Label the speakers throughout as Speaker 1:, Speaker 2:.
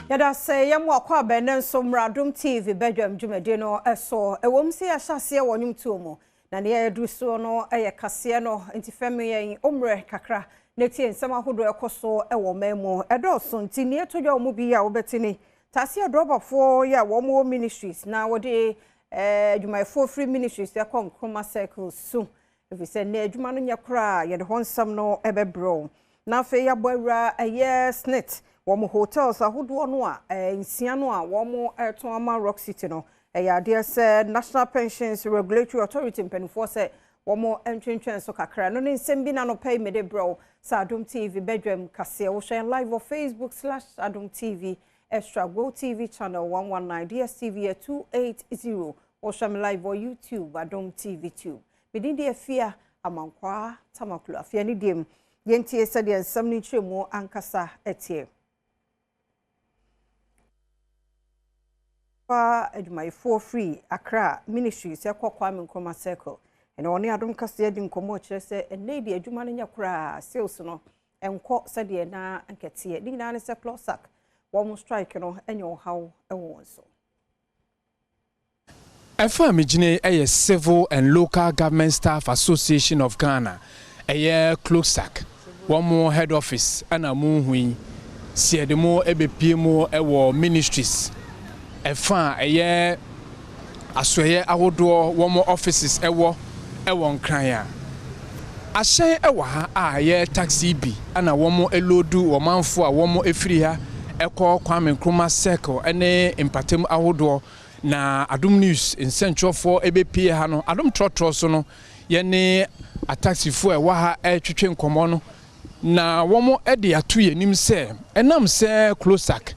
Speaker 1: Yada say yam wa kwa benen somra Adom TV Badwam dwumade no eso ewom se ya hyase wonum tuomo na ne yedu so no eye kase no ntifeme yen omre kakra na tie nsem ahodo ekoso ewo memo edoso nti ne etodwa omu bi ya wobetini tase adrobafo ya wo ministries na wode dwumayfo free ministries ya konkroma circle so efise na adwuma no nyakra ye de honsam no ebebro na fe ya boawra snit Womo hotels ahodo no a nsia no a womo eton ama Rock City no ya de said National Pensions Regulatory Authority mpanifo se womo entwentwen so kakra no ne nsem bi na no pay me de bro sa Adom TV Badwam kase wo share live on Facebook/Adom TV Extra Go TV channel 119 DSTV 280 or share live on YouTube Adom TV 2 bidin de afia amankwa tamakulu afia ni dem yentie se de nsem ni twemu ankasa etie Adwumayfo free Accra ministries yakwa Nkrumah circle ene oni Adom kase di nkomo kire se ene di adwuma no nyakra sales no enko se de na ankete di na ne se closak wo strike no enyo haw ewo so
Speaker 2: Efa mejine eye Civil and Local Government Staff Association of Ghana eye closak wo head office ana mu hui sie de mo ebepie mo ewo ministries Efa eye asoye ahodo womo offices ewo nkran ya ahyen ewa ha a ye taxi bi ana womo elodu womanfo a womo efiri ha ekọ Kwame Nkrumah circle ene empatem ahodo na Adom news nsentwofo ebepie ha no Adom trotro so no ye ne a taxi fo ewa ha twetwe nkomo no na womo ede atu yenim se enam se closak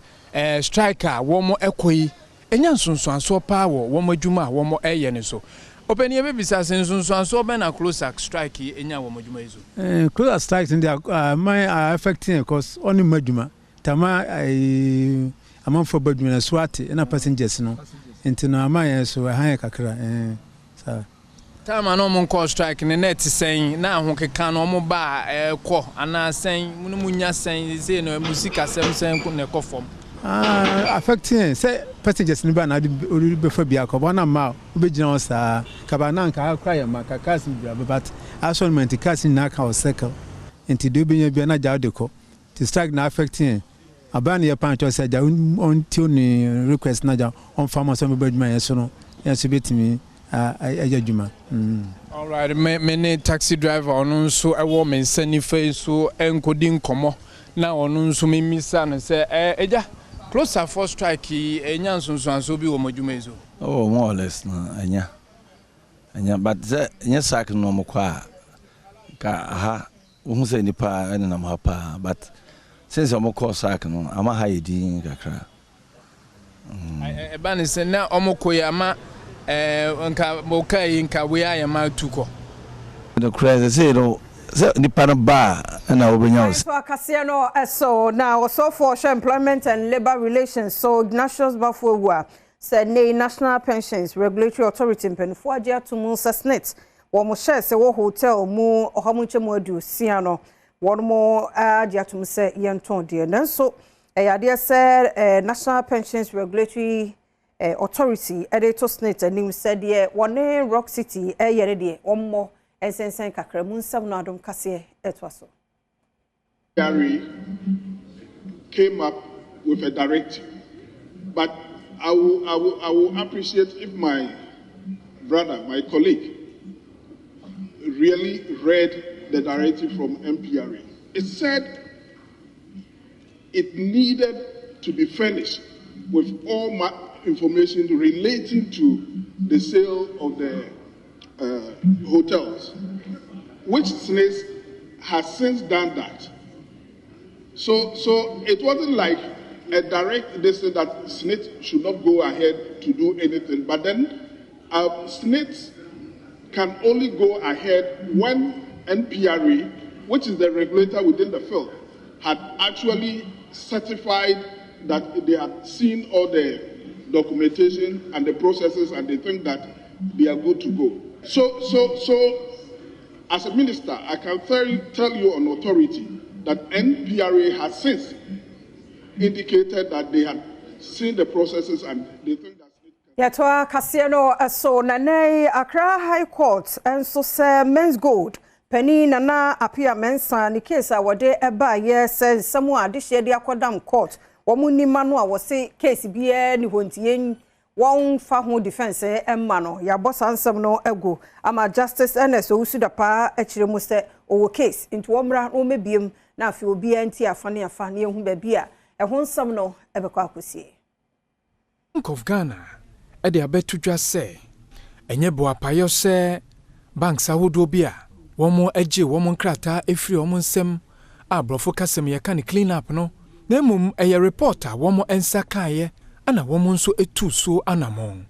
Speaker 2: striker womo ekoyi enya nsonsoanso pa wo adwuma wo eye ne so openi e bebisa nsonsoanso be na closak strike enya wo adwuma izo
Speaker 3: closak strikes in the my affecting because only madwuma tama amam for badwuma na swati na passengers no intino amaye so han kakra sa
Speaker 2: tama no mon call strike ne net sen na ahokeka no mo ba ekọ ana sen munya sen ze no musika sen ne kofom
Speaker 3: affecting say passengers ni ba na be fa bia ko bona ma obegina on sa kabana nka akra ya maka kasi bia but assortment kasi na ka o circle enti do benya bia na ja de ko to strike na affecting abana ya pan to say ja on ni request na ja on farmer so be baduma yeso no yeso betimi ajaduma
Speaker 2: all right me taxi driver onu so ewo me nsani fe so enkodi nkomo na onu nso me misa no say eja closer for strike enya nsonsoanso bi wo madwuma izo
Speaker 4: oh more or less na enya but enya sak no mokwa ka ha wo say nipa ene na mapa but since omokọ sak no ama ha yedi kakra
Speaker 2: ba ne se na omokoya ama nka mokai nka we ayama tuko
Speaker 4: the crazy say no nipa no ba na obenya
Speaker 1: so akase no so now so for employment and labor relations so Ignatius Bafowua said National Pensions Regulatory Authority mpanifo age atomu sasnet wo mo share se wo hotel mu ohamunche mu adu sia no won mo age atomu se yenton de nanso yade se National Pensions Regulatory Authority editor snet anim said ye wone Rock City yere de ommo ensensen kakra mu nsam no Adom kase etwaso
Speaker 5: Gary came up with a directive, but I will appreciate if my brother, my colleague, really read the directive from MPRA. It said it needed to be furnished with all information relating to the sale of the hotels, which SNIS has since done that. So it wasn't like a direct decision that SNIT should not go ahead to do anything, but then SNIT can only go ahead when NPRA, which is the regulator within the field, had actually certified that they had seen all the documentation and the processes and they think that they are good to go. So as a minister, I can tell you on authority that NPRA has since indicated that they had seen the processes and they think that
Speaker 1: Yatwa Kasiano so Nane Accra High Court and so say men's gold penny nana appear mensa ni case awade eba yes someone this year the Aquadam court womuni manua was say case bia ni hontie won fa ho defense emma no ya boss ansem no ego ama justice ns osuda pa akire mu se owo case into omra no mebiem na afi obi anti afane afane ehu ba bia ho nsem no ebekwa akosie
Speaker 2: Bank of Ghana ede abetudwa se enye bo apayo se banks ahodo bia womo eje womo nkrata efiri womo nsem abrofo kasem ye kan clean up no na mum eye reporter womo ensa kaye ana womo nso etu so anamon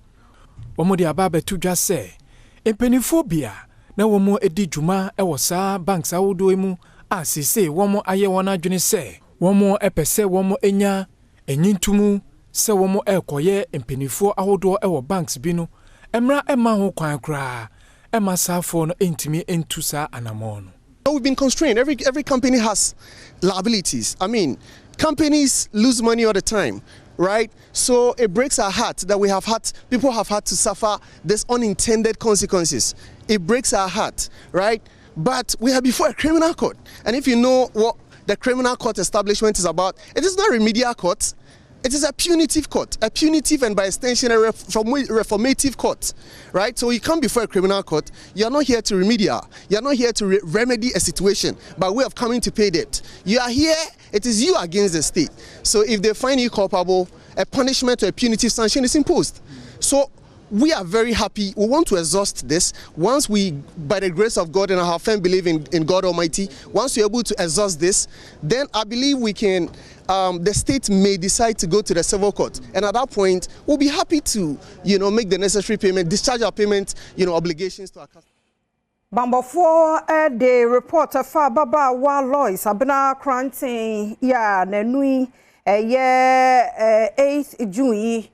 Speaker 2: womo de aba betudwa se empenifobia na womo edi djuma ewo saa banks ahodo emu asise womo aye wona adwene se womo epese womo enya enyintumu se womo ekoye empenifo ahodo ewo banks bi no emra ema ho kwan kra ema safo no entimi entusa anamon.
Speaker 6: We've been constrained. Every company has liabilities. I mean, companies lose money all the time, right? So it breaks our heart that people have had to suffer this unintended consequences. It breaks our heart, right? But we are before a criminal court. And if you know what the criminal court establishment is about, it is not a remedial court. It is a punitive court, a punitive and by extension a reformative court, right? So you come before a criminal court, you are not here to remedial, you are not here to remedy a situation by way of coming to pay debt. You are here, it is you against the state. So if they find you culpable, a punishment or a punitive sanction is imposed. So we are very happy. We want to exhaust this. Once we, by the grace of God and our firm belief in God Almighty, once we're able to exhaust this, then I believe we can, the state may decide to go to the civil court. And at that point, we'll be happy to, make the necessary payment, discharge our payment, obligations to our customers.
Speaker 1: Bambofo the reporter fa baba wa Lois abena quarantine ya nanui 8th June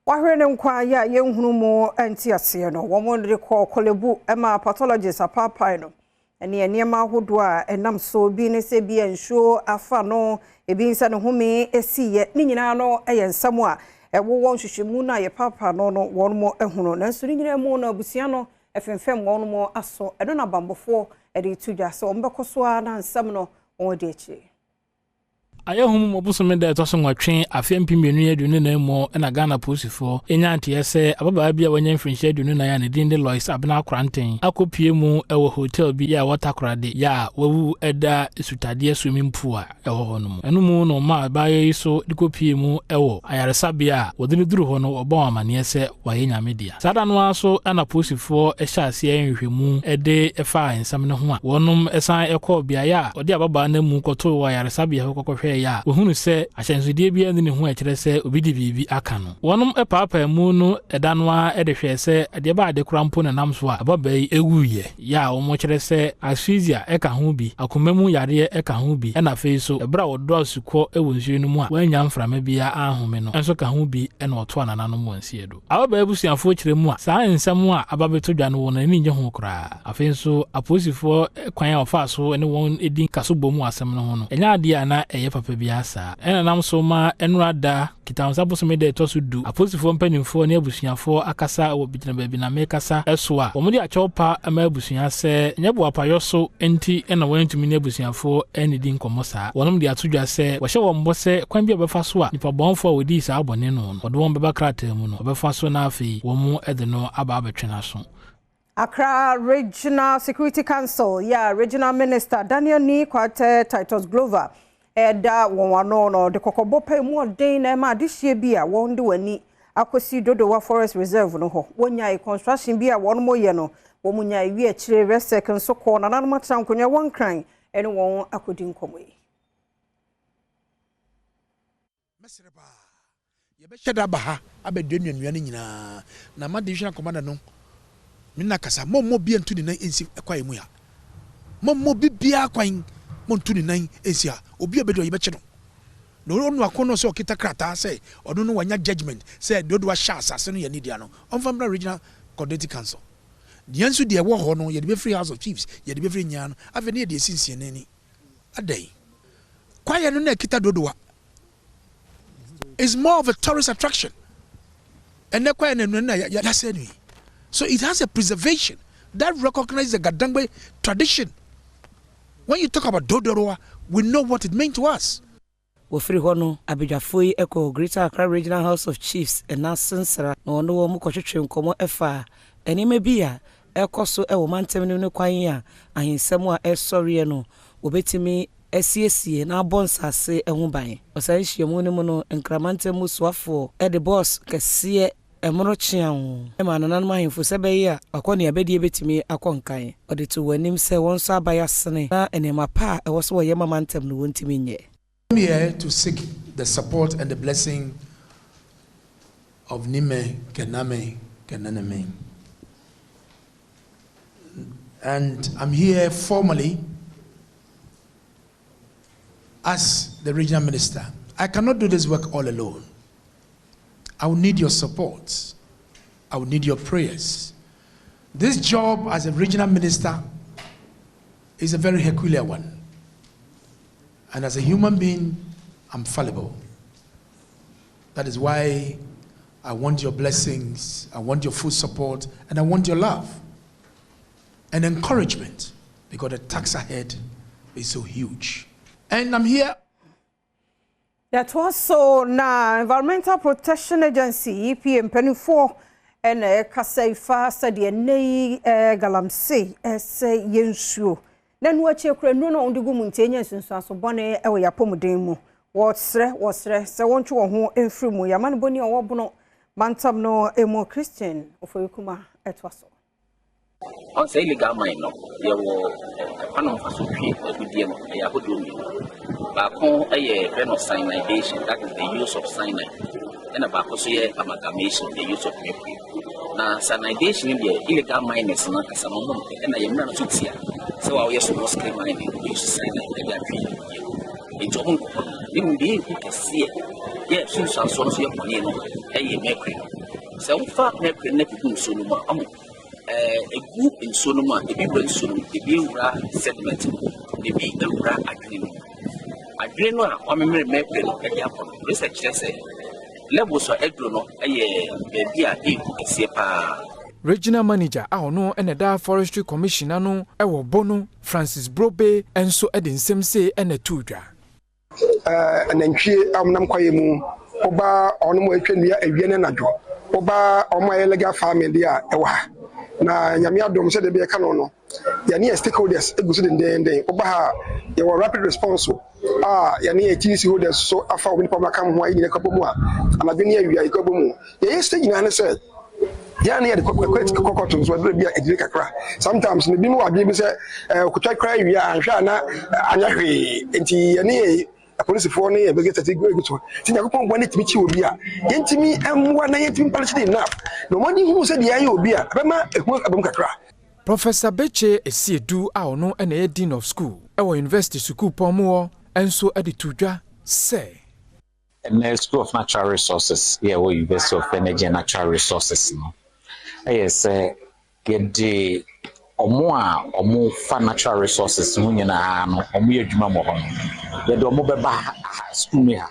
Speaker 1: wahwere nkwa ya yenhunu mo antiase no womo de call kolebu ema pathologist apapa no ene enema hodo a enam so bi ne se bi ensho afa no ebi nsa ne home esiye ni nyina no ensam a ewo won hwehwemu na ye papa no won mo ehunu na nso ni nyina mu na abusia no efemfem won mo aso edo na bambofo ede tudwa so ombekoso a na nsam no won de echi
Speaker 7: ayehum obusome da etoso nwatwe afempi menu adunu na emo na Ghana posifo enya antiyese ababa bia wanya mfrinhye adunu na ya ne dinde Lois abena quarantine akopie mu ewo hotel bi ya watakorade ya wawu eda sutade swimming pool a ewo hono enu mu no ma baye so dikopie mu ewo ayaresabia wodini duru ho no obo amane ese waye nyamedia sada no aso ana posifo ehyaase enhwemu ede efa ensam ne ho a wonum esan ekọ bia ya odi ababa na mu koto wa ayaresabia hokokwe ya ohunu se ahyensodie bia ne ho akire se obidi bibi aka no wonum epaapa mu no edanwa edehwe se ade ba ade krampo na namso a ababai ewuye ya omo kire se asfizia eka ho bi akomemu yare eka ho bi na fei so ebra wodosuko ewonsuo no mu a wanya mframa bia ahome no enso ka ho bi na oto anana mo ansie do ababai busuafo kire mu a saa ensam a ababeto dwa no wona ni nye ho kra afei so aposifo kwan a ofa so ne won edin kaso bomu asem no ho no enya ade ana eye papa biasa ena nam so ma enrada kitansa bosome de to so du aposifo mpanimfo ne abusuafo akasa wo bigina baabi na mekasa eso a omudi achopa ama abusua se nyebo apayo so enti ena wantumi ne abusuafo eni din komosa wonum de atodwa se wo hye wo mbose kwan bia befa so a nipa bonfo wodi sa abone no odo won beba krata mu no befa so na afi wo mu ede no aba abetwena so.
Speaker 1: Accra Regional Security Council, Regional Minister Daniel Ni Kwate Titus Glover, Eda wano no de kokobope mu den na ma de hye bi a won de wani akosi Dodowa Forest Reserve no ho wonya construction bi a won moye no wo munya wi a kire resek nso ko na nanu matra nkonya won kran ene won akodi nkomo yi
Speaker 8: mesreba ye be hyeda ba ha abeduanuanua ne nyina na ma division commander no minna kasa mommo bi antu ni na ensi kwae mu ya mommo bibia kwan montu ni nan ensia obi obedo yibeche no no akono so kita krata say odo no wanya judgment say Dodowa sha asase no ye nidia no onfamra regional coordinating council diansu de wo ho no ye de be free house of chiefs ye de be free nyan ave ne de sinsie nani adai kwaye no na kita Dodowa is more of a tourist attraction. And so it has a preservation that recognizes the Gadangbe tradition. When you talk about Dodoroa, we know what it meant to us.
Speaker 9: Wofri hono abidwafoi eko Greater Accra Regional House of Chiefs and Nansensra no no wo mu kwetwetwe nkomo efa enime bia ekoso ewo mantem ne kwan a ahensem a esori no obetimi esiesie na abonsase ehu ban osan hyiamu ne mu no nkramantem suafo e de boss kese emrochian e ma nanan mahemfo sebe a akoni abedie betimi akonkan ode to wanim se won so abayasene na enema pa e wo so ye mamantem no wontimi nye.
Speaker 8: I'm here to seek the support and the blessing of Nime Kename Kenaname. And I'm here formally as the regional minister. I cannot do this work all alone. I will need your support. I will need your prayers. This job as a regional minister is a very peculiar one. And as a human being, I'm fallible. That is why I want your blessings, I want your full support, and I want your love and encouragement, because the task ahead is so huge. And I'm here.
Speaker 1: That was so now Environmental Protection Agency EPM Penny4 and Kasaifa said the nei galamse say yensuo. Then what you can no on the gumuntains and so bonnet away a pomodemo. What's se want you who in frumu, Yaman Boni or Wobono, Bantam no a more Christian of Yukuma at Wasso.
Speaker 10: On say legal mine, no, there were a panel for a good deal of Yahoo. Back home, a pen of cyanidation, that is the use of cyanide, and a bacosia amalgamation, the use of mercury. Now, cyanidation in the illegal mine is not as a moment, and I am not here. So I used to most claim mining, we used to cyanide every tree. In John, you will be able to see it. Yes, since I saw your money, a mercury. So far, mercury never do so no a group in Sonoma, the people in Sonoma, the Bira sediment, the Bira agreement. Agreement, I remember mercury at the airport. Research say levels are eggrono, a beer deep, a sepa.
Speaker 2: Regional Manager no and the Forestry Commissioner no ewo Bono Francis Brobe and so edin semse and a tudra.
Speaker 11: Nantwie amnam kwayemu oba onmo atwanua awiene nadwo oba omo legal farming dia ewa na nyame adom se de be ka no yane stakeholders eguso den oba ha ye rapid response yane agency holders so afa obi pa maka ho ayi ne kabomu anadwene awia ikabomu ye stage nyane se yani ya kokoto so do bia edire kakra sometimes me bi mo ade bi se okutwa kra awia anhwa na anya hwe enti yane police for ne be get go so ti nyakopon bo ne timi chi obi a yentimi amwa na yentimi polish dey enough no money hu se dey ayi obi a bema ehun abom kakra.
Speaker 2: Professor Beche Esiedu no and a dean of school our university school pomo enso editudwa say
Speaker 12: and the School of Natural Resources here we University of Energy and Natural Resources no yes get the omo fa natural resources hu nyina no omo adwuma mo ho ye do omo beba school me ha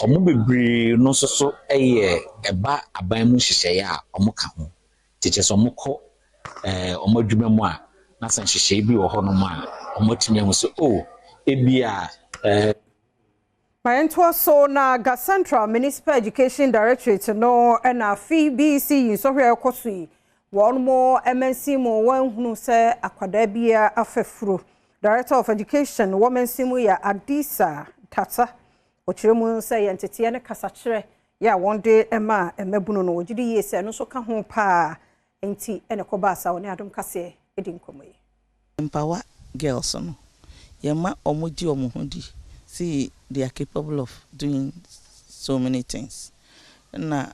Speaker 12: omo bebre no so eba aban mu hihye ya omo ka ho teachers omo ko omo adwuma mu a na san hihye bi wo ho no ma omo timi amu so ebia
Speaker 1: Mayento so na Ga Central Municipal Education Directorate no na FBC so hwe ekosui one more MNC mo one hunu se akwada bia afefuro. Director of Education woman simu ya Adisa Tata ochiremu se yentete ne kasachire ya one day ema emebunu no ogidi yese no so ka ho pa enti ene kobasa woni adom kase edin komoyi.
Speaker 9: Empower girls no yema omudi omuhudi. See, they are capable of doing so many things. Na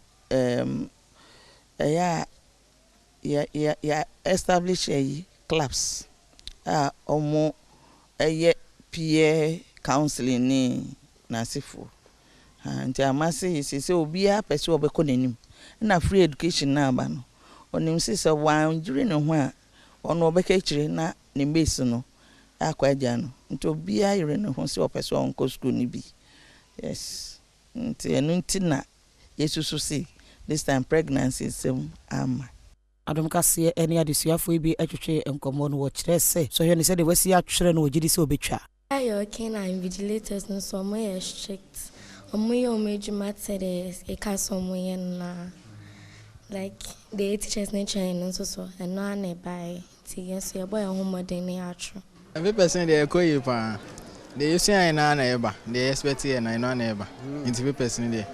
Speaker 9: establish a clubs. Omo peer counseling ni nasifu. Nti amasi se obi a pese obeko nanim. Na free education na aba no. Onim se wan jure no ho a ono obeka kire na ne base no. Akwa dia no. Nti obi a yire no ho se opese onko school ni bi. Yes.
Speaker 13: nti enu nti na yesusu si this time pregnancy sem ama
Speaker 9: Adom kase ene adesuafo bi atwetwe enkomo no wo kire se so hwe ne se de wasi atwere no ogidi se obetwa
Speaker 14: ayo ken and vigilators no so mo strict omo ye omejuma tere e ka so mo ye na like the teachers na train no so and no na buy ti yes ye boy homodin na atro
Speaker 15: every person dey koyi pa dey use ai na eba dey expect ye na na eba nti every person dey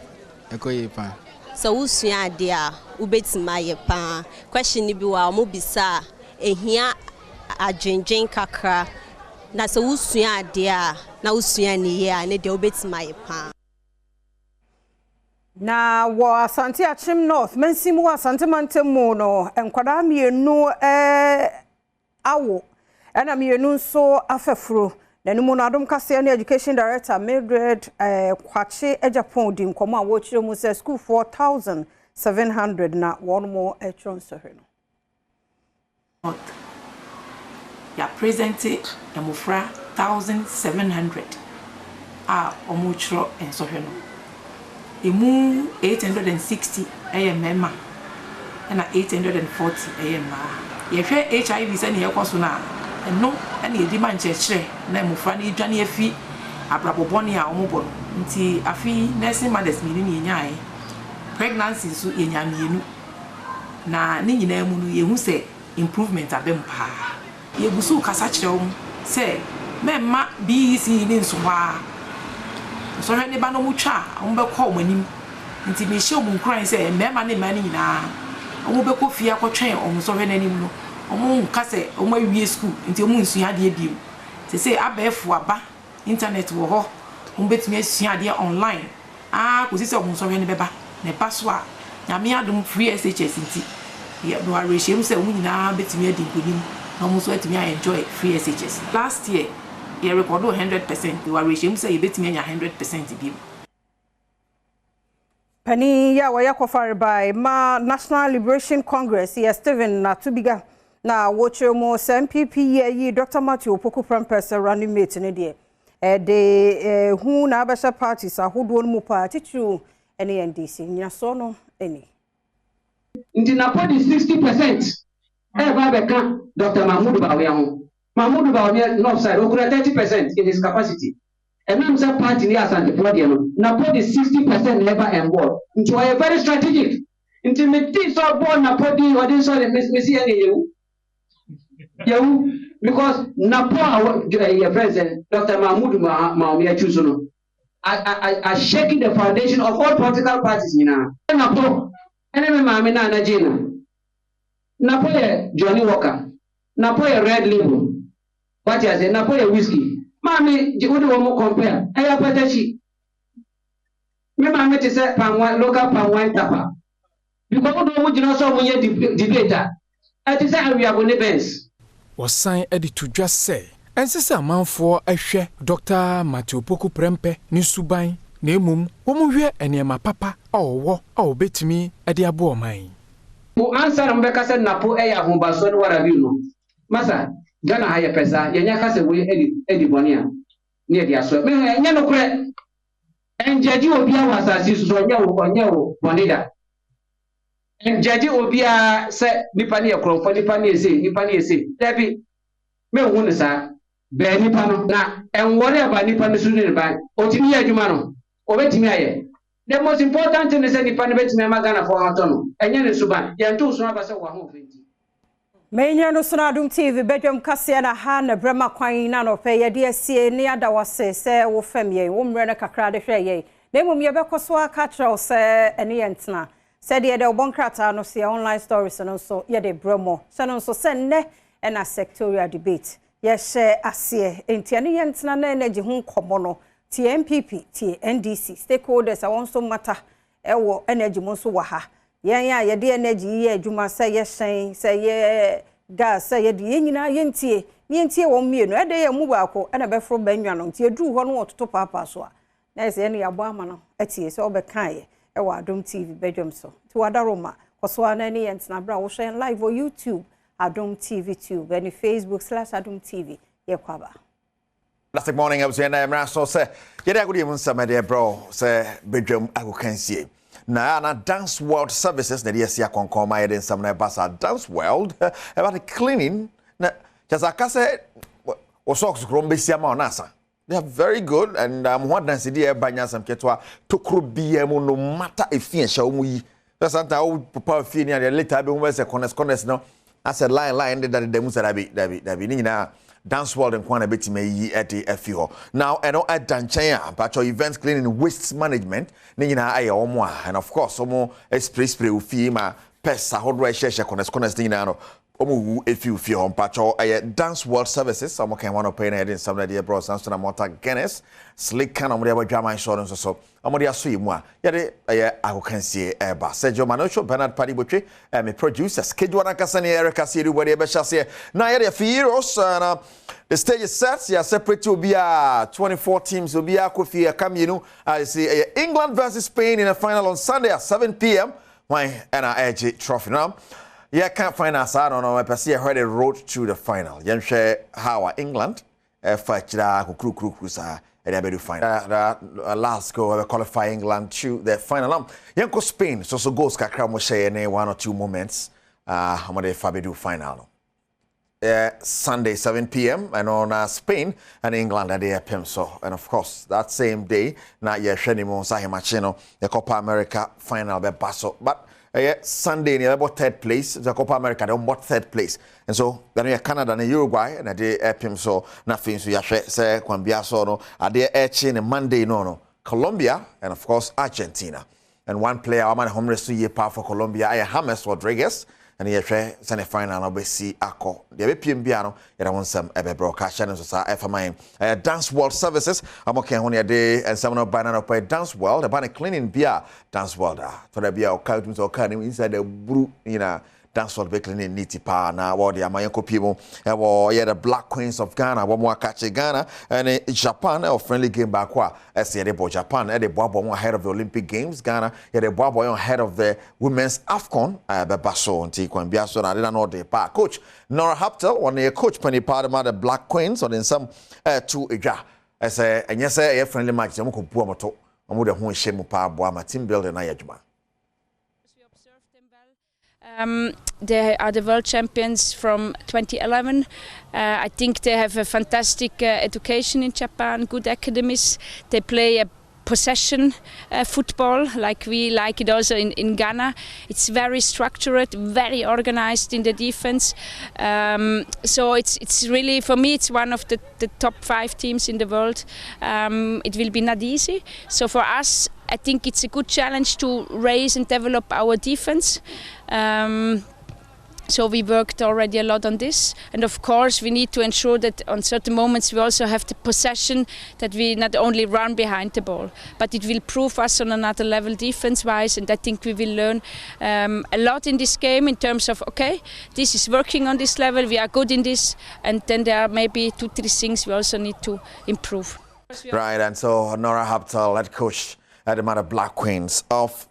Speaker 15: koyi pa
Speaker 16: so usua ade a ubetima ye pa question ni bi wa mo bisa ehia adwenjen kakra na so usua ade a na usua ni ye a ne de ubetima ye pa
Speaker 1: na wo Asante Achim North mensimu Asante Mantemu no enkwada mienu awo ena mienu nso afefuro na numu na Adom kase na education director Mildred kwache ejapon di nkomo a wo chire mu se school 4700 na one more etron so hwe no
Speaker 17: ya presented emufra 1700 a omuchro enso hwe no emu 860 mema na 840 ma ye hwe HIV se ne yekoso na eno na edi manchechere na emufra na edwane afi abrabobone a omobo nti afi nursing mothers mi ni nyae pregnancy so yenya mienu na ni nyina mu no yehu se improvement abem pa yegusu kasa kire se memma BEC ni nso ha so hwe ne ba no mutwa ombekọ omanim nti me hye omunkran se memma ne ma ni nyina omobekọ fie akọtwen omso hwe nanim no nka se omawie school nti omu nsua de biem se abefo aba internet wo ho ombetumi asua de online ko se omso hwe ne beba ne paso a nyame adom free SHS nti ye no areshem se omu nyina betumi adi nkonim na omso atumi enjoy free SHS last year ye record 100% we were shame say betimi anya 100% bi
Speaker 1: pani ya waya kofare by ma National Liberation Congress ye Steven na tubiga na woche mo MPP ye Dr. Matthew Opoku Prempesa running mate ne de hu na abasha parties ahodo no mu party tu ene NDC nya so no eni
Speaker 18: ndi na podi 60% ba beka Dr. Mahmoud Bawumia ho Mahmoud Bawumia north side okura 30% in his capacity. And I'm saying party near Asante Podium. Now put the 60% never and board. Into a very strategic. Intimate so born na podi or this sort of missy any you because Napo your president Dr. Mahmoud Bawumia Chusono. I shaking the foundation of all political parties now. Napo enemy Mamina Najina. Napo Johnny Walker. Napo Red Label. What is it? Napo whiskey. Mami, you would want compare. I have better she. Me mami to say palm wine, local palm wine tapper. Because you know so many debater. I say we are going to bends.
Speaker 2: Was sign Eddie to just say. And since a man for a share, Dr. Matthew Opoku Prempeh, ni subai, ne mum, womu and my papa, or bet me at the abo mine.
Speaker 18: Who answer Rebecca said Napo Aya Humbason, what have you know? Massa. Ghana higher pesa yenya kase we edi bonia near the aso me enya no kure enjaji obia wasasi so nya wo bonida enjaji obia se nipa ne ekrofo nipa ne ese dabi me hu ne sa be nipa no na enwore aba nipa ne su ne ba otimi ya adwuma no obetimi aye the most important thing is nipa ne betimi amagana for hotono enya ne suba yentu so aba se wa ho fenti
Speaker 1: Menya no sona Adom TV Badwam kase na ha na brema kwan na no pe ye de asie ne ada wase se wo fam ye wo mre na kakra de hwe ye na emum ye bekoso aka kire se ene ye ntena se de obonkrata no se online stories no so ye de bremo se no so se ne na sectorial debate ye she asie enti ene ye ntena na energy hu nkomo no TMPP TNDC stakeholders awon so mata ewo energy mo so wa ha ye de energy ye adwuma se ye hyen se ye gas se ye de nyina ye ntie wo mienu e de ye mu baako e na be fro banwa no ntie duru ho no ototo papa so a na se ye ne yabo ama no atie se obeka ye e wa Adom TV Badwam so ti wadaroma koso ana ne ye ntena bra wo hyen live on YouTube Adom TV tube and Facebook /Adom TV ye kwaba
Speaker 19: Last morning I was in so say yet I could even some idea bro say Badwam I can see na dance world services na yes ya konkoma yet some na basa dance world about the cleaning na just aka say o socks grown be sia ma onasa they are very good and what dance dey banya some ketwa tokro bia mu no matter if you sha mu yi that's how papa fie ni later be mu say corners no as a line that the mu say that be ni na dance world and kwana betima yi eti afio now eno adanchen but your event cleaning waste management ni nyina aye omo and of course omo spray ofie ma pesa hodro share corners ni na no omo efi on pacho aye dance world services omo kan one pay na edin some na bro sans na mota Guinness slick kan omo dey adwama insurance so omo dey aso yimu a yede aye akokansie eba Sergio Manocho Bernard Paddy Botwe me producer schedule na kasa ne Eric Asiru body be chase na yede Fieros na the stage is set ya separate to be 24 teams will be akofi akaminu I see England versus Spain in a final on Sunday at 7 p.m. why NRG trophy now. Yeah, can't find us. I don't know. I see I heard a road to the final. You share how England fight crew sa and they do final. Last go qualify England to the final. Yanko Spain so goes kakra mo share any 1 or 2 moments. How they fabi do final. Sunday 7 p.m. and on Spain and England at the PM so and of course that same day na ye hwe ni mo sa hemachino the Copa America final be paso but Sunday near about 3rd place the Copa America they about 3rd place and so then you Canada and Uruguay and the PM so nothing so ya say kwambia so no ade echi Monday no Colombia and of course Argentina and one player among homeless ye power for Colombia James Rodriguez and ye semi final no be see akọ the PM bia no ye won some ebe broadcast channel so sa FMI dance world services amoken ho ne dey and some no banana up dance world the ban cleaning bia dance world for the bia o count so can inside the brew you know dance world be cleaning niti pa na what the amayen kopi mo e wo ye the Black Queens of Ghana wo mo akache Ghana and Japan a friendly game back wa say the Japan e the boabo ahead of the Olympic Games Ghana ye the boabo ahead of the women's AFCON be baso nti kwan bia so na dey na dey pa coach Nora Haptel one the coach penny part of the Black Queens on in some to edwa I say enye say friendly match mo ko bu amoto mo de ho hyem pa bo ama team building na yadwuma.
Speaker 20: They are the world champions from 2011. I think they have a fantastic education in Japan, good academies. They play a possession football like we like it also in Ghana. It's very structured, very organized in the defense. So it's really, for me, it's one of the top 5 teams in the world. It will be not easy. So for us, I think it's a good challenge to raise and develop our defense. So we worked already a lot on this, and of course we need to ensure that on certain moments we also have the possession, that we not only run behind the ball, but it will prove us on another level defense-wise, and I think we will learn a lot in this game in terms of, okay, this is working on this level, we are good in this, and then there are maybe 2-3 things we also need to improve.
Speaker 19: Right, and so Nora Haptel, head coach at the Black Queens of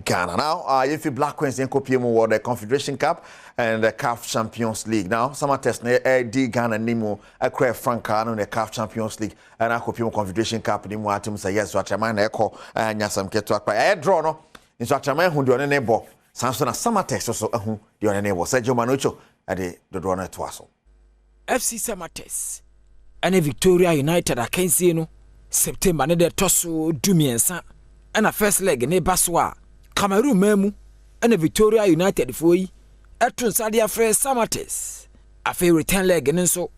Speaker 19: Ghana. Now, if you Black Queens in Kopiemu the Confederation Cup and the CAF Champions League. Now, some test D Ghana Nimo acquire Franca in the CAF Champions League and Kopiemu Confederation Cup Nimo atum say yes, what man echo and yasam get to acquire draw no. In such a man who do an enable. Samson a summer test also who do an enable. Sergio Manocho at the draw na twaso.
Speaker 21: FC Summer Test and Victoria United a Kensi no September ne de toso dumiensa and a first leg ne baswa. Cameroon memu and Victoria United for yi etun sadia fresh Samates a fair return leg and so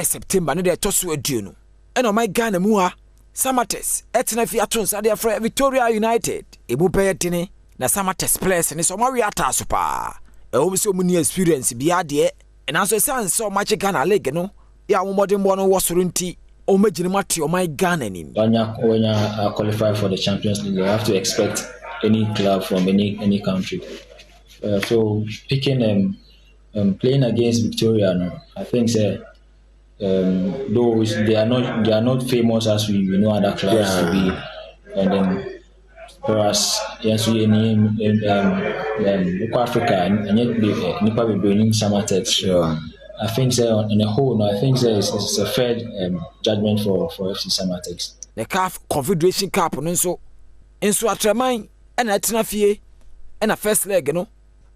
Speaker 21: September ne de toso aduno and my Ghana mu ha Samates etna fi atun sadia fresh Victoria United e mu peyetine na Samates place ne so mari ataso pa e wo so mu ni experience bia de and also san so match Ghana leg no ya wo modern no wosoro nti o magine mate o my Ghana nim
Speaker 22: when you qualify for the Champions League you have to expect any club from any country. So picking playing against Victoria, no, I think though they are not famous as we know other clubs to be, and then whereas yes we in Africa and yet Nipa be bringing Samatex. I think on the whole, no, I think it's a fair judgment for FC Samatex.
Speaker 21: The CAF Confederation Cup no so atreman and atena fie and a first leg no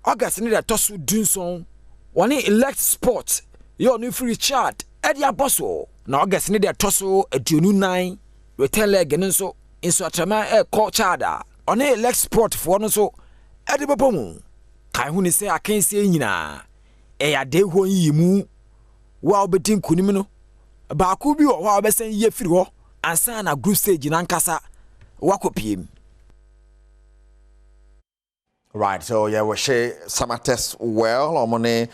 Speaker 21: August need a toss with Dunson one elect sport your new free chart Edia Bosso now August need a toss a June 9 return leg and so atreman call chada on elect sport for no so Eddie Bobomu can who say I can't say yina a day when you move while betting Kunimino Bakubi or while besting ye free and sign a group stage in Ankasa Wakopim.
Speaker 19: Right, so yeah, we share Samates well. Omone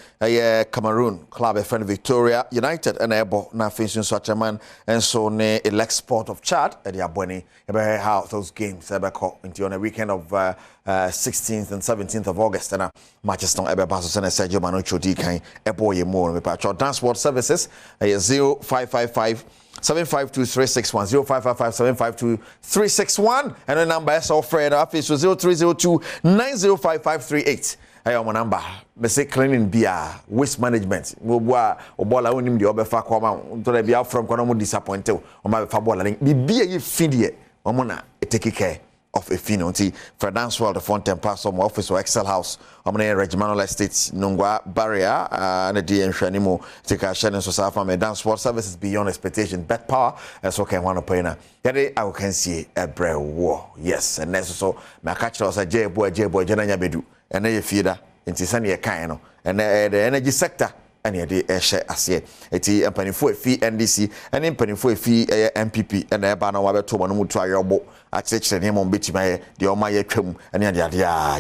Speaker 19: Cameroon club friend Victoria United and Ebo na finishing such a man and so ne elect sport of Chad at the Abweni. Ebe how those games ebe ko into on a weekend of 16th and 17th of August and Manchester ebe baso sene Sergio Manucho di kan ebo ye mo me pa Dance World Services 0555 752-361 0555-752-361 and the number is all Fred office 0302-905538. Ayo mo number me say cleaning beer waste management wo boa obola onim de obefa kwama to the beer from kono mo disappointed o ma fa bola bi beer ye fidie o mo na take care of a finity for Dance World Fontaine Pass some office or Excel House omne Regimental Estate Nungwa Barrier and the Nhwanimo take a share so far from Dance World Services beyond expectation bet power so can one opina yade I can see a bre war yes and so my catch us a J boy Jananya Bedu and ye feeder into Sunny kind and the energy sector and the share as yet. Eti empanifo fee NDC and empanifo fee MPP and the banner wabe to manu try your bo at such a name on bitch my the Omaye Trim and the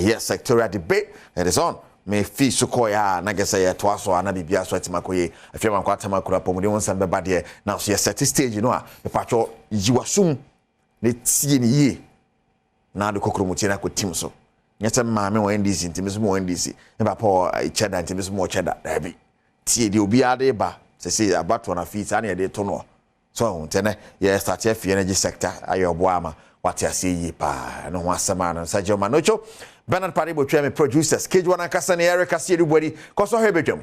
Speaker 19: yes sectorial debate it is on. May fee sukoya nagasa twaso anabibia so atimakoye afia mankwata makura pomudi won sambe bade now so set stage you know the patcho yiwasum ne tie ne ye na de kokromutie na ko team so nyete maame wo NDC ntimiso mo NDC e ba po cheddar ntimiso mo cheddar da bi tie de obi ade ba se se abato na fit ane de to no so ntene ye start fi energy sector ayobo ama wate ase yi pa no ho asema no Sergio Manucho Bernard Paribo twa me producers Cage One Akasa ne Erica sie everybody koso hebedwam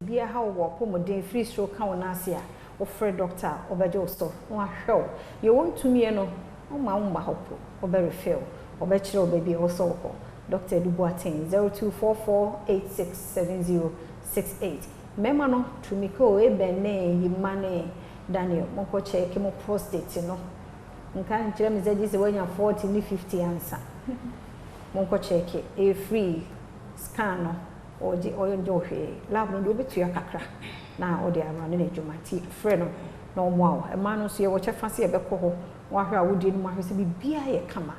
Speaker 1: bia ha wo pomodin free stroke kan wona ase a wo free doctor obejo so won ahwe ye won tumie no o ma won hopo obe refill obe kire obe wo so ko Dr. Duboatin 0244867068. Mema no tumiko ebene yimane Daniel monko check mo prostate no. Nka nkire me zeji se wanya 40 ni 50 answer. Monko check e free scan no oje oyo hwe lab no do betu kakra na ode ama ne dwumati frɛ no na omo awo e ma no so ye wo chefa se ye bekɔ ho wa hwe awodi no ma hwe se bibia ye kama.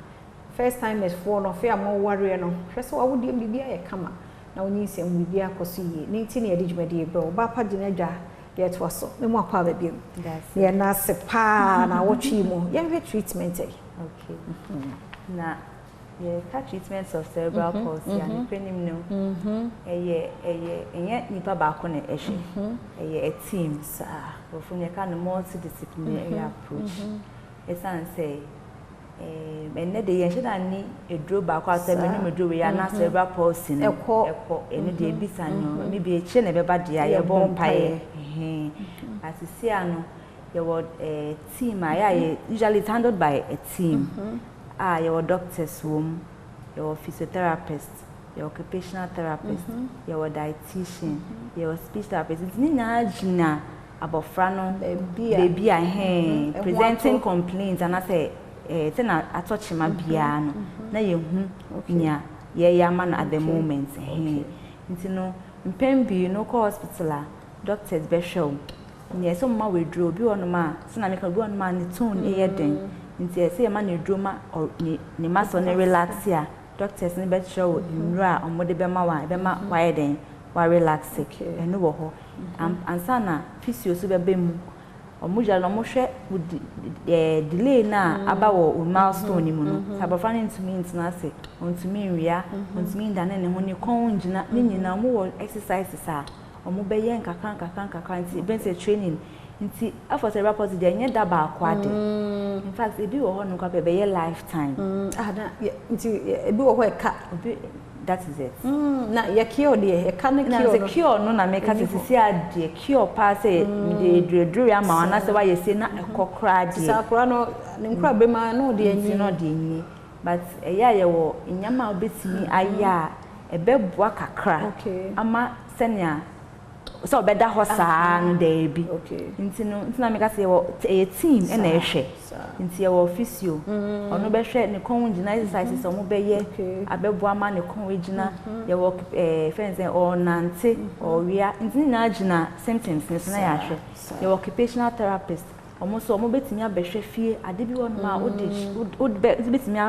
Speaker 1: First time is for no fear more warrior no hwese wa wodi bibia ye kama na onyi nsem bibia koso yie ne nti ne yedi dwumade bro ba pa gina dwa ye to so me mo akwa ba biem ye na se pa na wotwi mu ye hwe treatment okay
Speaker 3: na ye ka treatments of cerebral palsy and penim no eye nipa ba ko na ehwe eye a team sa ofunye ka no multidisciplinary approach esan say enne de yen sheda ni edro ba kwa se menu medro we ya na cerebral palsy no ekọ ene de ebisa no me bi eche na be ba de ya bo mpae asisi ano ye wo team aya usually it's handled by a team your doctors wom your physiotherapist your occupational therapist your dietitian your speech therapist ni na jina abofra no baby presenting complaints and I say tena atochima bia no na yehu nya ye yama no at the moment nti no mpembi no ko hospital doctors be show nya so ma withdraw bi wono ma so na me ka bi wono ma ni tone e yeden nti say ma na withdraw ma ni ma so na relax ya doctors ni be show nra omode be ma wa yeden wa relax eno wo ho ansa na physio so be mu omuja no mo hwe delay na abawo milestone mu no sabafra ne ntumi ntina se ontumi nwia ontumi ndane ne ho ne konjina ne nyina mo wo exercises a omo be yen kakran nti bense training nti after the report dey nye da ba akwade in fact ebi wo ho no kwa be ye lifetime
Speaker 1: nti ebi wo ho eka
Speaker 3: that is it
Speaker 1: na ye cure dey e ka na
Speaker 3: cure no cure no na make sisi ade cure pa say me dey dredru ya ma na say wa ye say na ekokra ade
Speaker 1: sa akra no ne nkra be ma no dey anyi
Speaker 3: no dey anyi but eya ye wo nyama obetimi aya ebeboa kakra ama senia so obeda ho saa no dey bi nti na make say wo a team e na ehwe nti ye wo officio ono be hwe ne kon gina exercises o mo be ye abeboa ma ne kon gina ye wo friends or nante or wia nti na gina symptoms ne na ya hwe ye occupational therapist omo betimi abehwe fie ade bi won ma betimi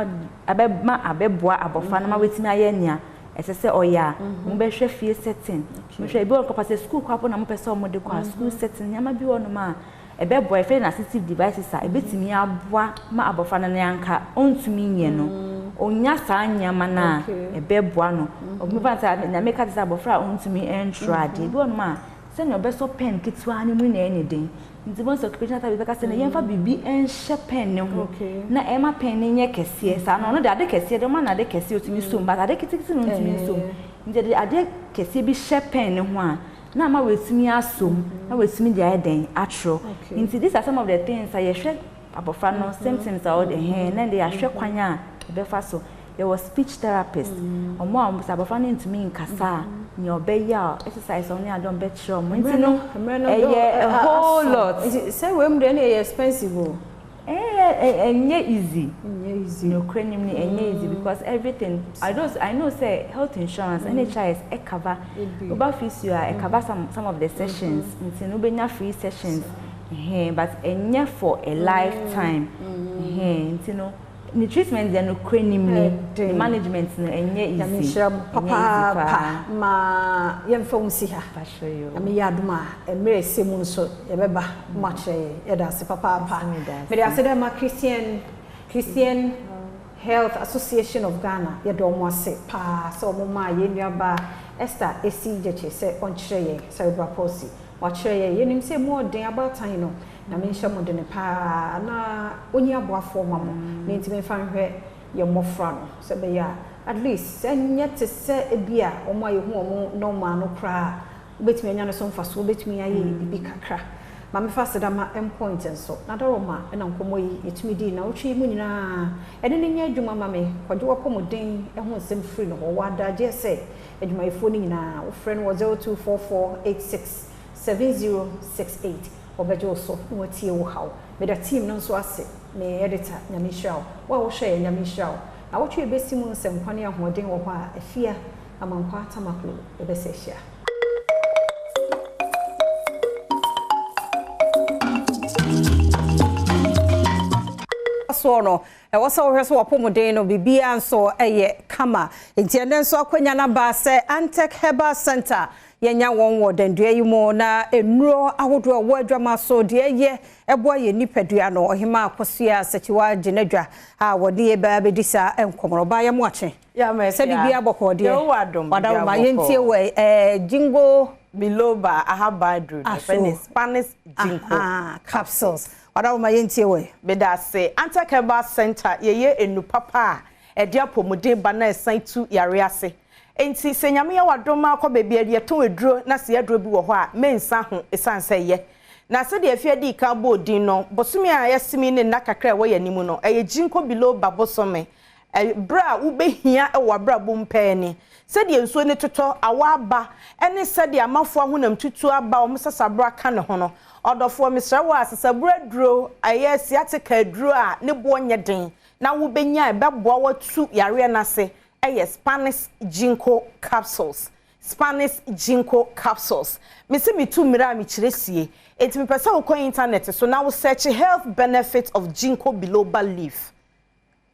Speaker 3: abeboa abofa na ma wetimi aye nia esese oya mo behwe fie setting mo hwe bi won kopase school kwapo na mo pese omo de kwa school setting nyama bi won ma ebeboa efe na assistive devices a ebetimi aboa ma abofa na yanka ontumi nye no onya sa nyama na ebeboa no omo panta na make that abofra ontumi entrade bi won ma se no beso pen kitwa ni mu na anything nti bon occupation therapy ka se na yemfa bibi enhye pen ne ho na ema pen ne nye kese sa no de ade kese de ma na ade kese otumi som ba ade kitikiti no otumi som nti de ade kese bi hye pen ne ho a na ma wetumi asom na wetumi de aden atro nti these are some of the things I hwe abofra no symptoms are the hand na de ahwe kwanya e be fa so there was speech therapist omo abofra no ntumi nkasa ni obeya exercise on ya don bet sure mo nti no a whole lot
Speaker 1: say we mde na expensive
Speaker 3: easy no cranium ni easy because everything I know say health insurance NHIS e cover over fees you are cover some of the sessions nti no benya free sessions but enye for a lifetime nti no the treatment they no cranium the management no enye easy
Speaker 1: papa ma yemfa unsi ha ami yaduma emre semu nso yebeba mache yedase papa me dey say ma Christian Health Association of Ghana yedomo ase pa so mo ma yenuaba Esther Esijeche se onchire cerebral palsy wa chire yenim say more den about time no na me hye mo de ne pa na onyi aboafo mamo na ntime fa hwe ye mofra no se be ya at least enye te se ebia omo ayehu omo normal no kra obetimi anya no so mfaso obetimi aye bi kakra ma me fa seda ma endpoint enso na do ma na nkomo yi yetimi di na otwi mu nyina ene ne nya adwuma ma me kwadwo wapomoden eho nsem free no ho wada je se adwuma ifo ni nyina wo frɛ no 0244867068 obejo so wotie wo hawo me da team no so ase me editor nyamishao wa wo hwe nyamishao na wo twe besimu nsem kwane ahoden wo ha afia amankwa tamaklo ebesehia so no e wo so hwe so wapomoden no bibia nso eye kama entiende nso akwanya na ba se Antec Herbal Center yenya won wo dandua yi mo na enuro ahodo wo adwama so de ye ebo ye nipadua no ohima akosua sechiwa ginadwa a wode ye ba bedisa enkomro ba ye mo ache
Speaker 4: ya me
Speaker 1: se bibia bokọ de
Speaker 4: wadom
Speaker 1: ma yentie we jingo
Speaker 4: biloba ahabadru Spanish jinko
Speaker 1: capsules wadawo ma yentie we
Speaker 4: beda se Antec Herbal Center ye enu papa e de apomuden ba na esan tu yare ase enti senyame ya wadoma akọ bebi ade to eduro na se eduro bi wo ho a mensa ho esanse ye na se de afia di ka bodin no bosumi a yasimi ne na kakra wo yanimu no eye jinko bilo babosome bra wo behia e wo bra bom pani se de enso ne toto awaba ene se de amafo ahonam tutu aba o mesasa bra ka ne ho no odofo mesra wo asesa bra duro aye siatika duro a ne bo nye den na wo benya e beboa watu yare na se Spanish Ginkgo capsules. Spanish Ginkgo capsules. Misi mi tu mira mi chiresie. Eti mi pesa uko internet so now search health benefits of Ginkgo biloba leaf.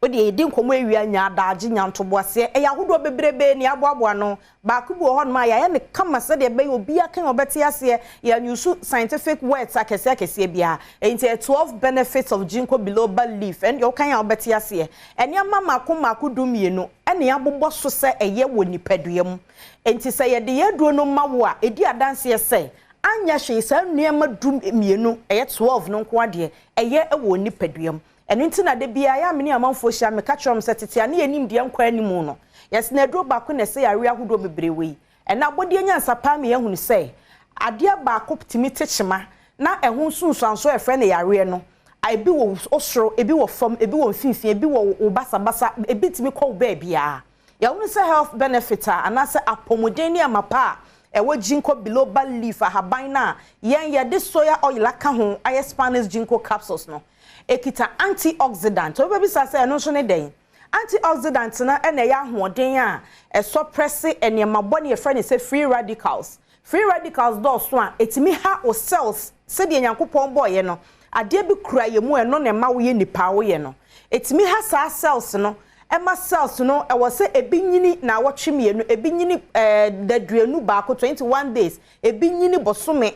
Speaker 4: Odi edi nkomo ewia nya adaji nya ntoboase e ya hodo bebrebe ni aboabo no ba kubu ho no ma ya ne kama se de be obi akan obeti ase ya use scientific words akese bia enti 12 benefits of Ginkgo biloba leaf and you kan ya obeti ase ene mako dumienu ene ya bobbo so se eye wo nipadua mu enti se ye de ye duro no mawo a edi adanse se anya hwe sa nneema dum mienu 12 no nko ade eye ewo nipaduam eno nti na de bia ya me ne amanfo hia me ka kyerem setete ane yanim de nkwa animu no yes na duro ba ko na se yare ahodo bebrewe ena bodi anya nsapa me yahunu se ade ba ko timi techema na ehun sunsuanso efre ne yare no ebi wo osoro ebi wo fam ebi wo mfinfin ebi wo basa ebi timi ko ba bia ya wonu se health benefit anase apomodeni amapa ewo jinko biloba leaf ahaban na yen de soya oil aka ho aye Spanish jinko capsules no ekita antioxidant obebi sase no so ne den antioxidant na ene ya hoden a suppress enema body e friend say free radicals do so a etimi ha o cells se de yankopon boye no ade bi kura ye mu eno ne ma wo ye nipa wo ye no etimi ha sa cells no Emma cells no e was say ebinyini na awotwe mienu ebinyini daduanu ba ko 21 days ebinyini bosome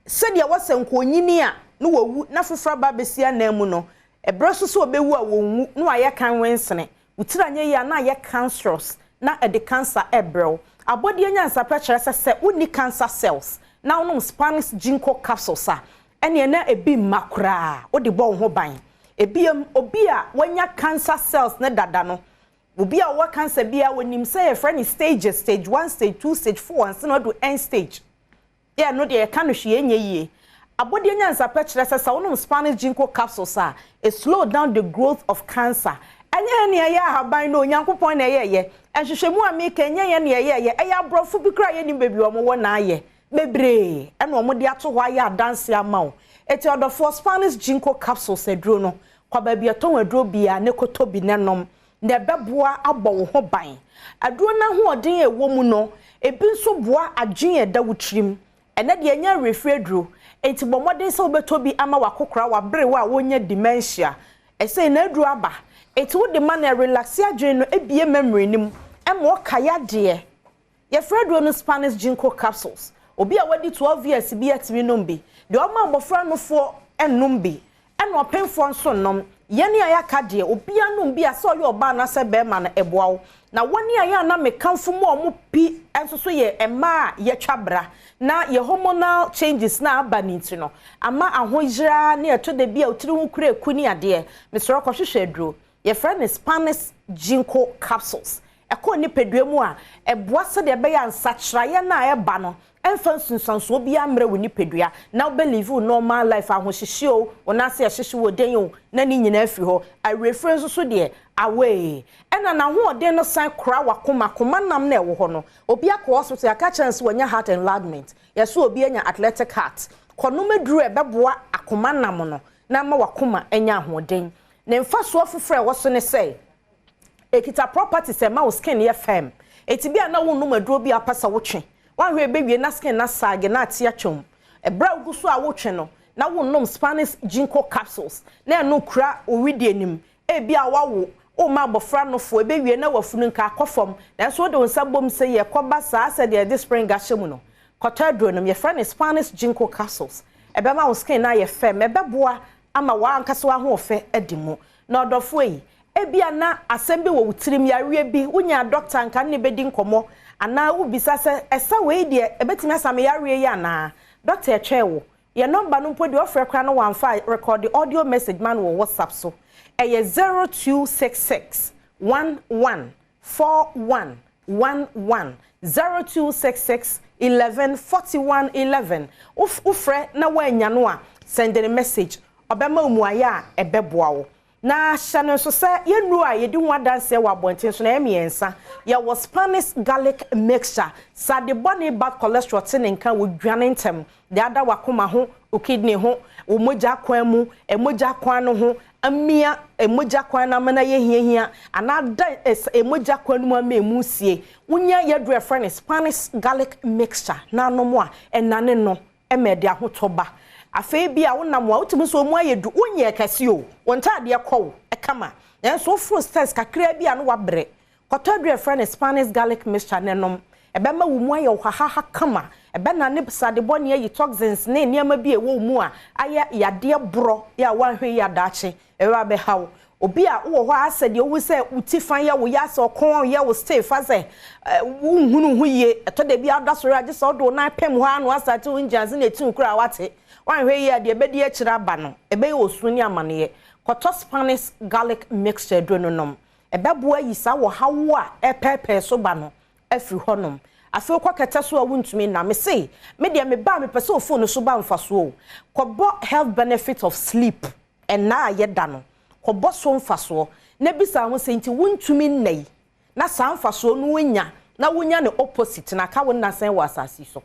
Speaker 4: se de wasenko nyini a no wawu na fofra ba besia na mu no ebreso so obewu a wonwu no aye kan wensene utiranye ya na aye cancerous na e de cancer ebrew abodi anya nsapra kire se uni cancer cells na onum Spanish ginkgo capsules a ene na ebi makura odi bo ho ban ebiem obi a wanya cancer cells na dada no obi a wa cancer bia wonim say e friend stages stage 1 stage 2 stage 4 and no do end stage yeah no dey kan no hwe enye yie abodi anya nsapra kire se onum Spanish ginkgo capsules a slow down the growth of cancer anya ne ya haban no onyankopon na ye enhwehwemu a me kenya ye ne ye eya brofo bi kra ye ni bebi omo wo na aye bebre ena omo de ato ho aye adanse amawo eti odofo Spanish ginkgo capsules edro no kwa baabi aton adro bia ne kotobi nenom na beboa abɔ ho ban adro na ho odin ewo mu no ebi nso boa adwen eda wutrim ene de anya refre adro enti bomode se obetobi ama wakokora wabre wa wonya dementia ese na adro aba enti wo de man relax adwen no ebie memory nim emo kaya de ye fredro no Spanish ginkgo capsules obi a wadi 12 years bi atimi nombi de o ma bofra no fo ennombi eno openfo nso nom yene aya kade obi anom bi ase oye oba na se be ma na eboawo na woni aya na mekanfo mo omo pi enso so ye ema ye twabra na ye hormonal changes na abaniti no ama ahoyira na eto de bia otiri hu kura ekuni ade mesoro kohwehwe aduro ye friend Spanish ginkgo capsules eko ni peduemu a eboa se de be ya nsachraye na eba no emfa sunsanso bi amre woni pedua na believe normal life ahohihie o ona se ehihie wo den o na ni nyina afi ho I reference so de away ena na ho den no san kra wakoma nam na ewo ho no obi akọ hospital aka chance wonya heart enlargement yeso obi anya athletic heart kono meduru ebeboa akoma nam no na ma wakoma enya ho den na mfa so afufre wo so ne say ekita properties e ma wo skin ye fam etibia na wo no maduro bi apasa wo twe wan hwe bewie na skin na sage na atia twom ebra uguso a wo twe no na wo nom Spanish ginkgo capsules na eno kura owidi anim ebi a wawo o ma bofra no fo ebewie na wafunu nka akofom na so de nsabom se ye koba saa se de this spring ahyemu no kotadro no ye friend Spanish ginkgo capsules ebe ma wo skin na ye fem ebeboa ama wa ankase wa ho ofe edimo na odofo yi ebia na asembe wo wutirim yawe bi unya doctor nka ne bedi nkomo ana ubisa se esa we de ebetimi asame yawe ya na doctor etwewo ye number no podi ofre kra no wanfa record the audio message man wo WhatsApp so eye 0266 114111 0266 114111 ufre na wanya no a send a message obema umuaya ebeboa wo na shano so say yenu a yedi ho adanse wa bonten so na emiensa ya was Spanish garlic mixture sade body bad cholesterol tin nka wo dwane ntem de ada wakoma ho o kidney ho o moja kwan mu emoja kwan no ho amia emoja kwan na mana ye hiahia anada emoja kwan mu amemu sie wonya yedre friend Spanish garlic mixture na no mo a enane no emede ahotoba afei bia wonam wa utimi so mu ayedu wonye kase o wonta de ekwo ekama enso fro stress kakra bia no wabre kotodre friend Spanish garlic mixture nenom ebema wo mu aye haha kama ebe na ne sade boni ayi toxins ne niam bia wo mu a aye yade bro ya wanhwe ya dache ebe abe hawo obi a wo ho ase de wo se utifan ya wo ya se okon ya wo stay fa se wo hunu hu ye eto de bia da soro age so do na pem ho anu asate unjanse na etin kura wate wan hwe ye de bedi akira ba no ebe ye osuni amane koto Spanish garlic mixture do no nom ebe bo ayisa wo hawo a epepe so ba no afri honom afi kwa kete so a wuntumi na me say me de me ba me pese ofo so ba mfa so kobo health benefit of sleep and na ye da no kobo so mfa so na bisa ho senti wuntumi nnai na sa mfa so no wonya na wonya ne opposite na ka wonna sen wa asasi so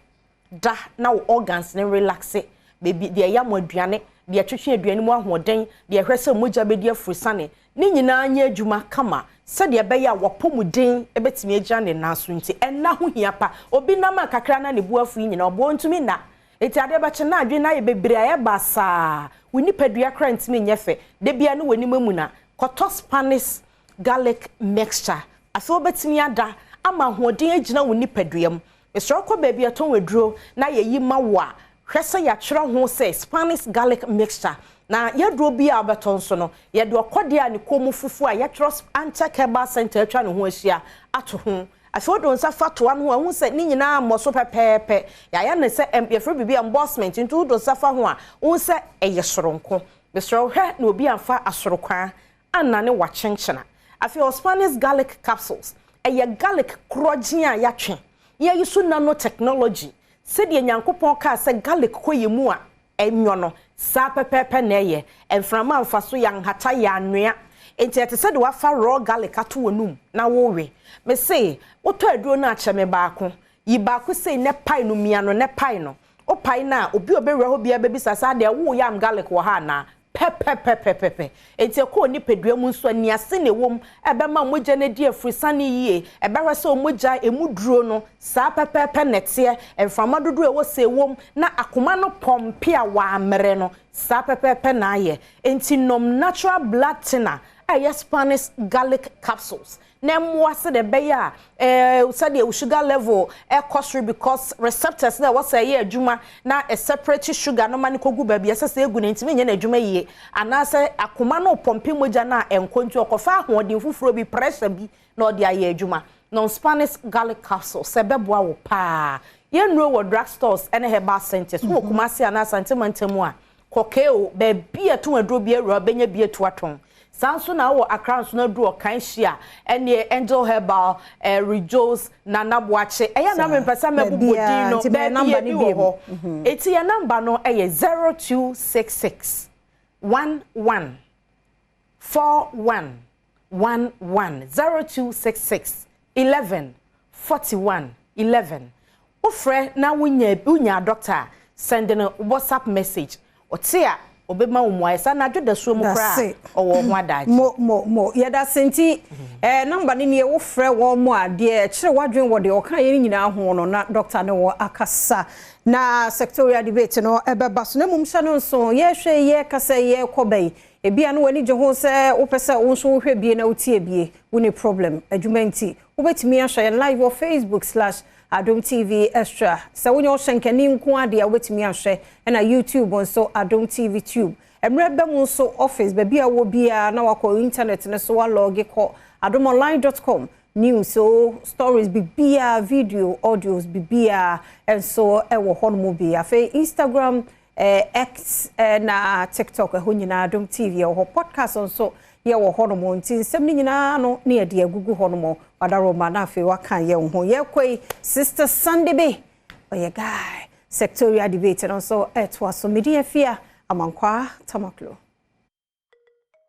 Speaker 4: da na wo organs ne relax baby de ya mo aduane de atwetwe aduane mu ahoden de hwese moja bedi afurusane ni nyina anya adwuma kama sede be ya wopomuden ebetimi agya ne naso nti enna ho hia pa obi na ma kakra na ne buafu nyina obo ntumi na eti ade ba che na adwe na ye bebre aye basa woni padua kra ntimi nyefe de bia no woni mamu na koto Spanish garlic mixture aso obetimi ada ama hoden agina woni paduam esoro ko ba bia ton weduro na ye yi mawa hwese ya kyerɛ ho sɛ Spanish garlic mixture na yɛduro bi a beton so no yɛde okode a ne komu fufu a yɛtro antakeba center atwa ne ho ahyia ato ho afi do nsa fato an ho ahu sɛ ne nyina mmoso pepepe ya ne sɛ yɛfrɛ bibi embossment ntu do nsa fa ho a hu sɛ ɛyɛ soronko besro hwɛ na obi amfa asorokwa anna ne wakyenkyena afi Spanish garlic capsules ɛyɛ garlic krogen a yɛatwe yɛ yusu nano technology sɛdeɛ nyankopɔn ka sɛ garlic koye mu a enyo no sa pepepe na eye enframa mfa so ya nhata ya anwea enti ete sɛ de wafa raw garlic ato wonum na wo we me say woto aduro na ache me baako yi baako sei ne pai no mia no ne pai no o pai na obi obewre ho bia bebi sasa de wo yam garlic wo ha na pepepepepepe enti ko ni pedua mu nso ani ase ne wom ebe ma mogya ne di afrisane yie ebe hwe se mogya emuduro no sa pepepe nete enframa dodo e wo se wom na akoma no pompe a wa amere no sa pepepe na aye enti nom natural blood thinner aye Spanish garlic capsules na mwase de beya said the sugar level costly because receptors na was say adwuma na a separate sugar no mani kogu ba bia sese egu na ntimi nya na adwuma yie anase akoma no pompe moja na enkontu okofa ahoden fufuro bi pressure bi na odi aye adwuma no Spanish garlic capsule sebeboa wo pa ye nro wo drug stores ene herbal centers wo kumase ana santimantemu a kokeo ba bia to adro bia ro benya bia to aton sanso na wo akranso na duro kan hia ene angel herbal rejoice na naboache eya na mempesa mebubodi no be number ni bi ho eti ya number no eye 0266 11 41 11 0266 11 41 11 ofre na wunya doctor send a WhatsApp message otia obema umwaisa na dwo da so mu kra owo ho adaji mo yeda senti number ni ne wo frɛ wo mo ade kire wadwen wo de oka ye nyina ho no na doctor ne wo akasa na sectorial debate no ebeba so na mum hye no so ye hwe ye kasa ye kobai ebia no wani je ho sɛ wo pesa wo so hwe bie na utie bie wo ne problem adwumanti wo betimi ahwe live on Facebook/Adom TV Extra. So when you're shankani nkwade a wetimi ahwe na YouTube onso Adom TV Tube. Emrebe mu so office baby a wo bia na wakọ internet ne so log ko adomonline.com news so stories bibia video audios bibia and so e wo hon mo bia fe Instagram X na TikTok ho nyina Adom TV ho podcast onso ye wo hon mo nti nsem ni nyina no na ye de agugu hon mo wadaro ma na fe waka ye ho ye kwai Sister Sunday be oye guy sectorial debate and also to so media fear amankwa tamaklo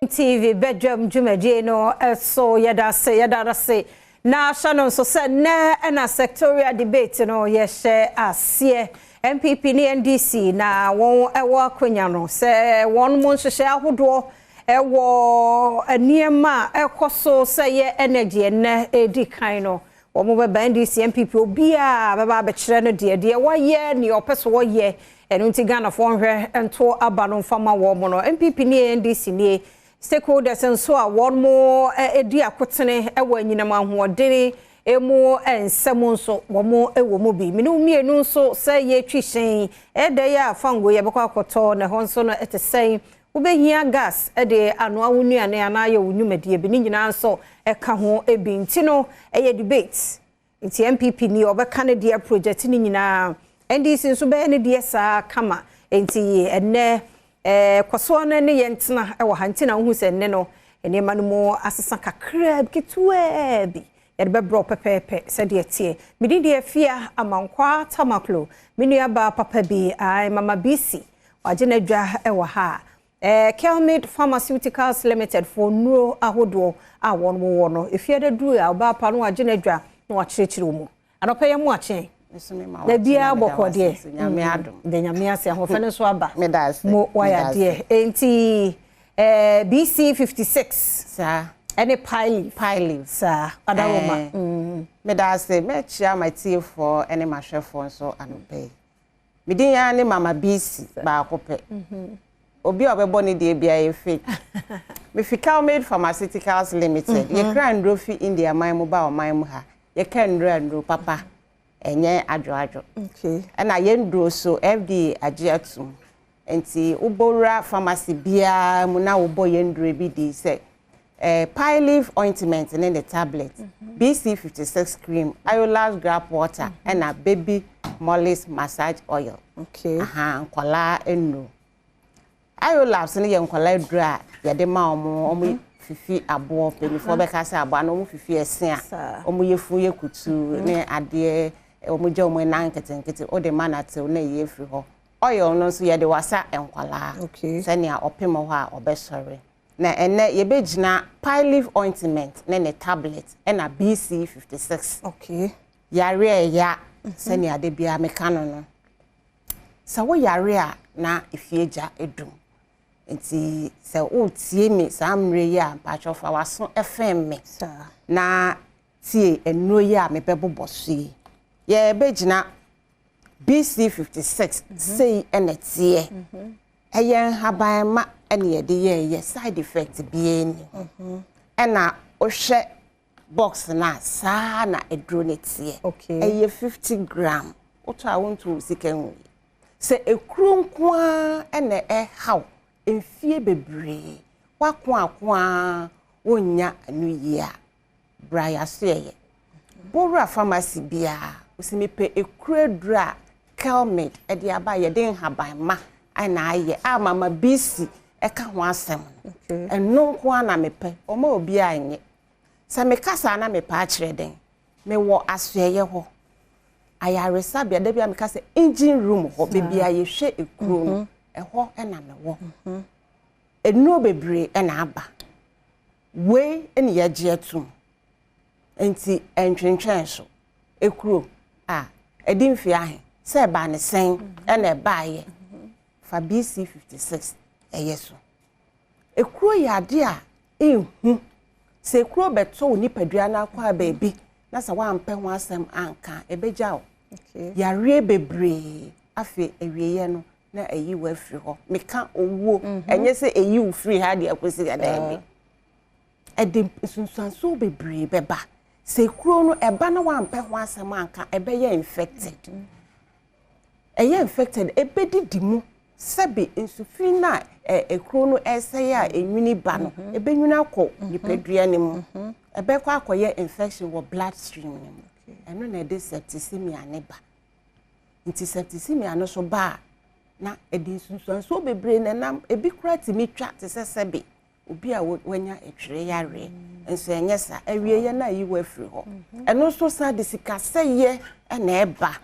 Speaker 4: TV Badwam jumaje no so yada se na shanon so se na sectorial debate no ye share asie MPP ni NDC na won ewo akwanya no se won mo nhwehwe ahodo ewo aniema ekoso se ye energy na edi kan no omo be NDC MPP obia baba be kire no de woye ni opeso woye enu nti Ghana fo nhwe ento aba no fama wo mo no MPP ni NDC ni stakeholders nso a won mo edi akotene ewo anyinam ahoɔdene emu ensem nso wo mo ewo mo bi minu mienu nso se ye twihyen ede ya fango ye bekwa akoto na ho nso no etesen
Speaker 1: Ubehia gas de anoa wunuane anaye wunumedie bi ni nyina nso eka ho ebi ntino eye debate nti MPP ni obeka ne dia project ni nyina NDC nso be ne dia sa kama nti enne kwaso na ne yentena e wo hantina hu se ne no ene manumo asesa kakra kitwe bi yede bebro pepepe se de tie midi de afia amankwa tamaklo minu aba papa bi ai mama BC wagena dwa e wo ha Kelmid Pharmaceuticals Limited for nuro ahodo a won no efiade duru a oba pa no agena dwa no wakyerechire mu anopa ye mu ache da bia bokode nyame adom de nyame ase ahofa ne so aba mo waya de enti BC 56 sa any pile sa adawoma
Speaker 5: me da ase me chia my tea for any mashefo so anope me din ya ne mama BC ba akopɛ obi obebo ni de bia ye fake me fikal made pharmaceuticals limited ye kra ndro fi India man mu ba o man mu ha ye kan ndro papa enye adwo
Speaker 1: okay
Speaker 5: na ye ndro so FDA agiatum enti ubora pharmacy bia mu na wo ye ndro bi di say pine leaf ointment and the tablet BC 56 cream iolaz grap water and a baby molis massage oil
Speaker 1: okay
Speaker 5: nkwala enu ayo labs ne ye nkwala dra ye de ma omo fifi abo penifo be ka se abo na omo fifi ese a omo yefu ye kutu ne ade omo je omo na nketenkete o de ma na te na ye firi ho oil no so ye de wasa nkwala
Speaker 1: okay
Speaker 5: se ne a opemo ho a obesore na ene ye be gina pine leaf ointment ne tablet na BC 56
Speaker 1: okay
Speaker 5: yare ya se ne ade bia mekano no sa wo yare a na ifieja edum enti se o tie me samre ya pacho fa waso FM me na tie eno ya me bebobo so ye be gina BC 56 sei ene tie eyen haban ma ene ye de ye side effect bi eni ena o hwe box na sa na edro ne tie
Speaker 1: okay
Speaker 5: eye 50 gram o to a won to sikan se ekrunkwa ene how enfie bebre wakwa wonya anuyia braya seye bora pharmacy bia osimipe ekredra Kelmid edi aba ye den haban ma ana aye mama BC eka ho asem eno nko na mepe oma obi anye se me kasa na mepe a kire den me wo aseye ho ayaresa bia da bia me kasa engine room ho bebia ye hwe ekuro no eho na me wo eno bebre na aba we ene ya je atum enti entwentwen so ekuro edi mfi ahe se ba ne sen na ba ye fa BC 56 eyeso ekuro ya de a ehu se ekuro beto nipadua na kwa baabi na sa wa ampe ho asem anka ebeja o
Speaker 1: okay
Speaker 5: yare bebre afi ewieye no na eyi wa firi ho meka owo enye se eyi u free ha de akosi ga da bi edim sunsanso bebre beba se ekuro no eba na wa ampe ho asem anka ebeye infected infected ebedi dimu sebe insufri na ekuro no ese ya enwini ba no ebenwina akọ nipadua ne mu ebe kwa akoye infection wo blood stream ne mu eno na de septicemia ne ba nti septicemia no so ba na edi sunsuanso bebre na nam ebi kura timi twa te sebe obi a wanya etwere yare enso enyesa awieye na yi wa firi ho eno so sa de sika seye na eba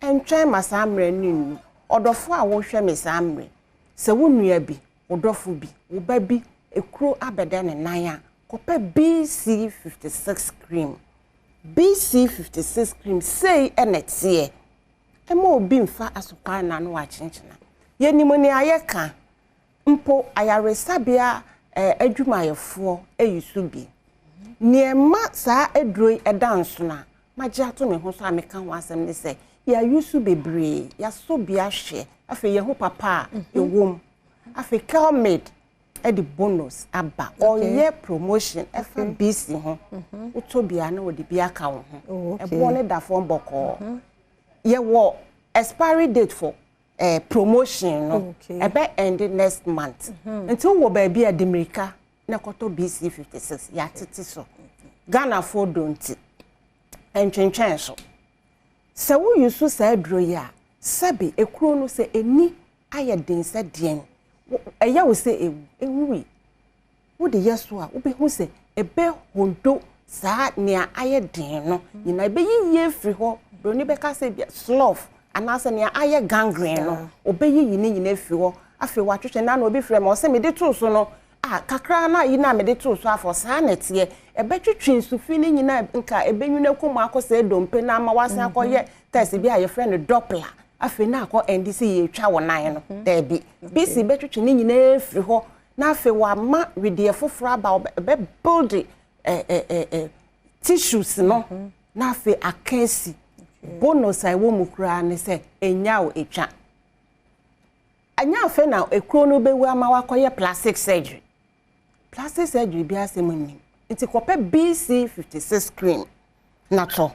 Speaker 5: entwen masamre ninu odofo a wo hwe mesamre se wonua bi odofo bi wo ba bi ekuro abede ne nan a kope BC 56 cream BC 56 cream sei enetie ema obi mfa asokwa na no wa chenchena yenimoni ayeka mpo ayaresabia adwumayefo eyusu bi niema saa edroi edanso na magya to me ho so ameka ho asem ne se ya yusu bebre ya so bia hwe afi ye ho papa ewom afi Kelmid edi bonus aba oye promotion efa BC ho utobia na odi bia ka wo ho ebo ne da fo mboko ye wo expiry date for promotion no ebe end next month until wo ba bia demirika na koto BC 56 ya tete so Ghana for don't entwentwen so se wo yusu sa adro ya sabe ekuro no se eni aye den se den eya wo se ewuwi wo de yeso a wo be hu se ebe hondo sa nea aye den no nyina ebe yiye firi ho broni be ka se bia slough anase nea aye gangrene no obe yiyi ni nyina firi ho afi wa twetwe na obi frɛ ma o se me de to so no kakra na yi na me de to so afọ saa netie ebe twetwe nsufi ni nyina nka ebe nwune komo akose dompe na ama wasen akoye test bi aye friend doppler afi na akọ ndc ye twa wonan no da bi bisi be twetwe ni nyina efiri ho na afi wa ma widie foforo aba be build tissues no na afi akansi bonus ai wo mukura ne se enya o etwa anya afi na ekuro no bewu ama wakoye plastic surgery bi asemuni nti kope BC 56 cream na to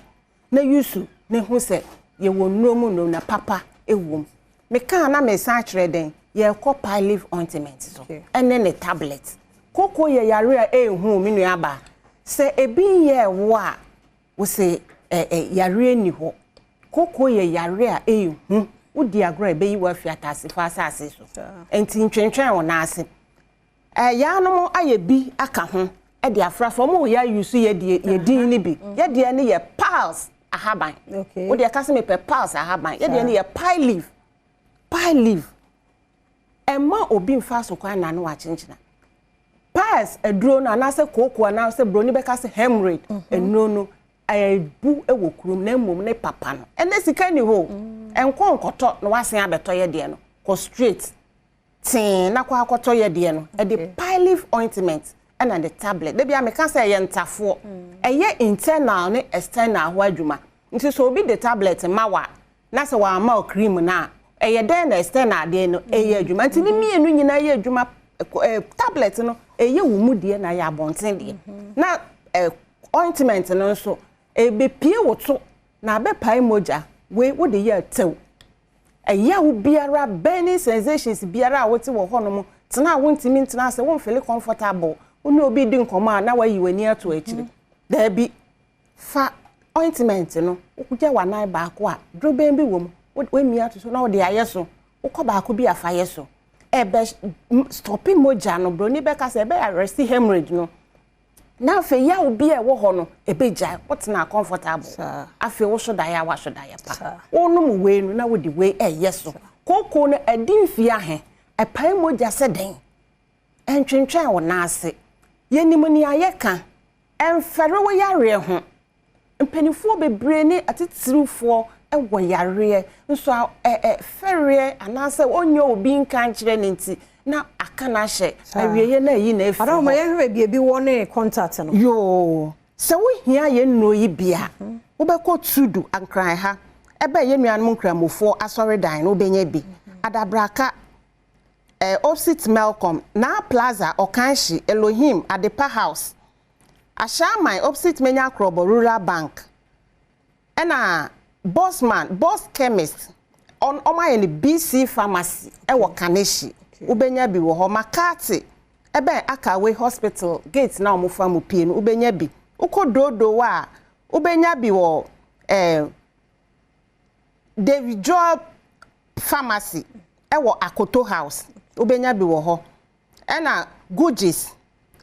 Speaker 5: na yusu ne hu se ye wonuomu no na papa ewom me kan na me san kire den ye copper leaf ointment so ene ne tablet koko ye yare a ehu mi nu aba se ebi ye wo a wo se yare ni ho koko ye yare a ehu wo di agro ebe yi wa fiatase fa asase so enti ntwentwen wo na ase ya no aye bi aka ho e de afrafo mo ya yusu ye din ni bi ye de ne ye pulse ahaban wo de ka se me pulse ahaban ye de ne ye pie leaf emma obi mfa so kwa na no wa chenchina pulse edro na na se koko na se broni be ka se hemorrhage enno no bu ewo kurum na mmom ne papa no ene sika ni ho enko nkoto no wasen abeto ye de no ko straight tin na kwa akoto ye de no e de pie leaf ointment and the tablet de bia me ka say ye ntafo eye internal ne external ho adwuma nti so obi the tablet mawa na se wa ma cream na eye den na external de no eye adwuma nti ni mienu nyina ye adwuma tablet no eye wo mu de na ya abonten de na ointment no so ebe pie woto na be pai moja we wo de ye tew eya wo biara burning sensations biara wote wo hono mo tena wontimi tena se won feel comfortable oni obi di nkoma na wayi wani ato akiri da bi fa ointment no okuja wanan ba ko a droben bi wom we mi ato so na wo de ayeso ukọ ba ko bi afa yeso ebe stopping moja no bro ni be ka se be arrest hemorrhage no na fe ya obi e wo ho no ebe jai what na comfortable afi wo so da ya wa so da ya pa wonu mu we nu na wo di we yeso koko no adimfi ahe epai moja se den entwentwen wo na ase yenim ni ayeka emfere wo yare ho mpanifo bebre ni atitirufo ewo yare nso fere anase onyo obi nkan kire ne nti na akana hye awieye na yi na efi ara mo ye hwe bia bi wone contact no yo se wo hia ye no yi bia wo be ko tudu ankran ha ebe ye nuan mo nkramofo asore dan no benya bi adabraka opposite Malcolm na plaza okanshi Elohim Adepa house ashaman opposite Menya Krobo Rural Bank ena boss chemist on omaye ni BC pharmacy ewo Kaneshi ubenya bi wo ho Makati ebe Akawe hospital gate na omofa mu pie no ubenya bi ukododo wa ubenya bi wo David Job pharmacy ewo Akoto house ubenya bi wo ho ena Gujis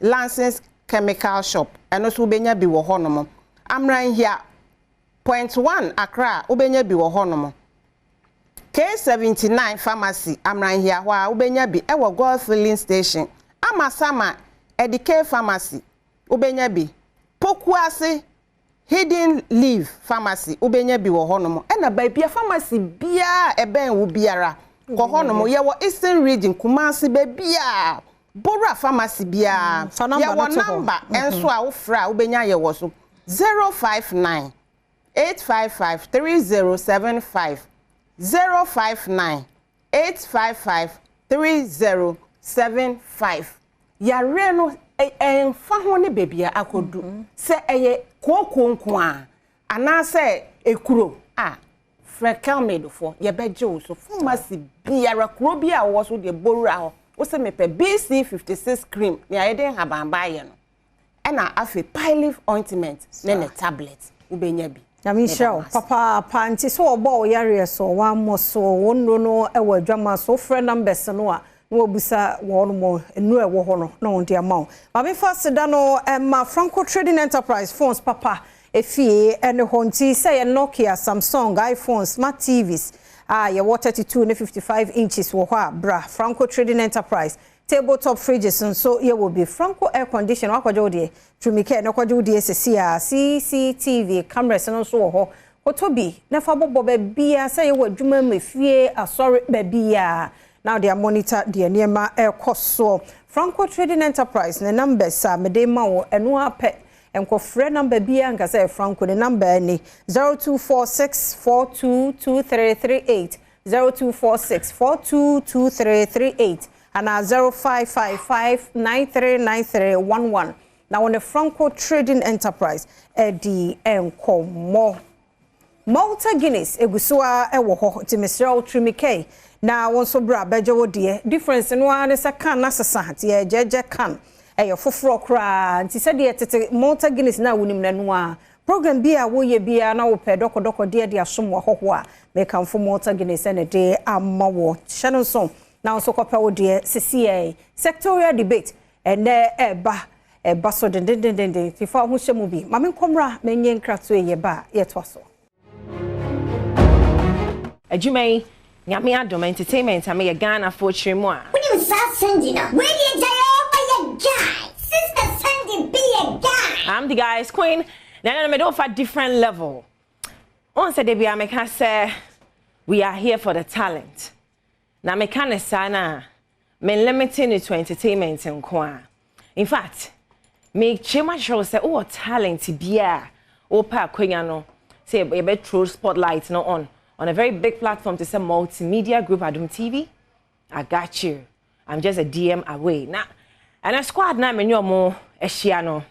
Speaker 5: Lancers chemical shop eno so ubenya bi wo ho no mo amran hia .1 Accra ubenya bi wo ho no mo K79 pharmacy amran hia ho a ubenya bi ewo Gold filling station Amasama Edike pharmacy ubenya bi Pokuase Hidden Leaf pharmacy ubenya bi wo ho no mo ena ba bia pharmacy bia eben wo biara ko ho no mo ye wo Eastern region Kumasi ba bia Bora pharmacy bia ye wo number enso a wo fra ubenya ye wo so 059 855 3075 059 855 3075 yare no fa ho ne bebia akodu se eye kokon ko a ana se ekuro Frekelmedo for ye bejo so pharmacy biara kro bia wo so de borura ho wo se me pe BC 56 cream ne ayeden habamba ye no e na afi pile ointment ne tablet wo benya bi
Speaker 1: na mi show papa panti so obo yare so wa mo so wonno no e wa dwama so frɛ numbers no a no obusa won mo enu e wo ho no na won de amount ba me first da no ma Franco Trading Enterprise phones papa efie ene honti say Nokia, Samsung, iPhone, smart TVs ye 32 and 55 inches wo ha bra Franco Trading Enterprise tabletop fridges and so here will be Franco air conditioner akwajo de trumike na akwajo de CCTV cameras and so ho otobi na fa bobo ba bia say ye wadwuma mefie asori ba bia now they are monitor the niema air cost so Franco Trading Enterprise the numbers mede ma wo eno apɛ enko frɛ number bia nka say Franco the number ni 0246422338 0246422338 and 0555939311 now on the Franco Trading Enterprise di enkomo Malta Guinness egusua ewo ho ti Mr. Trimike na won so bra beje wo de difference no an se kan na sesa ti ejeje kan eyo foforo kra nti se de tete Malta Guinness na wonim na no a program bia wo ye bia na wo pe doko de asom wo ho a me kan fo Malta Guinness na de amawo channel song na so kopa wo de CCA sectorial debate ene eba so den ti fa ho hyemu bi ma me nkomra menye nkrato ye ba ye toso
Speaker 4: Ajumai nyame Adom Entertainment ame Ghana for chiremu a
Speaker 6: woni sa Sandy na we dey jayo by a guy sister Sandy be a guy
Speaker 4: I'm the guy's queen na me do for different level on say dey me can say we are here for the talent na me can say na me limiting it to entertainment nko in fact me chema show say oh talent bia o pa kwanya no say e be throw spotlight no on a very big platform to say multimedia group Adom TV. I got you. I'm just a DM away. Now, and a squad now me no more eshiano.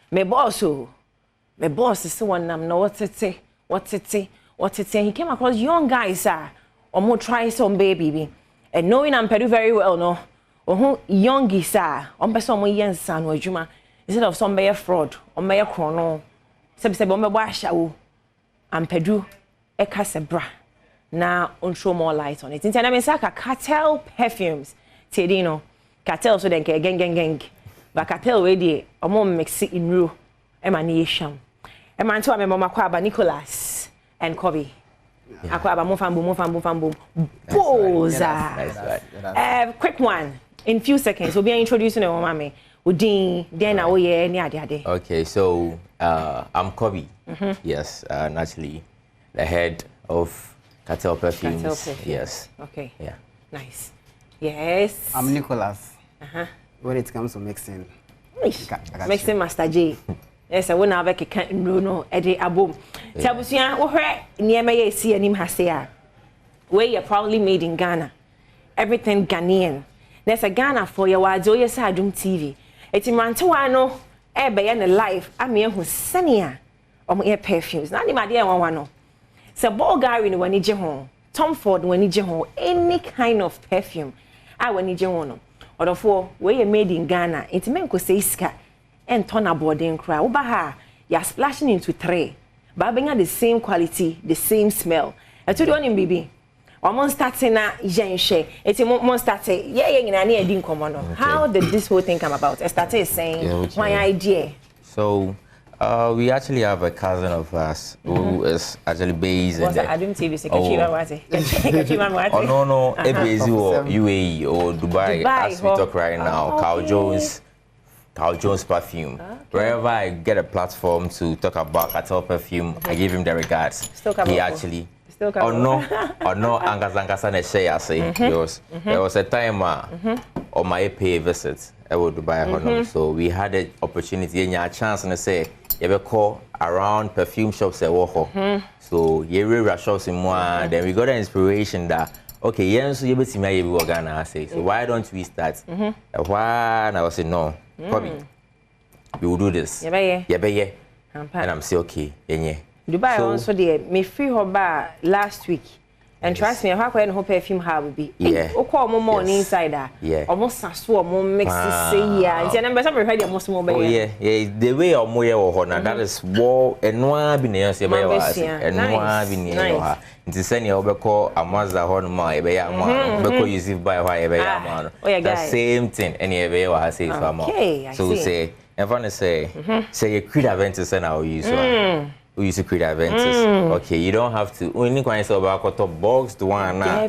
Speaker 4: Me boss is someone nam no what it. He came across young guys or more try some baby. And knowing I'm Peru very well no. Or young gisa on person mo yen san or juma instead of some bear fraud or bear chrono. Se bombe washa o am Peru eka sebra na on show more light on it. Inti na me saka cartel perfumes. Tedino cartel so den ke gang. Ba cartel we dey omo mix in ru e ma na yesham. E ma nto amema kwa ba Nicholas and Kobe. Akwa ba mo fambo. Boza. Quick one in few seconds. We'll be introducing our mommy. Udin then na oye ni ade.
Speaker 7: Okay, so I'm Kobe. Yes, naturally the head of Cartel Perfumes. Yes.
Speaker 4: Okay.
Speaker 7: Yeah.
Speaker 4: Nice. Yes.
Speaker 23: I'm Nicholas. When it comes to mixing.
Speaker 4: Mixing Master J. Yes, I won't have a no Eddie Abum. Tabusia, where near me see him hasea. Where you're probably made in Ghana. Everything Ghanaian. There's a Ghana for your Adom TV. It's in Mantuano, Ebe life. I'm here who's senior or my perfumes. Not in my dear one. No. So Bulgari when he home, Tom Ford when he home, any kind of perfume. I when he home. Or the four where you made in Ghana, it's men could say ska and turn a boarding cry. Ubaha, you're splashing into tray. But being the same quality, the same smell. I told you on him, baby. Almost starting na jenche. It's a monster started. Yeah, didn't come on. How did this whole thing come about? I started saying my idea.
Speaker 7: So we actually have a cousin of us who is actually based in the
Speaker 4: Adom TV.
Speaker 7: Oh no, based or UAE or Dubai as we talk right now. Carl Jones perfume. Okay. Wherever I get a platform to talk about Cartel perfume, I give him the regards. He actually no, Angasa ne share say there was a time on my pay visit I would Dubai so we had the opportunity and a chance and say you ever call around perfume shops so you shops in one then we got an inspiration that okay yes so you be me Ghana say so why don't we start why and I was say no probably we will do this and I'm say okay
Speaker 4: Dubai also there. Me free her bar last week. And trust me, I have no perfume have be.
Speaker 7: Yeah.
Speaker 4: O call more insider.
Speaker 7: Yeah.
Speaker 4: Almost so more mix say yeah. And I'm some ready almost more.
Speaker 7: Oh yeah. The way or more or that is war and no be near say by us. And no be near. It is any over call a Mazda horn my be a man. Because you see by why be a man. The same thing any way I say for more. So say everyone say a creed adventist and I'll use one. We use to create events. Okay, you don't have to. We need to about a box to one now.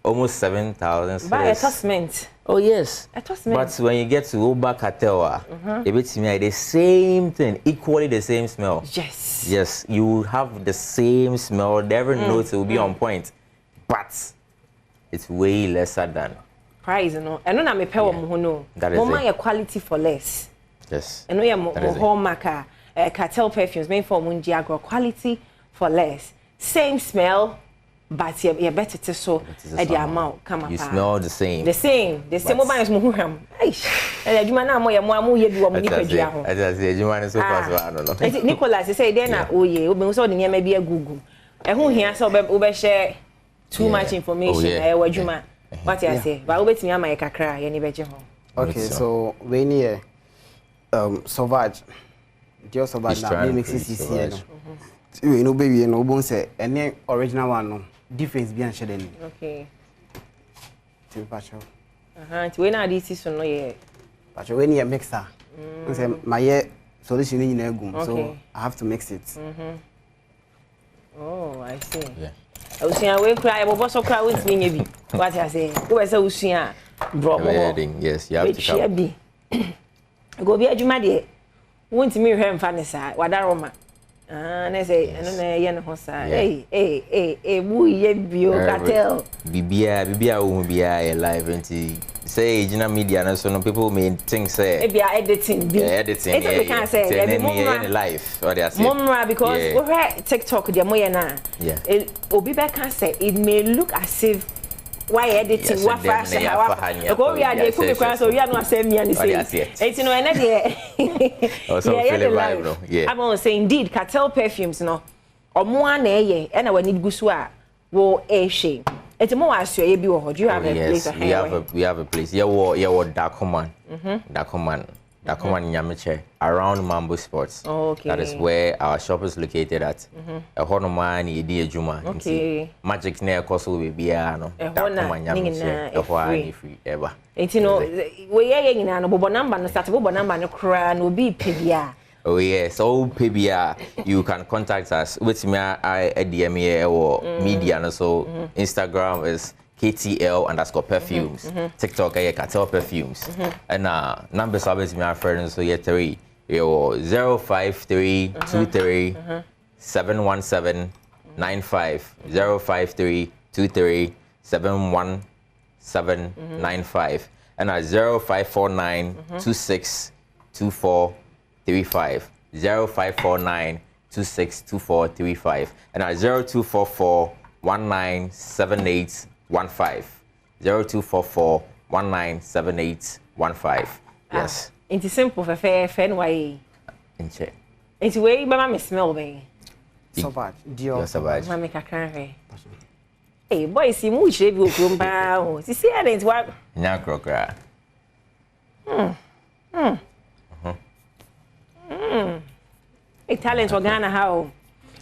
Speaker 7: Almost 7,000.
Speaker 4: Buy a tossment.
Speaker 7: Oh yes.
Speaker 4: A tossment.
Speaker 7: But when you get to Uber Cartel, it's the same thing, equally the same smell.
Speaker 4: Yes.
Speaker 7: Yes, you will have the same smell. Every note will be on point, but it's way lesser than
Speaker 4: price. No, I know me pay no.
Speaker 7: That is
Speaker 4: more quality for less.
Speaker 7: Yes.
Speaker 4: I know you more hallmark. Cartel perfumes made for Mundiagro quality for less. Same smell, but you're better to so at the amount. Come on.
Speaker 7: You smell the same.
Speaker 4: The same. The same mobile is Muham. And you man, I'm more you do a Nicolas.
Speaker 7: I just say, you want to so fast. I don't know.
Speaker 4: Nicolas, say, then, oh, yeah, we saw the name maybe a Google. And who here saw over share too much information. What you man, what I say, but over to me, I make a cry any better home.
Speaker 23: Okay, so we need Sauvage. Just about that makes it you know, baby, you know, won't say any original one, no difference being shared.
Speaker 4: Okay.
Speaker 23: To Pacho.
Speaker 4: When are these season? No, yeah.
Speaker 23: Pacho, when you mixer, my solution in a gum, so I have to mix it.
Speaker 4: Oh, I see. Yeah. I was saying, I will cry, but also cry with me, maybe. What I say, who is a Usia?
Speaker 7: Yes, you have to come.
Speaker 4: Go be a Jumadi. Won't me him fanisa wadaroma na say eno na ye ne ho sa bu ye bio cartel
Speaker 7: bibia wo bia ye live anti say Gina media na so no people may think say
Speaker 4: bia editing bi
Speaker 7: editing
Speaker 4: it can say
Speaker 7: me live what they say
Speaker 4: mom because we TikTok dia mo ye na obi be can say it may look as if why editing what fashion go we are dey come class so we are no asem me and say it's no na dey I'm saying indeed cartel perfumes no omo ana eye na wani gusu a wo ehwe it's more as you be wo do you have a place
Speaker 7: we have a place Dakoman Nyamiche around Mambo Sports.
Speaker 4: Okay.
Speaker 7: That is where our shop is located at. A honoman Idi Ejuma.
Speaker 4: Okay.
Speaker 7: Magic near Koso will be no. Dakoman Nyamiche. A free ever.
Speaker 4: You know, we are in an obo number no start obo number no kra no be PBR.
Speaker 7: Oh yes, so PBR you can contact us with me I DM here or media and so Instagram is KTL_perfumes. TikTok Cartel perfumes. And numbers always my friends so yeah 3 053 23 717 95 053 23 717 95 and 0549 26 24 35 0549 26 24 35 and 0244 1978 15 0244 197815. Yes.
Speaker 4: It's simple for fair way.
Speaker 7: Inche.
Speaker 4: It's way mama me smell me.
Speaker 23: Sauvage. Dio
Speaker 7: Sauvage.
Speaker 4: Mama ka kan hey boy si mu hire bi okrom ba o. Si see and what?
Speaker 7: Nya krokra.
Speaker 4: A talent for Ghana how.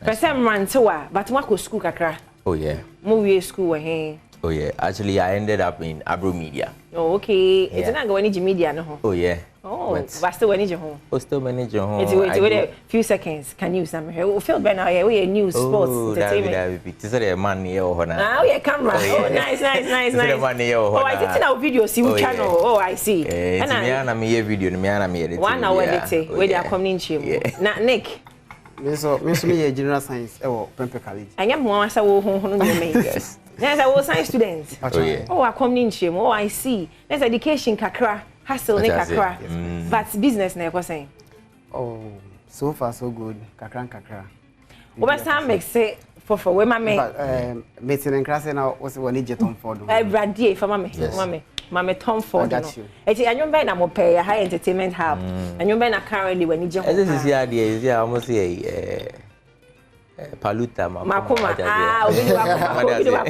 Speaker 4: Person run to but what go school kakra.
Speaker 7: Oh yeah.
Speaker 4: Movie school here.
Speaker 7: Oh yeah, actually I ended up in Abro Media.
Speaker 4: Oh okay, it's not going to media no.
Speaker 7: Oh yeah.
Speaker 4: Oh, but still manage your home.
Speaker 7: Oh, still manage your home.
Speaker 4: It's wait a few seconds. Can you some here? We feel better here. We news, sports, entertainment.
Speaker 7: This is a man here or na.
Speaker 4: Ah, we camera. Oh, nice.
Speaker 7: This is a man here or
Speaker 4: oh, I did our video. See which channel. Oh, I see.
Speaker 7: And I am here video. Me am here.
Speaker 4: 1 hour edit. Where they are coming in. Na Nick.
Speaker 23: Me general science. Pempe College.
Speaker 4: I am one asa wo hon no me. Yes. There's a science student. Oh, I come in shame. Oh, I see. There's education kakra. Hustle ne kakra. But business na saying.
Speaker 23: Oh, so far so good. Kakra.
Speaker 4: Over time make say for where my me.
Speaker 23: Meeting in class now was when you get on for.
Speaker 4: Brady for mama Tom Ford. It's anyone by na mo pay a high entertainment hub. And you by na currently when you just.
Speaker 7: This is the idea. Is almost Paluta
Speaker 4: Makoma. Ah, obi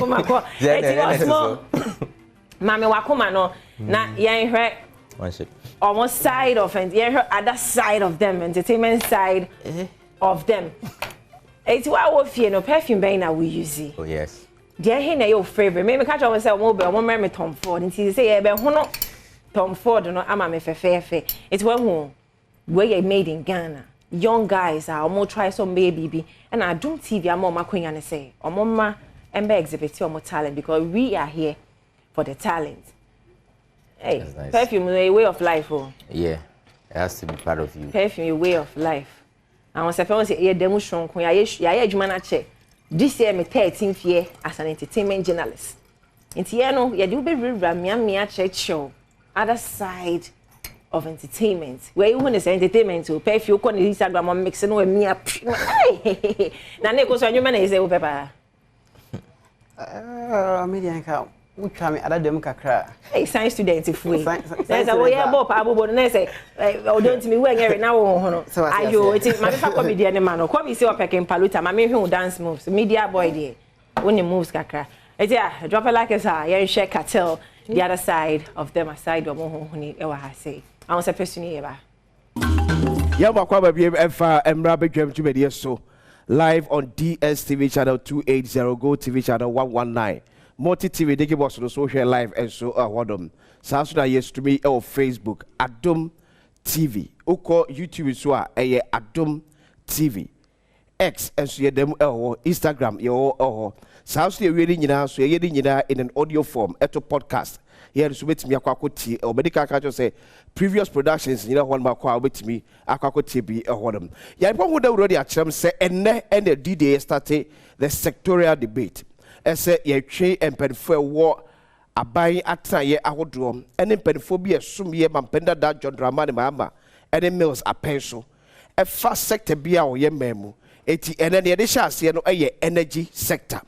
Speaker 4: Makoma. Eti osmo. Mame Wakoma no. Na yen hwe almost side of it. Yen hwe other side of them, entertainment side of them. Eti wa wo fie no perfume ben na we use.
Speaker 7: Oh yes.
Speaker 4: Dear he na your favorite. Me catch on say mo be me Tom Ford. Nti say e be ho no Tom Ford no ama me fefe. It's when where you made in Ghana. Young guys are more try some baby and Adom TV am more makwenya ne say omoma embe exhibit omo talent because we are here for the talent. Hey, nice. Perfume is a way of life. Oh.
Speaker 7: Yeah, it has to be part of you.
Speaker 4: Perfume is a way of life. And when I say yeah, demo strong. Yeah, yeah, check. This year me 13th year as an entertainment journalist. Inti yeah no, yeah do be me check show other side of entertainment. Where you want to say entertainment to pay if you can Instagram and mix no me up. Na ne ko so anyu na say o papa.
Speaker 23: Media account. We try me other dem kakra.
Speaker 4: Hey, science student if we. There's a way about abo na say o don't me we nyere na wo ho no. Ayo, it ma fa comedian man no. Come see o peke paluta, ma me hwe dance moves. Media boy there. When the moves kakra. Yeah, drop a like us here share cartel the other side of them aside o mo ho ni e wa ha say. I want to person here.
Speaker 8: Yeah, Makwa Baby Efa Emra Bedwam Jumedi so live on DSTV channel 280, Go TV channel 119. Multi TV they give us the social live and so Adom. South Sudan yes to me on Facebook Adom TV. Oko YouTube so Adom TV. X and so them Instagram yo South Sudan really nyina so ye nyina in an audio form eto podcast. Here so betimi akwakoti o medical culture say previous productions you know one makwa betimi akwakoti bi ehodom ya ipo hu da wurodi akyerem say enne the D-Day started the sectorial debate ese ye twe empenfo wo aban atra ye ahodom ene empenfo bi esum ye mampenda da John Dramani Mahama ene mills apenso e fa sector bi a wo ye mamu eti ene ne de sha ase no eye energy sector,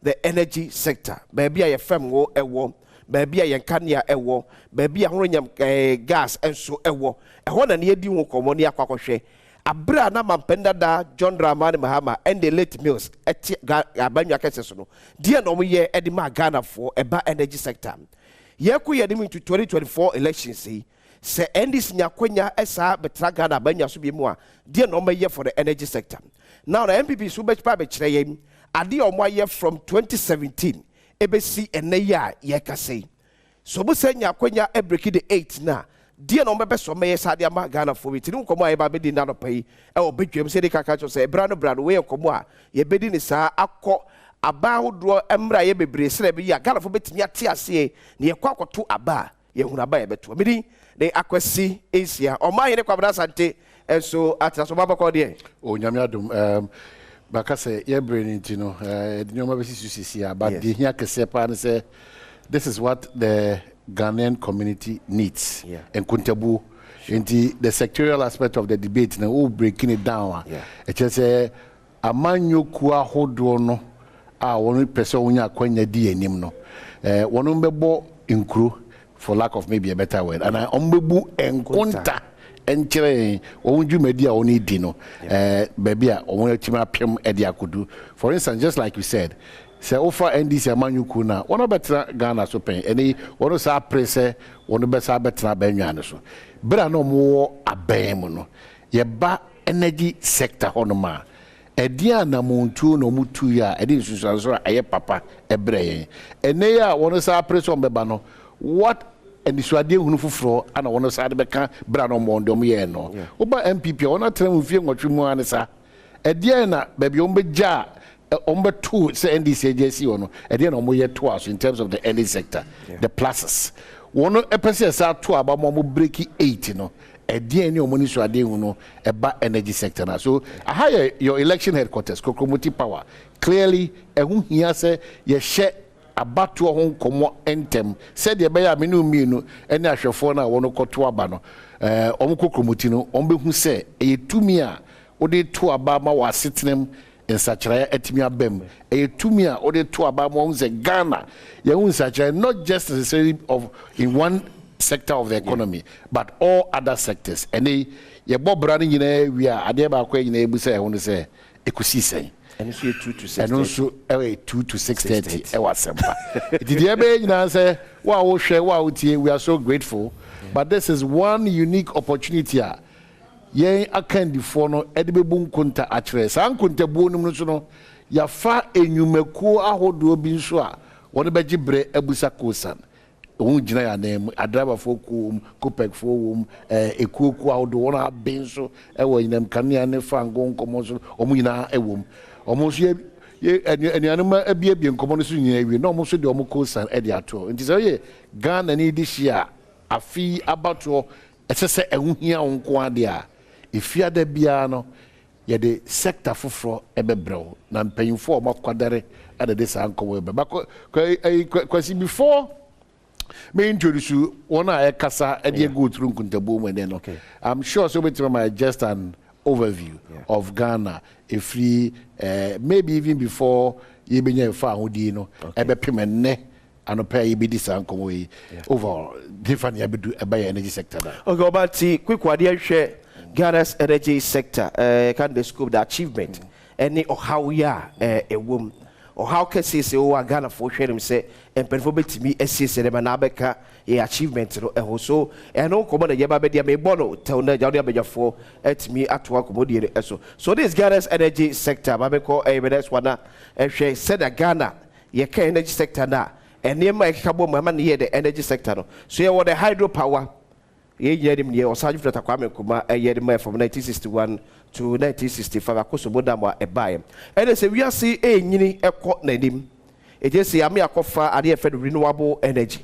Speaker 8: the energy sector baby a ye fam wo ewo baby a yankania ewo baby a horonyam gas enso ewo eho na ne edi ho komo ne akwakohwe abra na mampenda da John Dramani Mahama and the late mills eti abanwa keseso no die no ye edi ma Ghana for eba energy sector ye ku ye dim into 2024 elections se endis nyakwenya esa betra Ghana abanwa so bi mu a die no ye for the energy sector now the MPP so be kire ye ade o mo ye from 2017 ebesi eneya ye kase so bo senya kwenya break the 8 na die no mebe so meye sade ama Ghana for it ni nkomo aye ba bedi na no pai e obedwem se de kaka cho se brano we nkomo a ye bedi ni sa akọ aba hodo emra ye bebre sere bi ya Ghana for betimi ate ase ne ye kwa akoto aba ye hunu aba ye beto medi de akwasi Asia o ma ye ne kwabra sante enso atraso baba ko de
Speaker 10: o nyame adom Bakase ye brain no nyoma besi susisi but the here kese pa say this is what the Ghanaian community needs and kuntabu into the sectorial aspect of the debate now breaking it down it just say amanyo kuwa hodo no wonu person wonya kwanya di anim no wonu mbebo inkru for lack of maybe a better word and ombebu enkonta enchere onju media oni di no baby a onwe tima pem edi akodu for instance just like you said say offer NDC amanyuku na wono betra Ghana so pen eni wono sa presse wono be sa betra banwane so bra no mo abem no ye ba energy sector honoma edia na muntu no mutu ya edi susu so aye papa ebre ene ya wono sa presse on beba no what and so ade hunu fufuro ana wono sa de beka bra no mo ndom ye no oba MPP wono tram fie nwotwe mu anesa ede na baby on beja number 2 say NDC agency ono ede na mo ye to us in terms of the energy sector the pluses wono epese sa to aba mo break 8 no ede ni omoni so ade hunu eba energy sector na so aha your election headquarters Kokromoti power clearly ehun hia say ye share abatu ho nkomo entem said ye be ya menu mienu ene ahwefo na wono koto aba no Kokromoti no ombehu say eyetumi a ode to aba ma wasitnem nsachara etimi abem eyetumi a ode to aba ma unze Ghana ye unsachara not just necessarily of in one sector of the economy but all other sectors and ye bobra ni nyina wi a ade ba kwa nyina ebu say ehun say ekusi sen
Speaker 8: And so 2 to 6.
Speaker 10: And also 2 to 6:30. It was simple. Did you ever say, wow, share, wow, we are so grateful. But this is one unique opportunity. Yen akandi fono edebe bunkunta atre san kunta bonum no so no ya fa enyumaku ahodo bi nso a won be gibre abusa kosan won gina ya na adraba fo ko pek fo wom ekuoku ahodo won aben so e wo yinam kanea ne fa ngon komo so omu nyina ewom omu so ye enuanum abie nkomo no so nyina ewie na omu so de omu kosan e de ato nti so ye Ghana ni dishia afi abato esese ehuhia onko ade a ifiada bia no ye de sector foforo ebebrew na mpanyimfo makwadare ade de sanko ebe kwasi before me introduce one a kasa ade go through nkuntabo mu no I'm sure so better my just an overview of Ghana if we maybe even before ye benya fa hodi no ebe pemenne anopa ye be disanko we overall different ya bedu ebe energy sector da
Speaker 8: okay obati quick wade ahwe Ghana's energy sector can describe the achievement any or how ya a woman or how can say o Ghana for share him say and performance me SC dem na beka e achievement no so and no come na yeba be dia me bono tell na jawde abejafo atimi atwa komodie eso so this Ghana's energy sector babeko the next one na hwe said that Ghana ye ka energy sector na enema ekabo mama na ye the energy sector no so ye the hydropower ye yerim ye osaji frata kwame kuma yerim from 1961 to 1965 akoso bodam a ebae and say we are see enyini ekọ nanim e je say ame akofa ade efe renewable energy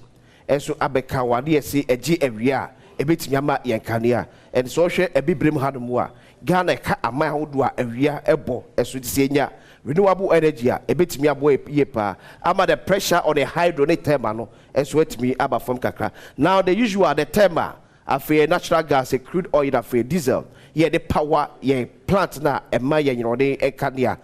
Speaker 8: enso abeka wade say eji awia ebetimi ama yenkania and so hwe ebibrem hadomu a Ghana ka ama hodo a awia ebo eso disenya renewable energy a ebetimi abo ye pa ama the pressure on the hydro ne thermal no enso etimi aba from kakra now the usual the thermal after natural gas, crude oil, after diesel, ye the power, ye plant na, ema ye nyode ekania,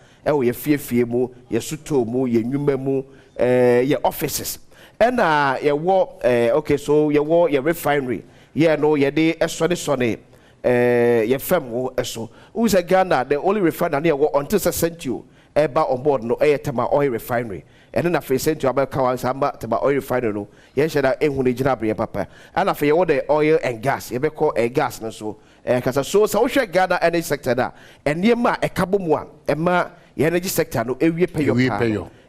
Speaker 8: ye fie mu, ye suto mu, ye nyume mu, ye offices. And ye wo, okay, so ye wo ye refinery, ye no ye de esone, ye femo eso. Who's a Ghana, the only refinery ye wo until a century, eba on board no tema oil refinery. And then after sent to about Kawan Samba to oil refinery, no, yes, that ain't Jinabre papa. And after all the oil and gas, you be call a gas, no so, because so shall Ghana energy sector that, and near ma a kabumwa, and ma energy sector no, every pay your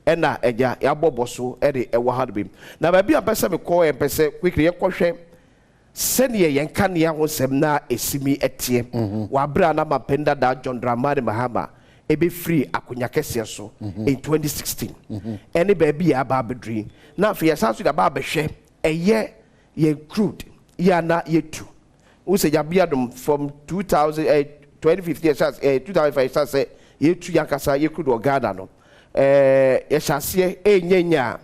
Speaker 8: and na ya boboso, Eddie, a wahad beam. Now, maybe a person will call and say quickly a question. Send ye Yankania was semna a simi etie, Wabrana Mapenda da John Dramani Mahama. Be free akunyakese so in 2016 any baby aba dream now for yourself with aba share a year ye crude ya na ye two who say ya biadum from 2015 2005 say ye two yankasa ye crude Ghana no ye shase nyanya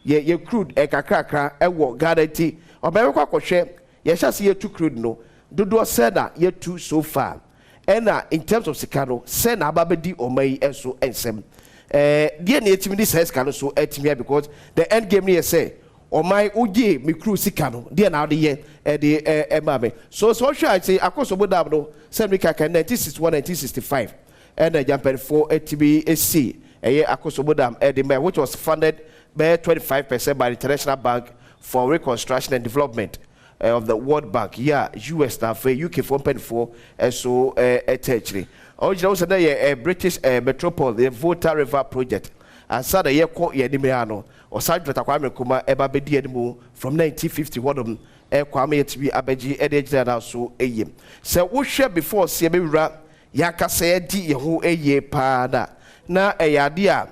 Speaker 8: ye crude e kakrakra e wo Ghana ti obere kwa kwhwe ye shase ye two crude no dodo said that ye two so far. And in terms of Sikano, send Ababedi or May and so and some. Dear native this has cano so at me because the end game near say, or my Uji, me crew Sikano, dear now the year, the Mame. So shall I say, across the Bodabno, send me Kaka 1961, 1965, and a jumper for ATBSC, a year across the Bodam, Edinburgh, which was funded by 25% by the International Bank for Reconstruction and Development. Of the World Bank, yeah, US now for UK 4.4, and so actually. Originally, also a British metropole, the Volta River Project, and Sada Yako Yedimiano, or Sajata Kwame Kuma, Eba Bedianimu from 1951, Kwame to be Abeji, Edge, so a year. So, we share before Siamira, Yaka said, Yahu a year pada. Na a yadia.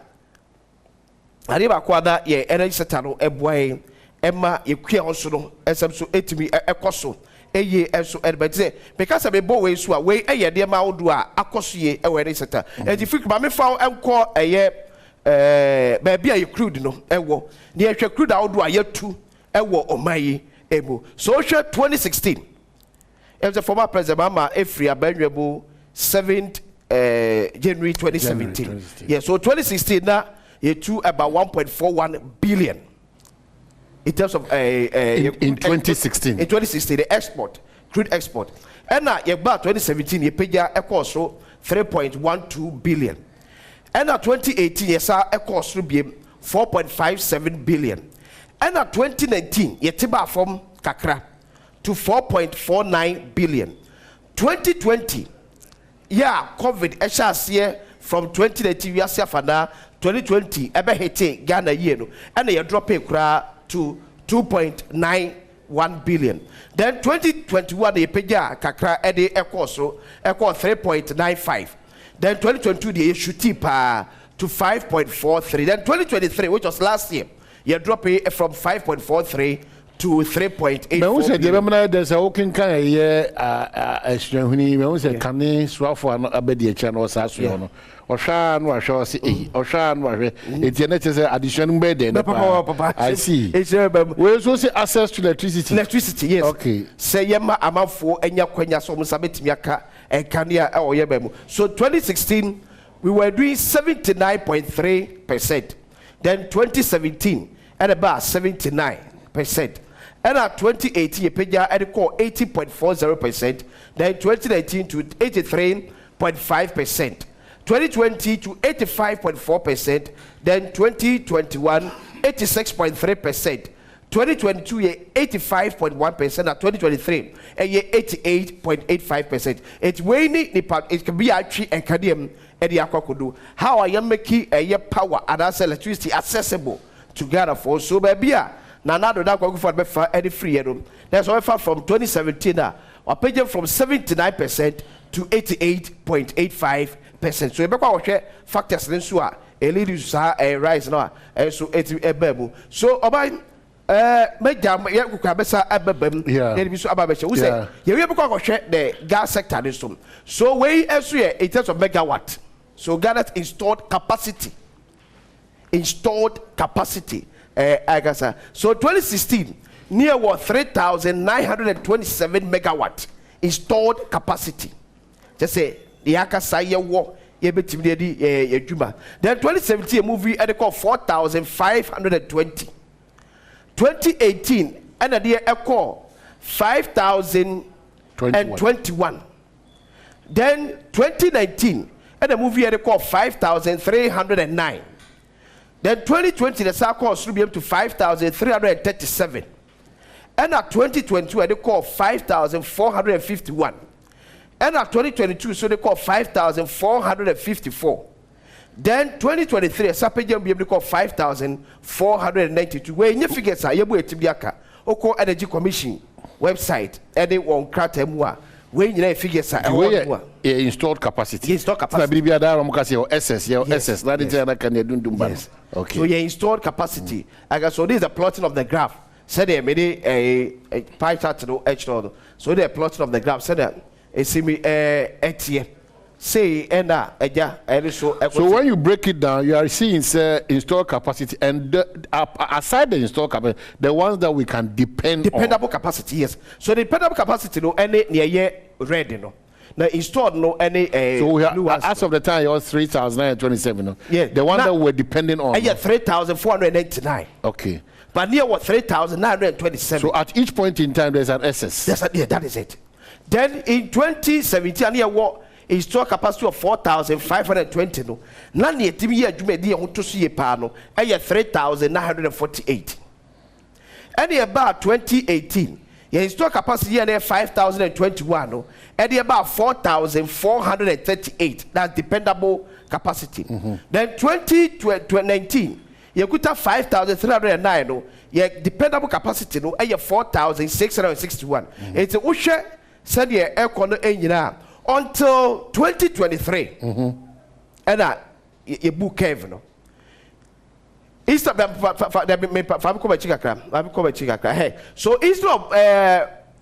Speaker 8: Arriba Quada, ye energy satano, Ebway. Emma ye queer also no esem so etimi ekoso eye enso edbeze because be bo we so we eye de ma odo a akoso ye e we seta e di fik ba me fa enko eye ba bia ye crude no ewo ne ehwe crude a odo a yetu ewo omayi ebo so hwe 2016 as the former president mama efri abanwebu 7th January 2017 yeah so 2016 na ye tu about 1.41 billion. In terms of
Speaker 10: in 2016,
Speaker 8: in 2016, the export, crude export, and now about 2017, you pay your cost so 3.12 billion. And at 2018 yes a cost rubiem 4.57 billion. And at 2019 yetiba from kakra to 4.49 billion. 2020 yeah COVID HRC from 2019 we are fana 2020 ebe hete Ghana year no and you drop it to 2.91 billion. Then 2021 the peja kakra ede equal 3.95. Then 2022 the issue tipa to 5.43. Then 2023, which was last year, you drop it from 5.43 to 3.84.
Speaker 10: But we said there's a walking kind of year we said can they swap for an abedi channel or Oshan was sure Oshan was it's an additional bed. I see. We also say access to electricity.
Speaker 8: Electricity, yes.
Speaker 10: Okay.
Speaker 8: Say yema amount for enya kwenya so musabet miaka and kania or yebemu. So 2016 we were doing 79.3%. Then 2017 at about 79%. And at 2018 peja at the core 80.40%. Then 2019 to 83.5%. 2020 to 85.4%, then 2021 86.3%, 2022 85.1%, and 2023 88.85%. It's way it can be actually academic and how I am making a power and as electricity accessible to Ghana for so baby now that go for any free room. That's why from 2017 or paying from 79% to 88.85%. So you better factors in so a lead a rise now, so it's a babu. So about make jam yakukabesa ababem then so ababeche we say you be go check the gas sector this one. So we elsewhere in terms of megawatt. So Ghana's installed capacity I guess so 2016 near what 3,927 megawatt installed capacity. Just say the akasa ye wo ye betim de adwuma. Then 2017 a movie at call 4,520. 2018 and the call 5,021. Then 2019 and the movie at call 5,309. Then 2020 the circle should be up to 5,337. And at 2022 at the call 5,451. And at 2022, so they call 5,454. Then 2023, a sapajam be able to call 5,492. Where your figures are, you will tibiaka. Oko Energy Commission website, and they won't crack them. Where your figures are
Speaker 10: installed capacity. Installed capacity. SS. That is the can you do. Okay.
Speaker 8: So your installed capacity. I guess so. This is the plotting of the graph. Said they made a pie chart to know edge. So they're plotting of the graph. Said that. Say so
Speaker 10: when you break it down, you are seeing install capacity and aside the install capacity, the ones that we can dependable
Speaker 8: capacity, yes. So the dependable capacity no any near ready no. Now installed no any
Speaker 10: so we have, as of the time it was 3,927 no.
Speaker 8: Yeah.
Speaker 10: The one that we're depending on.
Speaker 8: Yeah, 3,499.
Speaker 10: Okay.
Speaker 8: But near what 3,927.
Speaker 10: So at each point in time there's an SS.
Speaker 8: Yes, yeah, that is it. Then in 2017, here what installed capacity of 4,520 no. Nani etimi ye adwuma di ho to so ye pa no. 3,948. And about 2018, ye installed capacity here 5,021 no. And about 4,438. That's dependable capacity. Then 2019, you could have 5,309 no. Ye dependable capacity no. 4,661. It's a ushe said ye econo engineer until 2023 and ye book cave no instead so instead of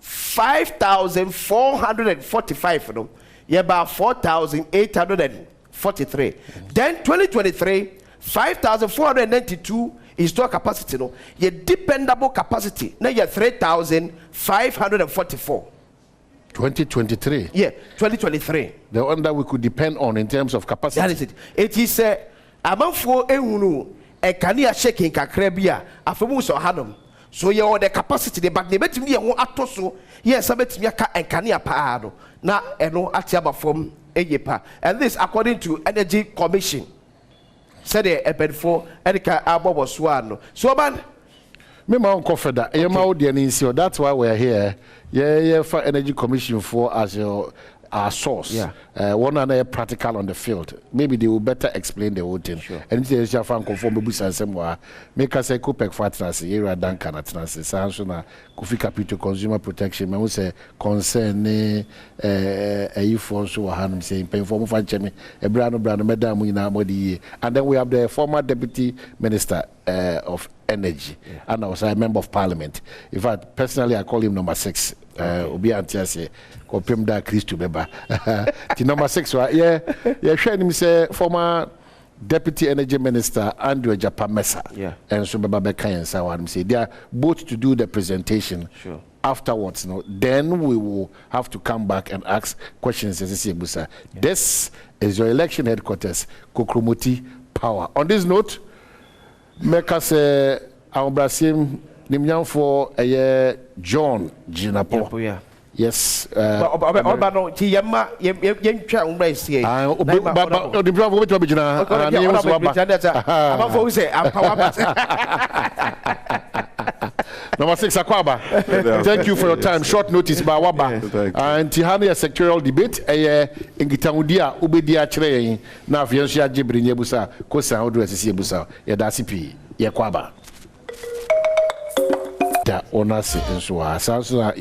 Speaker 8: 5,445 no ye about 4,843 then 2023 5,492 install capacity no ye dependable capacity na ye 3,544
Speaker 10: 2023.
Speaker 8: Yeah, 2023.
Speaker 10: The one that we could depend on in terms of capacity.
Speaker 8: That is it. It is amanfo ehunu e kania shaking kakrabia afemu so hanum. So you the capacity the but nebetimi ye ho atoso yes abetimi aka enkania pa no na eno atiaba from eyepa. And this according to Energy Commission said a bed for Erika Abobo Swano. So, man,
Speaker 10: me ma unko feda e ma wo de ni that's why we're here. Yeah, for Energy Commission for as your our source. One another practical on the field. Maybe they will better explain the whole thing. Sure. And this is fan conform bubu sansemwa. Make us say Copec for trans era Duncan at trans sansona Kofi Capital Consumer Protection. Me say concern a phone so hanum say pay for for chemi e brand madam ina modi. And then we have the former deputy minister of energy and also a member of parliament. In fact, personally I call him number 6. Obi antiase kopem da Christo beba. The number 6 share him say former deputy energy minister Andrew Japamesa. And so beba beka yensa wan say they are both to do the presentation. Afterwards, then we will have to come back and ask questions. This is your election headquarters, Kokromoti Power. On this note, make us our Brasim Nimyan for a John Ginapo. Yes. Number 6, Akwaba. Thank you for your time. Short notice, Bawaba. And Tihani, a sectorial debate. In Gitangudia, Ubedia Chere, now Fiancia Jibrin Yabusa, Kosa, Odu Busa, Yadasipi, Yakwaba. Da onase nso asanso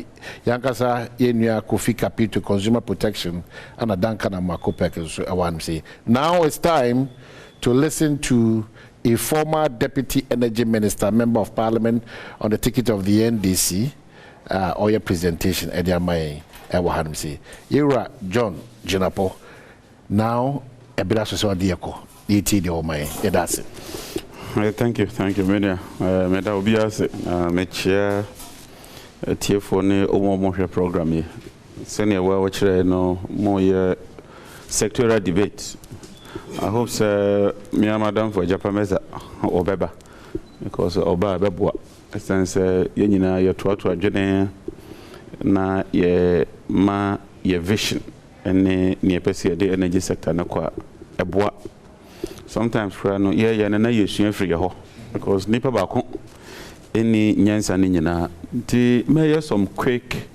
Speaker 10: yankasa yenua Kofi Capital Consumer Protection and Duncan Makopek nso awan say now it's time to listen to a former deputy energy minister, member of parliament on the ticket of the NDC or your presentation at the Amai awan say Ira John Ginapo now a bit so diako ET the Omai that's it.
Speaker 11: Thank you, Media. Meda Obiase, me chair TF1 Omo program. Senior watch no more sectorial debate. I hope me and Madam for Japameza or Beba because Oba Bebwa. Since yenina your twatwa jene na ye ma ye vision and ne pesi the energy sector na kwa ebwa. Sometimes for no na you free ho because nipa ba ko any nyansa ni nyina the may some quick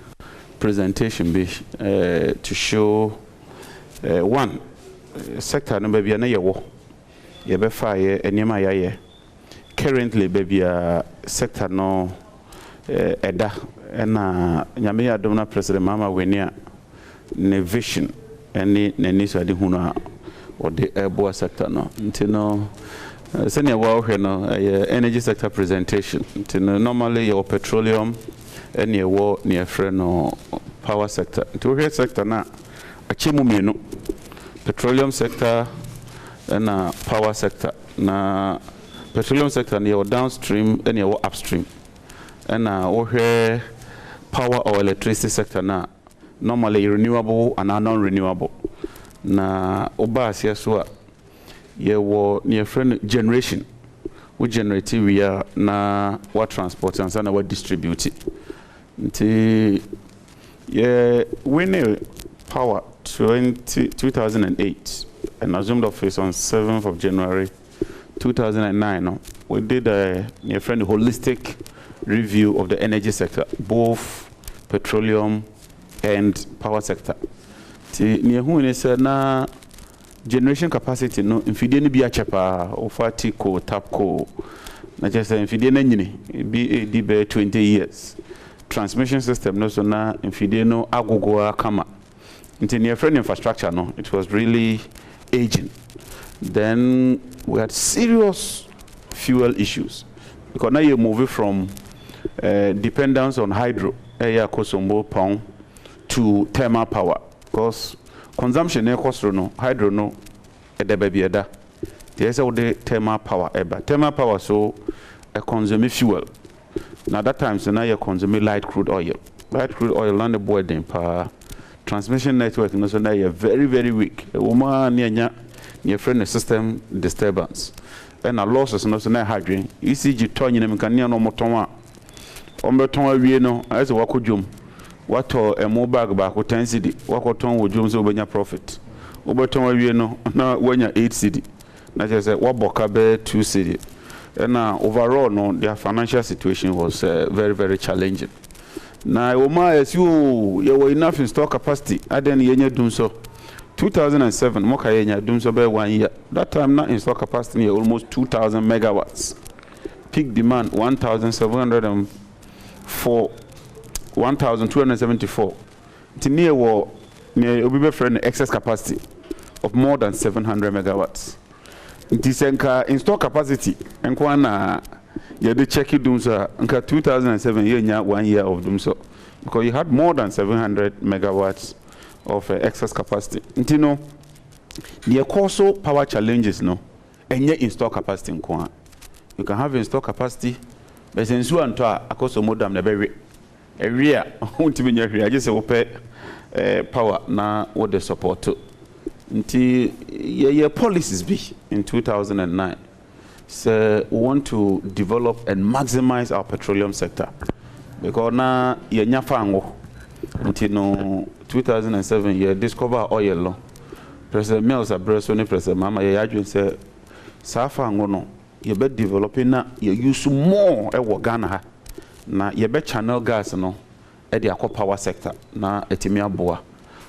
Speaker 11: presentation be to show one sector no baby na ye wo ye be fa ye enema ye currently baby sector no eda na nyame ya dom na president mama wenia ne vision any ne so ade hunu or the airborne sector no ntino senior wa no energy sector presentation ntino normally your petroleum and your war near friend no power sector to here sector na achimu mienu petroleum sector and power sector na petroleum sector near downstream and your upstream and here power or electricity sector na normally renewable and non-renewable na oba asiaswa ye wo near friend generation we generate we are na what transport and na what distribute nti ye we power 2008 and assumed office on 7th of January 2009 no? We did a near friend holistic review of the energy sector, both petroleum and power sector. Near who is na generation capacity no infideni be a chapa or fatiko tapco na just infideni engine be 20 years transmission system no so na infideno agogoa kama into near friend infrastructure no it was really aging. Then we had serious fuel issues because now you move from dependence on hydro pound to thermal power because consumption no hydro no eda there's all the thermal power thermal power so a consume fuel now that time so now you consume light crude oil land the boy then per transmission network no so now you're very weak woman your friend system disturbance and a losses no so now hydrogen ECG turn you can no motonwa ombeton awie no as wakojum wato emo bag ba ko 10 cedi wakoton wojum so benya profit obeton awie no na wanya 8 cedi na just say what boka be 2 cedi. And overall no their financial situation was very very challenging. Now Oma as you were enough in store capacity aden yenye dum so 2007 moka yenya dum so be 1 year. That time now in store capacity almost 2000 megawatts. Peak demand 1274. Near war near Obibe friend excess capacity of more than 700 megawatts. Disenka install capacity and kwana you had check it doom so 2007 year 1 year of doom so because you had more than 700 megawatts of excess capacity. You know, the also power challenges no and yet install capacity in kwana. You can have install capacity, but since you want to across more than the very area, won't be near here. I just say power now what the support to. Until your policies be in 2009. So we want to develop and maximize our petroleum sector because now you nyafango until no 2007 you discover oil law. President Mills Abresoni President Mama you say safango no you be developing na you use more e Ghana na you be channel gas no e the power sector na etimi aboa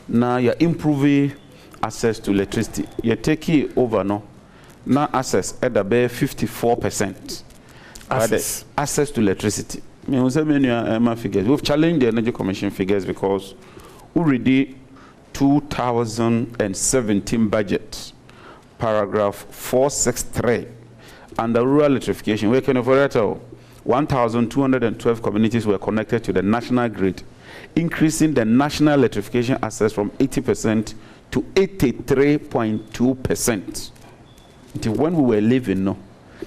Speaker 11: na you improving access to electricity. You take it over no now access at the 54%. Access to electricity. Figures. We've challenged the Energy Commission figures because already 2017 budget, paragraph 463, under rural electrification, we can afford 1,212 communities were connected to the national grid, increasing the national electrification access from 80% to 83.2%. Until when we were living, no,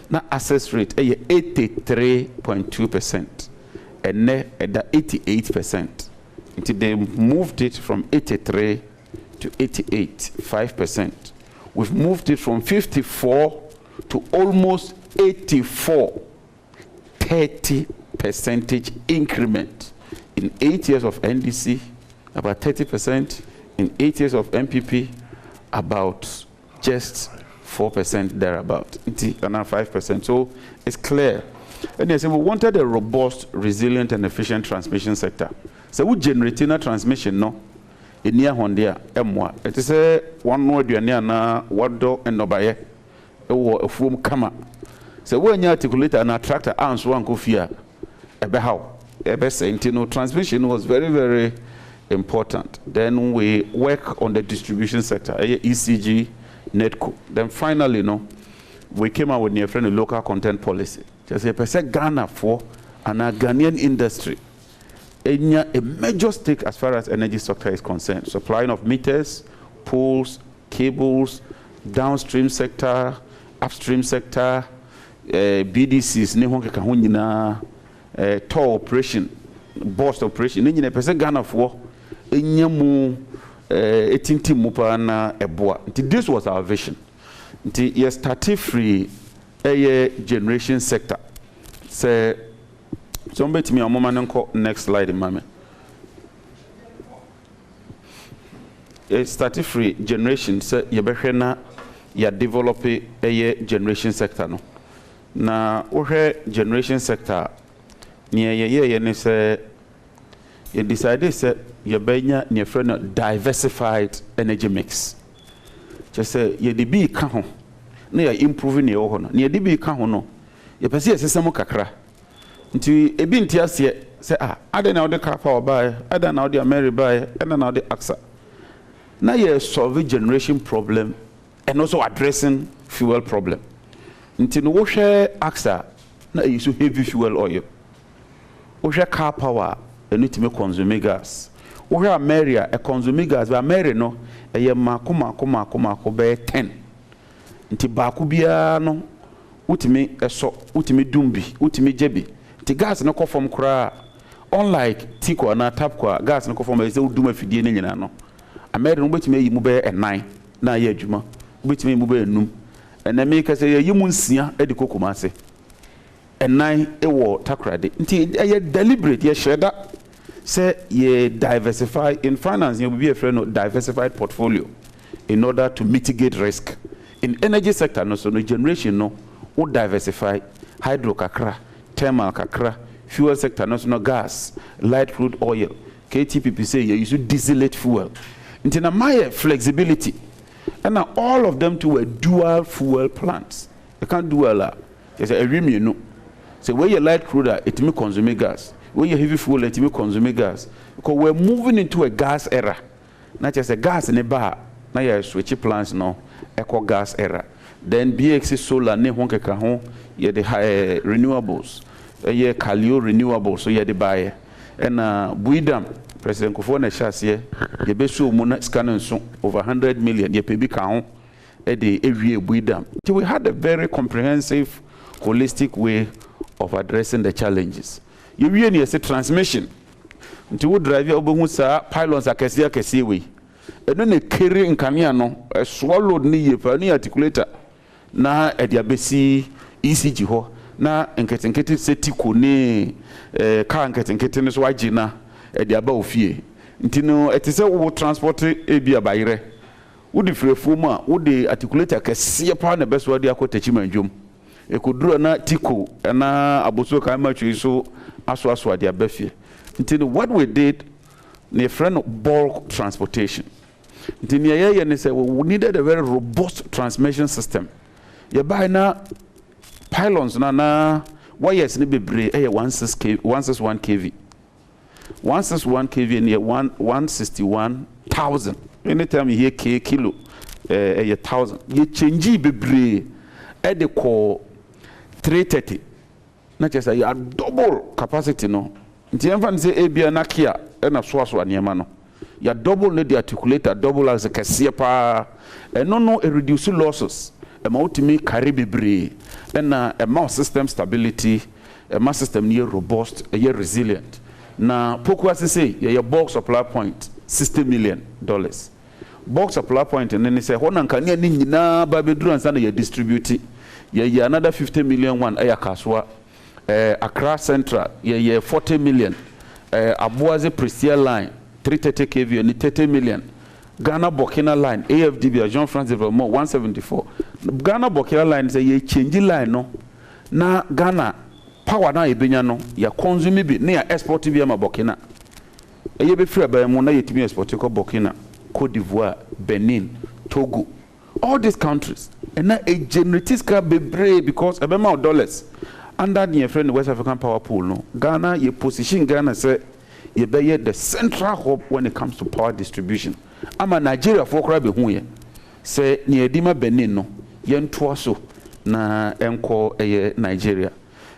Speaker 11: now access rate 83.2%, and now at the 88%. Until they moved it from 83 to 88.5%. We've moved it from 54 to almost 84, 30% increment in 8 years of NDC, about 30%. In 8 years of MPP, about just 4% thereabout, and 5%. So it's clear. And they say we wanted a robust, resilient, and efficient transmission sector. So we generating a transmission no in near Hondia M1. It is a one more na wado and nobaye a foam kama. So when you articulate and attract an answer one kofia, how transmission was very, very important. Then we work on the distribution sector, ECG, Netco. Then finally, we came out with a friend local content policy. Just a percent Ghana for and a Ghanaian industry. A major stake as far as energy sector is concerned. Supplying of meters, poles, cables, downstream sector, upstream sector, BDCs, toll operation, bus operation. A percent Ghana for this was our vision. Yes, started free generation sector. Say somebody to me a moment next slide, mama. Started free generation. Say you better ya develop a generation sector no. Na generation sector near ye say you decided say you benya near friend diversified energy mix. Just say you the be ka na you improving your ho no. Near the be ka ho no. You pese asesam kakra. Nti ebi ntia se say ada na the car power buy, ada na the Mary buy, ada na the AXA. Now you solve generation problem and also addressing fuel problem. Nti no wo hwe AXA na you so heavy fuel oil. Wo hwe car power and it may consume gas. We have Maria a consume gas, but Mary no a mako be 10. Nti baku bia no utimi eso utimi dumbi utimi jebi. Nti gas no ko from kra unlike tiko na tap kwa gas no ko from e se uduma fidie ne nyina no. Mary no betimi yi mu be 9 na ye adwuma. Betimi mu be enum. And make us say yi mu nsia e de kokoma ase. 9 e wo takrade. Nti e deliberate ye sheda. Say ye diversify in finance, you will be a friend of diversified portfolio in order to mitigate risk. In energy sector, no, so no generation, no, we diversify hydro kakra, thermal kakra, fuel sector, no gas, light crude oil. KTPP say you use distillate fuel. Into my flexibility. And now all of them to a dual fuel plants. You can't do a lot. There's a rim, you know. So where you light crude, it may consume gas. Where you heavy fuel, it may consume gas. Because we're moving into a gas era. Not just a gas in a bar. Now you switch plants now. Eco gas era. Then BX solar, ne honke kahon, you the renewables. You Kalio renewables, so you the buyer. And Buidam, President Kofone Chassier, you be so mona scanning over 100 million, you pay big count at the every Buidam. So we had a very comprehensive, holistic way of addressing the challenges. You really say transmission. Until we drive your Obusa, pylons are Kessia way. And then a carry in Camiano, a swallowed knee, a articulator. Na at the ABC ECG ho. Na enketenkete setiko ne car enketenkete ne so agina e de aba ofie ntino etise wo transport e bia bayire wo di frefo mu a wo de articulator kese pa na beso de akotachi manjom e koduro na tiko na aboso kan matwi so aso de abafie ntino what we did ne friend bulk transportation ntino ye ne say we needed a very robust transmission system ye buy na pylons na wires ni bebre 161 kV 161 kV near 161,000 anytime you hear kilo 1,000 you change bebre e de call 330 not just a double capacity no nti emfa say ebia na kia e na so anema no ya double ne the articulator double as a kase pa e no reduce losses a ultimate carry bebre and a more system stability, a more system near robust, a year resilient. Now, Poku say your bulk supply point $60 million. Bulk supply point, and then they say, Honan can you na Babydru and Sunday distribute ye another 50 million one Ayakaswa, Accra Central, ye 40 million, Abuaze Prestia line, 330 kV and 30 million. Ghana Burkina line, AFDB, Jean Francis Vermont 174. Ghana Burkina line is a change line no. Na Ghana power na ebenya no ya consume bi na ya export bi ama Burkina. Eye be free ba mu na yetimi export ko Burkina, Côte d'Ivoire, Benin, Togo. All these countries and na a generates ka bebre because ebema dollars. Under the friend West African power pool no. Ghana ye position Ghana say ye be the central hub when it comes to power distribution. Ama Nigeria for kra be hu ye say ne edima Benin no ye ntoa so na enko Nigeria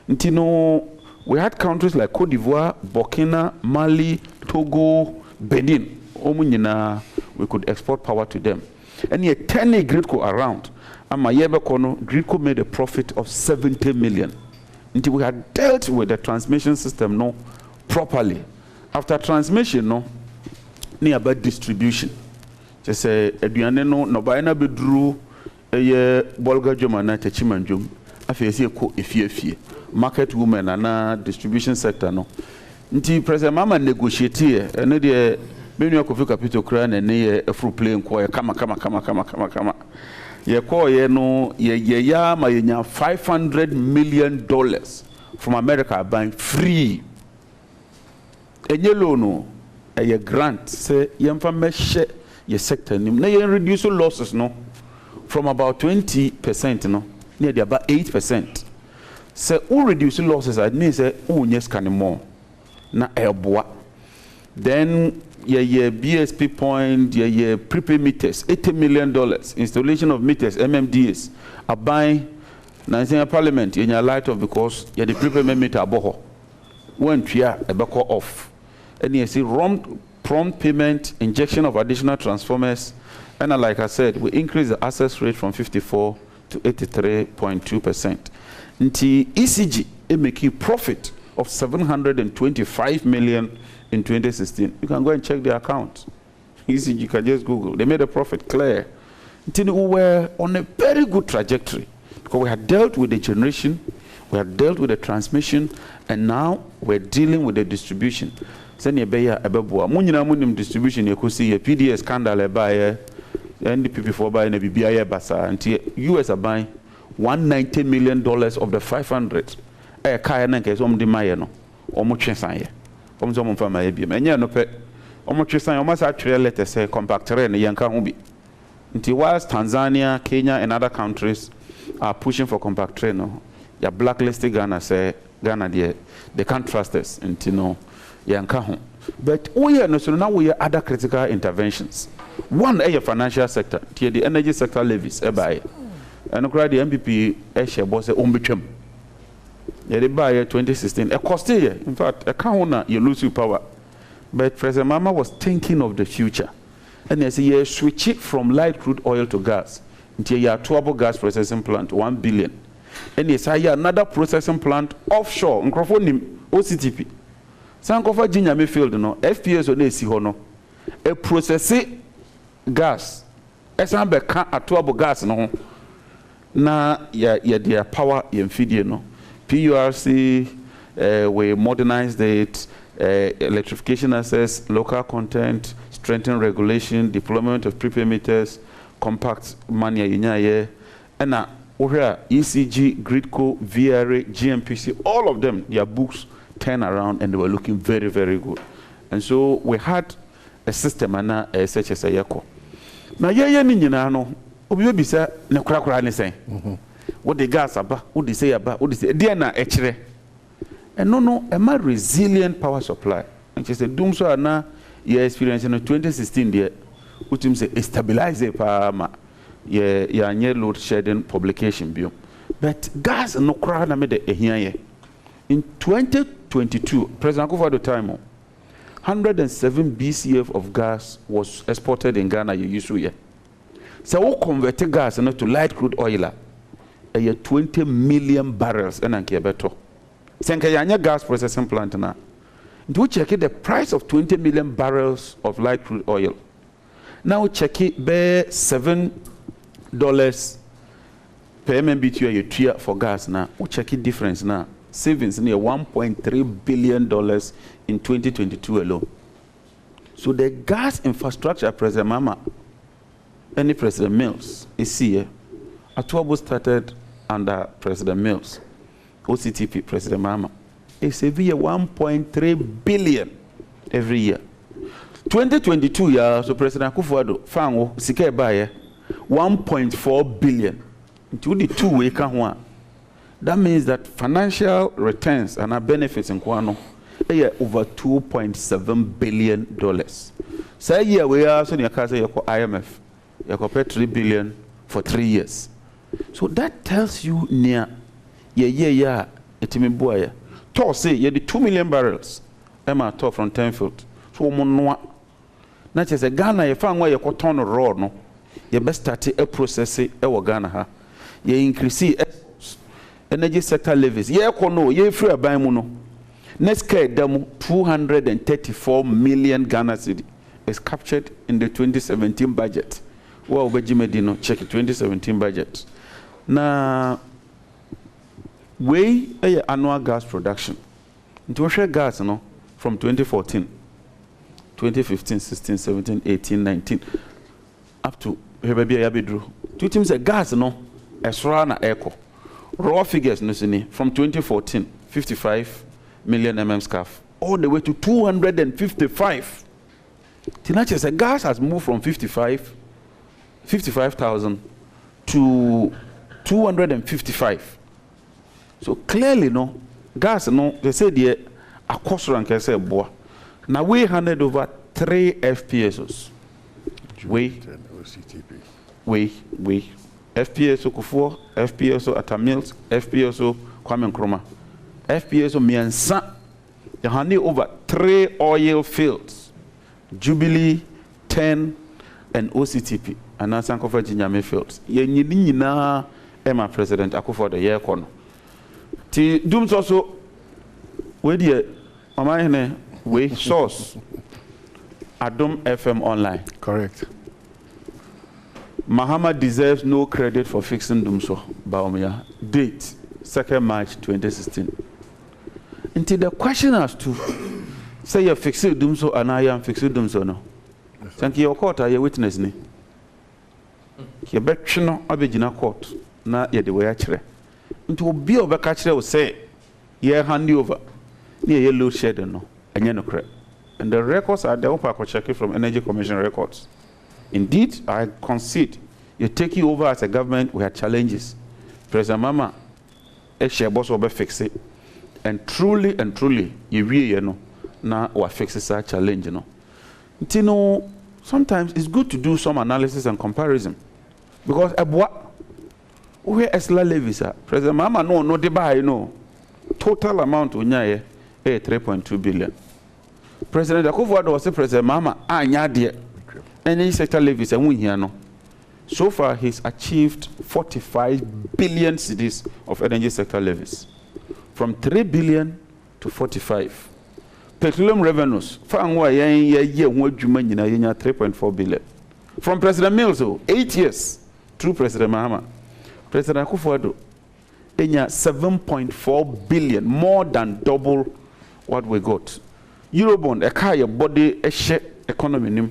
Speaker 11: ntino we had countries like Côte d'Ivoire, Burkina, Mali, Togo, Benin omunyina we could export power to them and ye 10 gridco around ama ye be kono gridco made a profit of 70 million until we had dealt with the transmission system no properly after transmission no near about distribution. Just say aduane no ba na bedru eye bolga joma na tachimanjum afesi ko efie market women na distribution sector no nti president mama negotiate ene de menu akofi capital kra na ne ye afro play nko ye kama ye ko ye no ye ya ma ye nya $500 million from America buying free enyelo no a grant say yemfa meshe ye sector nim na ye reduce losses no from about 20% no near about 8%. Say who reduce losses I mean say who yes can more na eboa then ye BSP point ye prepaid meters $80 million installation of meters MMDs are buying Nigerian Parliament in your light of because ye the prepaid meter aboho when tria ebeko off. And you see prompt payment, injection of additional transformers, and like I said, we increase the access rate from 54 to 83.2%. Until ECG, it make a profit of 725 million in 2016. You can go and check the account. ECG, you can just Google. They made a profit clear. Until we were on a very good trajectory because we had dealt with the generation, we had dealt with the transmission, and now we're dealing with the distribution. Send ye beya ebeboa munyina munim distribution ye kosi ye PDS scandal e ba ye NDP for buying a BBI basa and US are buying $190 million of the 500. A kaya na nke so mde maye no omo twesan ye omo mfa maye bi enye no pe omo twesan omo sa twere letter say compactor ne yanka ho bi nti whilst Tanzania, Kenya and other countries are pushing for compactor no ya blacklisted Ghana say Ghana they can't trust us nti no yanka ho but we no so now we are other critical interventions. One is financial sector, the energy sector levies by and the MPP share boss umbitwam. They buy 2016. A cost here. In fact, a counter you lose your power. But President Mama was thinking of the future. And they say you switch it from light crude oil to gas. Until you have turbo gas processing plant, 1 billion. And they say another processing plant offshore, OCTP. Sankofa Jinyame field no FPS on AC hono. A processing gas. Esambe kan atuabo gas no. Na ya their power feed no. PURC, we modernized it, electrification access, local content, strengthen regulation, deployment of prepaid meters, compact money inyaye, and ECG, Gridco, VRA, GMPC, all of them, their books turned around and they were looking very, very good. And so we had a system and such as a yako. Now, no, obi say ne kura ne say. What the gas about, what they say about, what they say. Diana echere. And no, a more resilient power supply. And she said, "Doom so na your experience in 2016 there, which means stabilize pa ya nye load shedding publication bio. But gas no kura na me de ehia. In 2022, President Akufo at the time, 107 BCF of gas was exported in Ghana. You used to hear. So we converted gas to light crude oil. 20 million barrels and anke beto. Senka yanya gas processing plant na. Do check the price of 20 million barrels of light crude oil. Now check it be $7 per MMBTU you tier for gas now. We check it difference now. Savings near $1.3 billion in 2022 alone. So the gas infrastructure, President Mama, any President Mills is here. Atuabo started under President Mills, OCTP, President Mama. It's every year 1.3 billion every year. 2022 year, so President Akufo-Addo fango sike baye 1.4 billion. Into the two-way one. That means that financial returns and our benefits in Kwano are over $2.7 billion. Say year we are so near IMF, you pay $3 billion for 3 years. So that tells you near etimibuaya. To say you the 2 million barrels. Emma talk from Tenfield. So monwa. Not just a Ghana you found where you could turn a road no. You best start a process Ghana ha. You increase energy sector levies. Ye kono ye free buy muno. Next year demo 234 million Ghana cedi is captured in the 2017 budget. Well, Medino check it 2017 budget. Now, we annual gas production. Into share gas no from 2014, 2015, 16, 17, 18, 19, up to Hebebia. Two teams a gas no Esrana Echo. Raw figures no from 2014, 55 million MMscf all the way to 255. Tinache said gas has moved from 55,000 to 255. So clearly, no gas, no they say the a cost rank I say boy. Now we handed over 3 FPSOs. We FPSO Kufuor, FPSO Atamils, FPSO Kwame Nkrumah, FPSO Miansa. They handed over 3 oil fields, Jubilee, 10, and OCTP. And that's Sankofa Jinyame fields. Ye nyina Emma President Akufo-Addo ye kono. Ti dooms also we die amahene we source Adom FM online. Correct. Mahama deserves no credit for fixing Dumso Baumia. Date 2nd March 2016. Until the question as to say you fix it Dumso and I am fixing Dumso no. Thank you, your court are your witness ni. yɛbɛtwe no abɛgyina court na yɛde wɔ akyerɛ nti obi a ɔbɛka kyerɛ wo sɛ yɛ hand over na yɛ load shedding no ɛnyɛ no korɛ. And the records are there. I check from Energy Commission records. Indeed, I concede. You take you over as a government, we had challenges. President Mama, share boss will fix it. And truly, you really know, now we fix that challenge, you know. Sometimes it's good to do some analysis and comparison. Because where Esla levies are, President Mama no debate, total amount of 3.2 billion. President Akufo-Addo was President Mama anya any sector levies and here no. So far he's achieved 45 billion cedis of energy sector levies, from 3 billion to 45. Petroleum revenues 3.4 billion. From President Mills 8 years through President Mahama. President Akufo-Addo 7.4 billion, more than double what we got. Eurobond, a car, body, a share economy,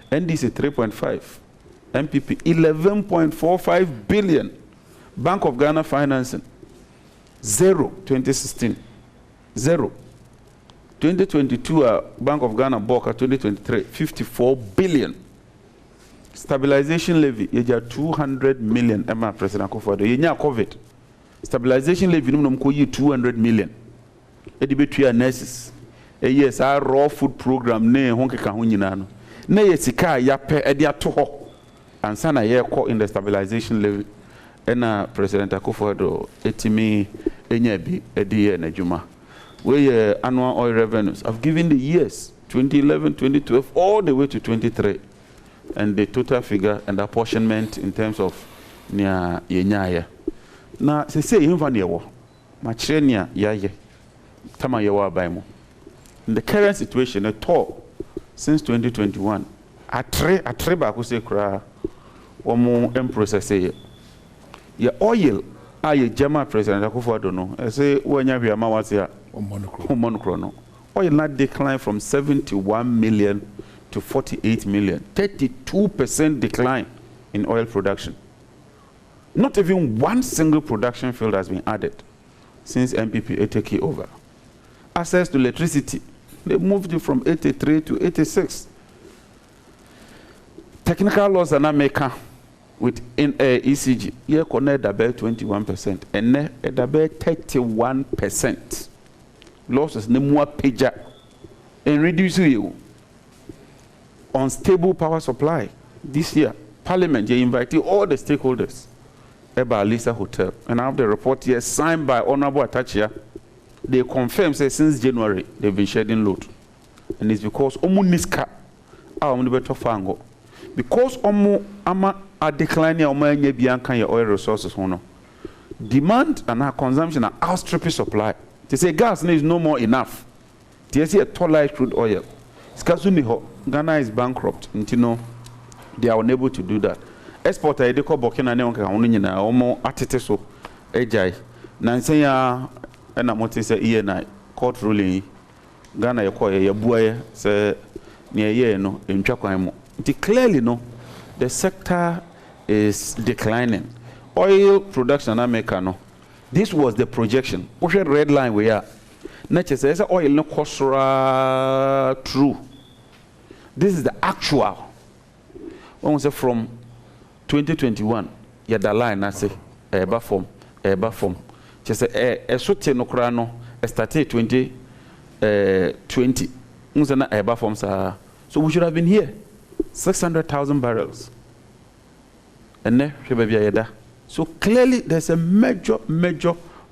Speaker 11: NDC 3.5, MPP 11.45 billion, Bank of Ghana financing 0, 2016, 0. 2022, Bank of Ghana Boka 2023, 54 billion. Stabilization levy, 200 million, Emma President Akufo-Addo, COVID. Stabilization levy, 200 million. Edibetria nurses. Yes, our raw food program ne honke ka ho nyina no na yesika ya pe e dia to ho ansa na ye ko in the stabilization levy na President Akufo-Addo etimi enya bi edi na adwuma we annual oil revenues. I've given the years 2011, 2012 all the way to 23 and the total figure and apportionment in terms of nia yenyaye na se say himfa ne wo ma kire nia yaye tama ye wa bai mu. In the current situation at all, since 2021, atre ba ko se kra omo process ye oil aye German President Akufo-Addo no say wanya hwe ama wase a omonokro no oil not decline from 71 million to 48 million, 32% decline in oil production. Not even one single production field has been added since MPP take over. Access to electricity, they moved it from 83 to 86. Technical loss are not making with ECG. Here connect about 21% and about 31%. Losses no more pager and reduce you. Unstable power supply. This year, Parliament they invited all the stakeholders about Lisa Hotel, and I have the report here signed by Honorable Atachia. They confirm say since January they've been shedding load, and it's because omu niska better fango because omu ama are declining omu enye bianca your oil resources hono. Demand and our consumption are outstripping supply. They say gas is no more enough. They say a total crude oil. Ghana is bankrupt. They are unable to do that. Exporter edeko Burkina ne onka hono nyina omo atete so ejai. Nansen ya na mote say ENI court ruling Ghana ye buaye say ne ye no entwa kwan mo. Clearly no the sector is declining. Oil production in America no. This was the projection. What red line we are. Nature says oil no cost true. This is the actual. When we say from 2021, yeah, the line I say eba form. Just say sote no krano started 2020. Unzana eba form sa. So we should have been here, 600,000 barrels. And then yeda. So clearly there's a major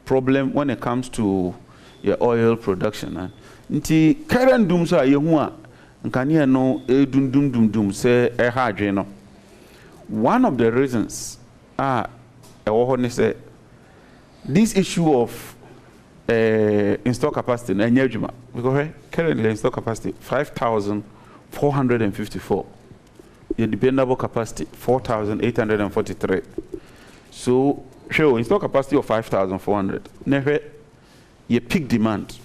Speaker 11: problem when it comes to your oil production. Nti current doom so yehu nkania no dum say hardwe no. One of the reasons say this issue of install capacity na nyadwuma because currently install capacity 5,454. Your dependable capacity 4,843. So show install capacity of 5,400. Never your peak demand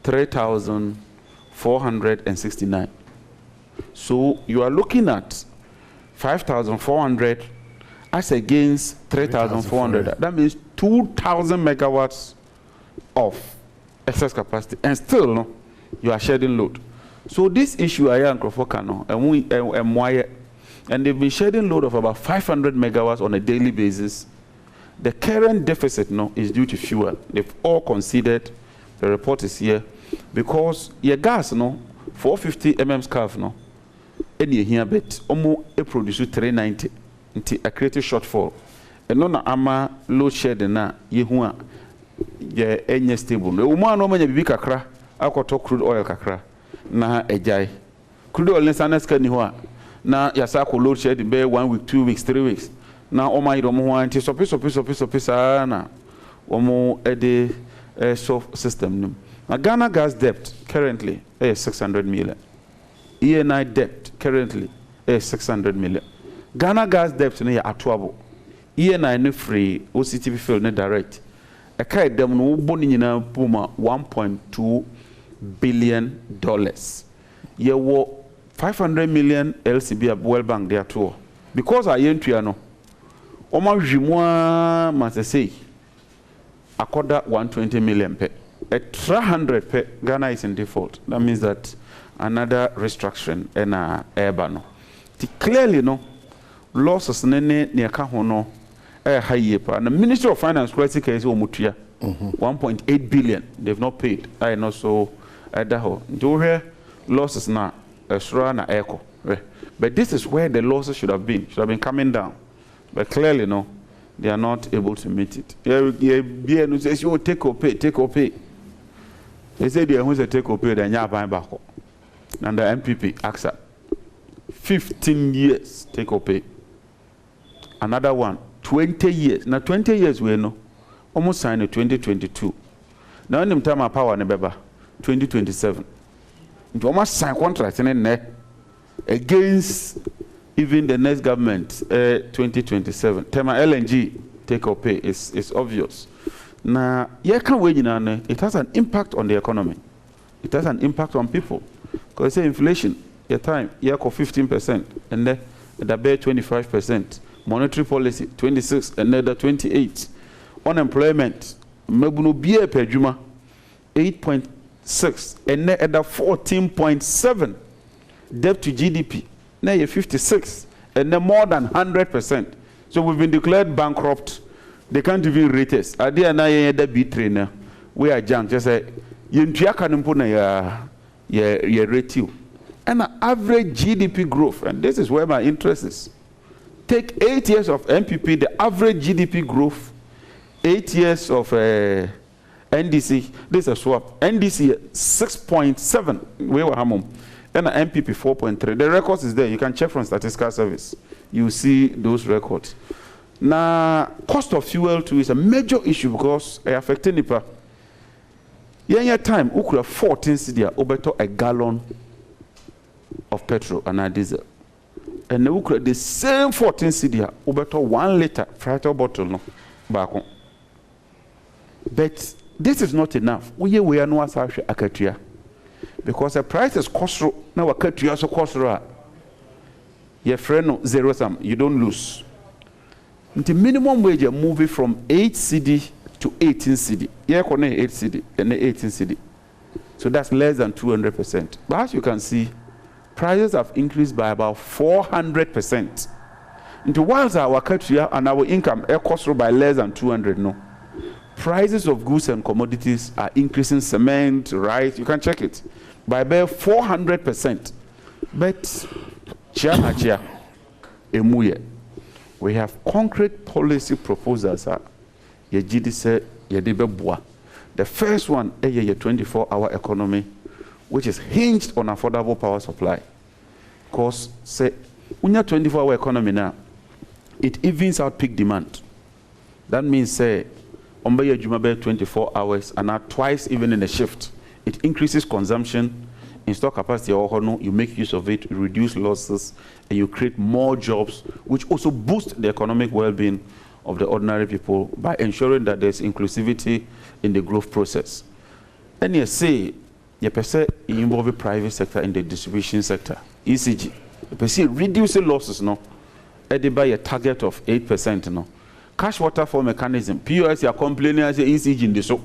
Speaker 11: 3,469. So you are looking at 5,400 as against 3,400. That means 2,000 megawatts of excess capacity, and still no, you are shedding load. So this issue I am and they've been shedding load of about 500 megawatts on a daily basis. The current deficit no is due to fuel. They've all considered. The report is here because your gas no 450 mm scarf no any here bet almost a produce 390 until a creative shortfall. And no na ama load shedding na yehua ye enye stable. No woman no manya bibi kakra akoto crude oil kakra na ejai. Crude oil nsa ska ni ho a na yasa ko load shedding be 1 week, 2 weeks, 3 weeks. Na o mai do mo ho anti sopi sa na omo ede soft system. Now Ghana gas debt currently is 600 million. ENI debt currently is 600 million. Ghana gas debt is atuabo. ENI no free, OCTV field no direct. A kai dem no boni na puma $1.2 billion. Ye wo 500 million LCB at World Bank there too. Because I entry no. Oma jimwa masese. Akoda 120 million pe. At 300 pe, Ghana is in default. That means that another restructuring in Ebano. Clearly, no losses nene niaka hono high. And the Ministry of Finance crisis case Omutia 1.8 billion. They've not paid. I know so. Daho. Do here losses na na echo. But this is where the losses should have been. Should have been coming down. But clearly, no. They are not able to meet it. Yeah, says you take or pay. They say they are going to take or pay, then you are buying back. And the MPP AXA 15 years take or pay. Another one 20 years. Now 20 years we know. Almost signed in 2022. Now in the time of power nebeba 2027. It almost sign contract in there against even the next government, 2027. Tema LNG take or pay is obvious. Now, it has an impact on the economy. It has an impact on people. Because say inflation, your time, you have 15%, and then the bear 25%. Monetary policy, 26, and then the 28. Unemployment, mebuno biye per juma, 8.6, and then the 14.7. Debt to GDP. Now you're 56, and then more than 100%. So we've been declared bankrupt. They can't even rate us. I did not be trainer. We are junk. Just say you rate you. And the average GDP growth, and this is where my interest is. Take 8 years of MPP, the average GDP growth, 8 years of NDC. This is a swap. NDC 6.7. We were home. And the MPP 4.3. The records is there. You can check from Statistical Service. You see those records. Now, cost of fuel too is a major issue because it affects NIPA. Yeah, time we could have 14 cedi over a gallon of petrol and diesel, and we could the same 14 cedi over 1 liter fractal bottle no back on. But this is not enough. We are no asashe akatua. Because the price is cost now we cut you also cost your friend zero sum, you don't lose. The minimum wage are moving from 8 cedi to 18 cedi. Yeah, 8 cedi and 18 cedi. So that's less than 200%. But as you can see, prices have increased by about 400%. Into whilst our country and our income are cost by less than 200, no. Prices of goods and commodities are increasing, cement, rice, you can check it, by about 400%. But we have concrete policy proposals. The first one is a 24-hour economy, which is hinged on affordable power supply. Because say, when you have 24-hour economy now, it evens out peak demand. That means say, 24 hours and now twice even in a shift. It increases consumption, install capacity, you make use of it, you reduce losses, and you create more jobs, which also boost the economic well-being of the ordinary people by ensuring that there's inclusivity in the growth process. And you say, you involve the private sector in the distribution sector, ECG. You see reducing losses, no? by a target of 8%. No, cash waterfall mechanism. POS are complaining as ECG in the so.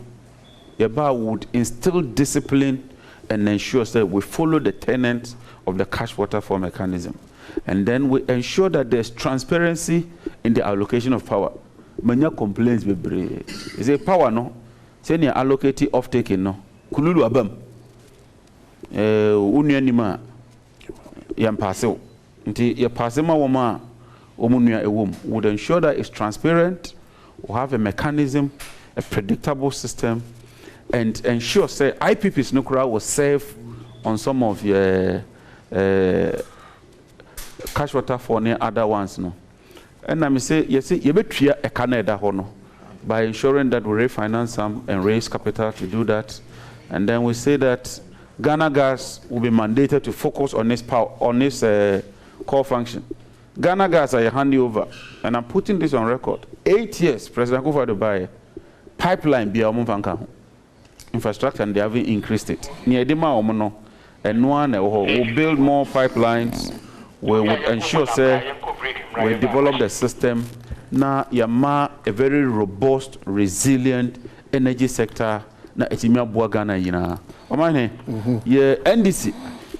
Speaker 11: Yeba would instill discipline and ensure that we follow the tenets of the cash waterfall mechanism, and then we ensure that there's transparency in the allocation of power. Many complaints be brave. Is a power no? Say you allocate off taking no. Kululu abam. Unyanima. Yam passive. Until your passima woma. Omunya ewum would ensure that it's transparent. We have a mechanism, a predictable system, and ensure say IPP's Nukra was safe on some of your cash water for near other ones no. And I say yes, you bet a Canada hono by ensuring that we refinance some and raise capital to do that. And then we say that Ghana Gas will be mandated to focus on this power, on this core function. Ghana Gas are handing over, and I'm putting this on record. 8 years, President Kufuor Dubai pipeline be infrastructure, and they haven't increased it. And one will build more pipelines. We would ensure say we develop the system. Now yama a very robust, resilient energy sector. Na etimia bua Ghana yina. Omane, ye NDC,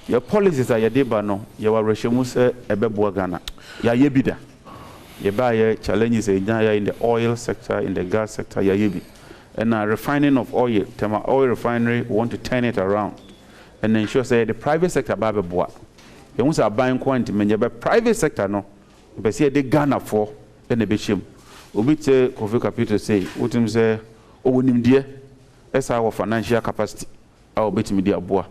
Speaker 11: your policies are yadeba no. Your regime say ebe bua Ghana. Ya yebida. Ye buy challenges in the oil sector, in the gas sector. Ya yebi. And refining of oil, Tema oil refinery, we want to turn it around and ensure say the private sector babe boa. You want to buy quantity, many private sector no. But see they Ghana for then the bishim. Ubite Kofi Kapito say, what him say, oh nimdie, that's our financial capacity. Our bit media boa.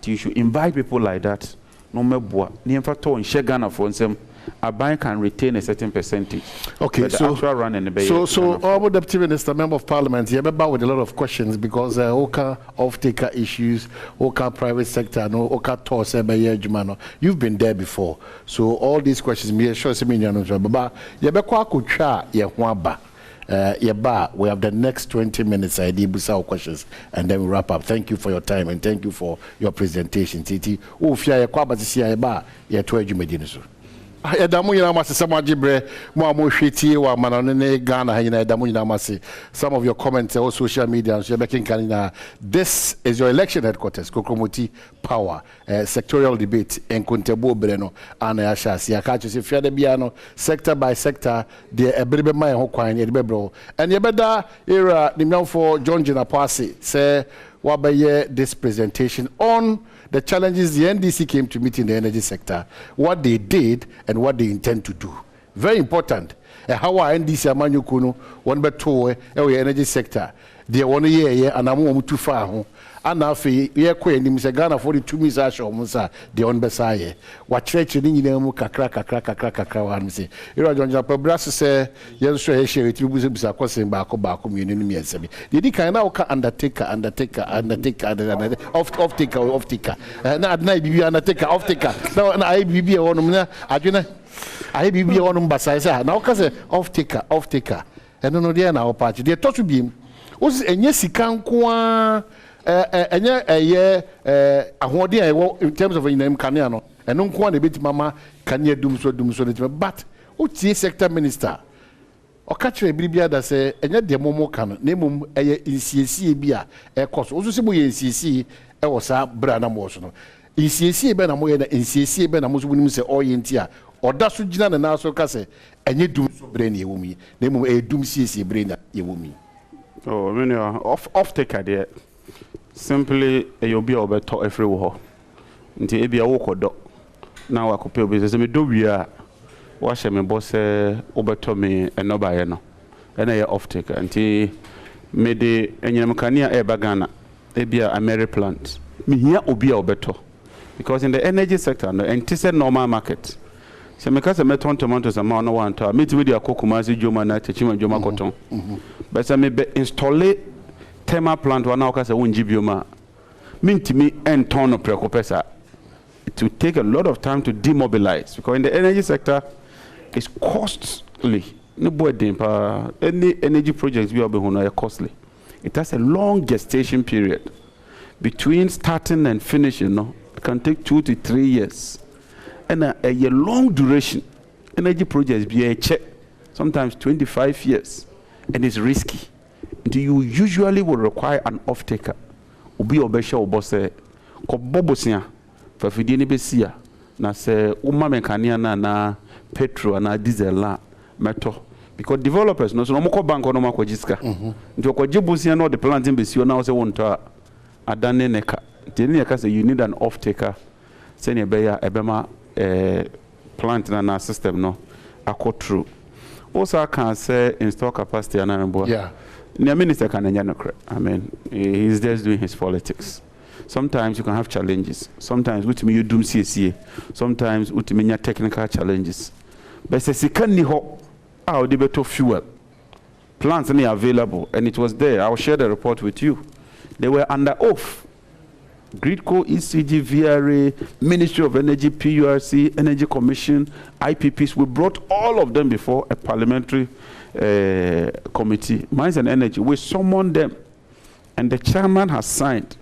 Speaker 11: You should invite people like that. No me boa. Ni emfato in share Ghana for them. A bank can retain a certain percentage.
Speaker 10: Okay, so our Deputy Minister, Member of Parliament, you remember with a lot of questions because Oka off-taker issues, Oka private sector, no Oka toss Jumano. You've been there before, so all these questions, me sure se me nyano baba. Yebekwa kucha yehwaba. We have the next 20 minutes. I did our questions and then we wrap up. Thank you for your time and thank you for your presentation. Titi, ufia yekwa batisi yeba yetwa jumediniso. Edamu yina masi sama jibre mo amohweti wa manane Ghana hayina edamu yina masi. Some of your comments on social media so making kanina. This is your election headquarters Kokromoti Power sectorial debate en Kontebo Breno ana ya shasi ya kacho si fiade biano sector by sector de ebrebe mai ho kwan ye bebro and ye beda era the for John Jinapasi say wabaye this presentation on the challenges the NDC came to meet in the energy sector, what they did and what they intend to do. Very important. How our NDC amanyu kuno one beto energy sector. They 1 year and I'm too far. And now for year queen Ghana 42 minutes musa the on besaye. What church in kakra one say. You John Brass say yes share it you bisa kwasem ba community me sebi. Did kind now undertaker off taker. Na adna bibi undertaker off taker. Now I bibi won na adwena I bibi won basa say na ka say off taker. And no there na party. They talk to be Osi enye sika nkoa enye ahode a in terms of inem kanea no eno nkoa na beti mama kanea dum so but otie sector minister okachire biribia da se enye de momo kan na mum eye insiesie bia ekoso oso se boye insiesie e wo sa bra na mo so no insiesie be na mo ye na insiesie be na mo so bunim se oyenti a oda so gina na so ka se enye dum so bre na ewumi na mum e dum siesie bre na ewumi.
Speaker 11: Oh, I mean, off take idea. Simply, you'll be over to every war. Until you be a walk or dog. Now I could pay business. I do we are watching my boss over to me and no buyer no. And I off take until maybe any Mekania air bagana. They be a Mary plant. Me here will be over to because in the energy sector, no, and this is normal market. So because I met on tomatoes and no one to meet with your Kokumazi Joma na Chima Joma Cotton. But I may install thermal plant one now because I won't give you ma. Mean to me and ton of precopesa. It will take a lot of time to demobilize because in the energy sector it's costly. No boy any energy projects we are costly. It has a long gestation period. Between starting and finishing, no, it can take 2 to 3 years. And a long duration energy projects be a check, sometimes 25 years, and it's risky. You usually will require an off-taker. Ubi obesha obose ko bobosia fa fidie ne besia na se umma mekania na petrol na diesel la meto because developers no so no ko bank no makwa jiska nti ko jibusia no the plant besio na se wonto adane neka tini yaka say you need an off-taker sene beya ebema plant na system no akọ through also can say install capacity na mbo
Speaker 10: yeah.
Speaker 11: The minister can I mean, he's just doing his politics. Sometimes you can have challenges. Sometimes you do CSA. Sometimes you technical challenges. But se can ni ho how the better fuel. Plants are available, and it was there. I'll share the report with you. They were under oath. Gridco, ECG, VRA, Ministry of Energy, PURC, Energy Commission, IPPs. We brought all of them before a parliamentary committee, Mines and Energy. We summoned them, and the chairman has signed.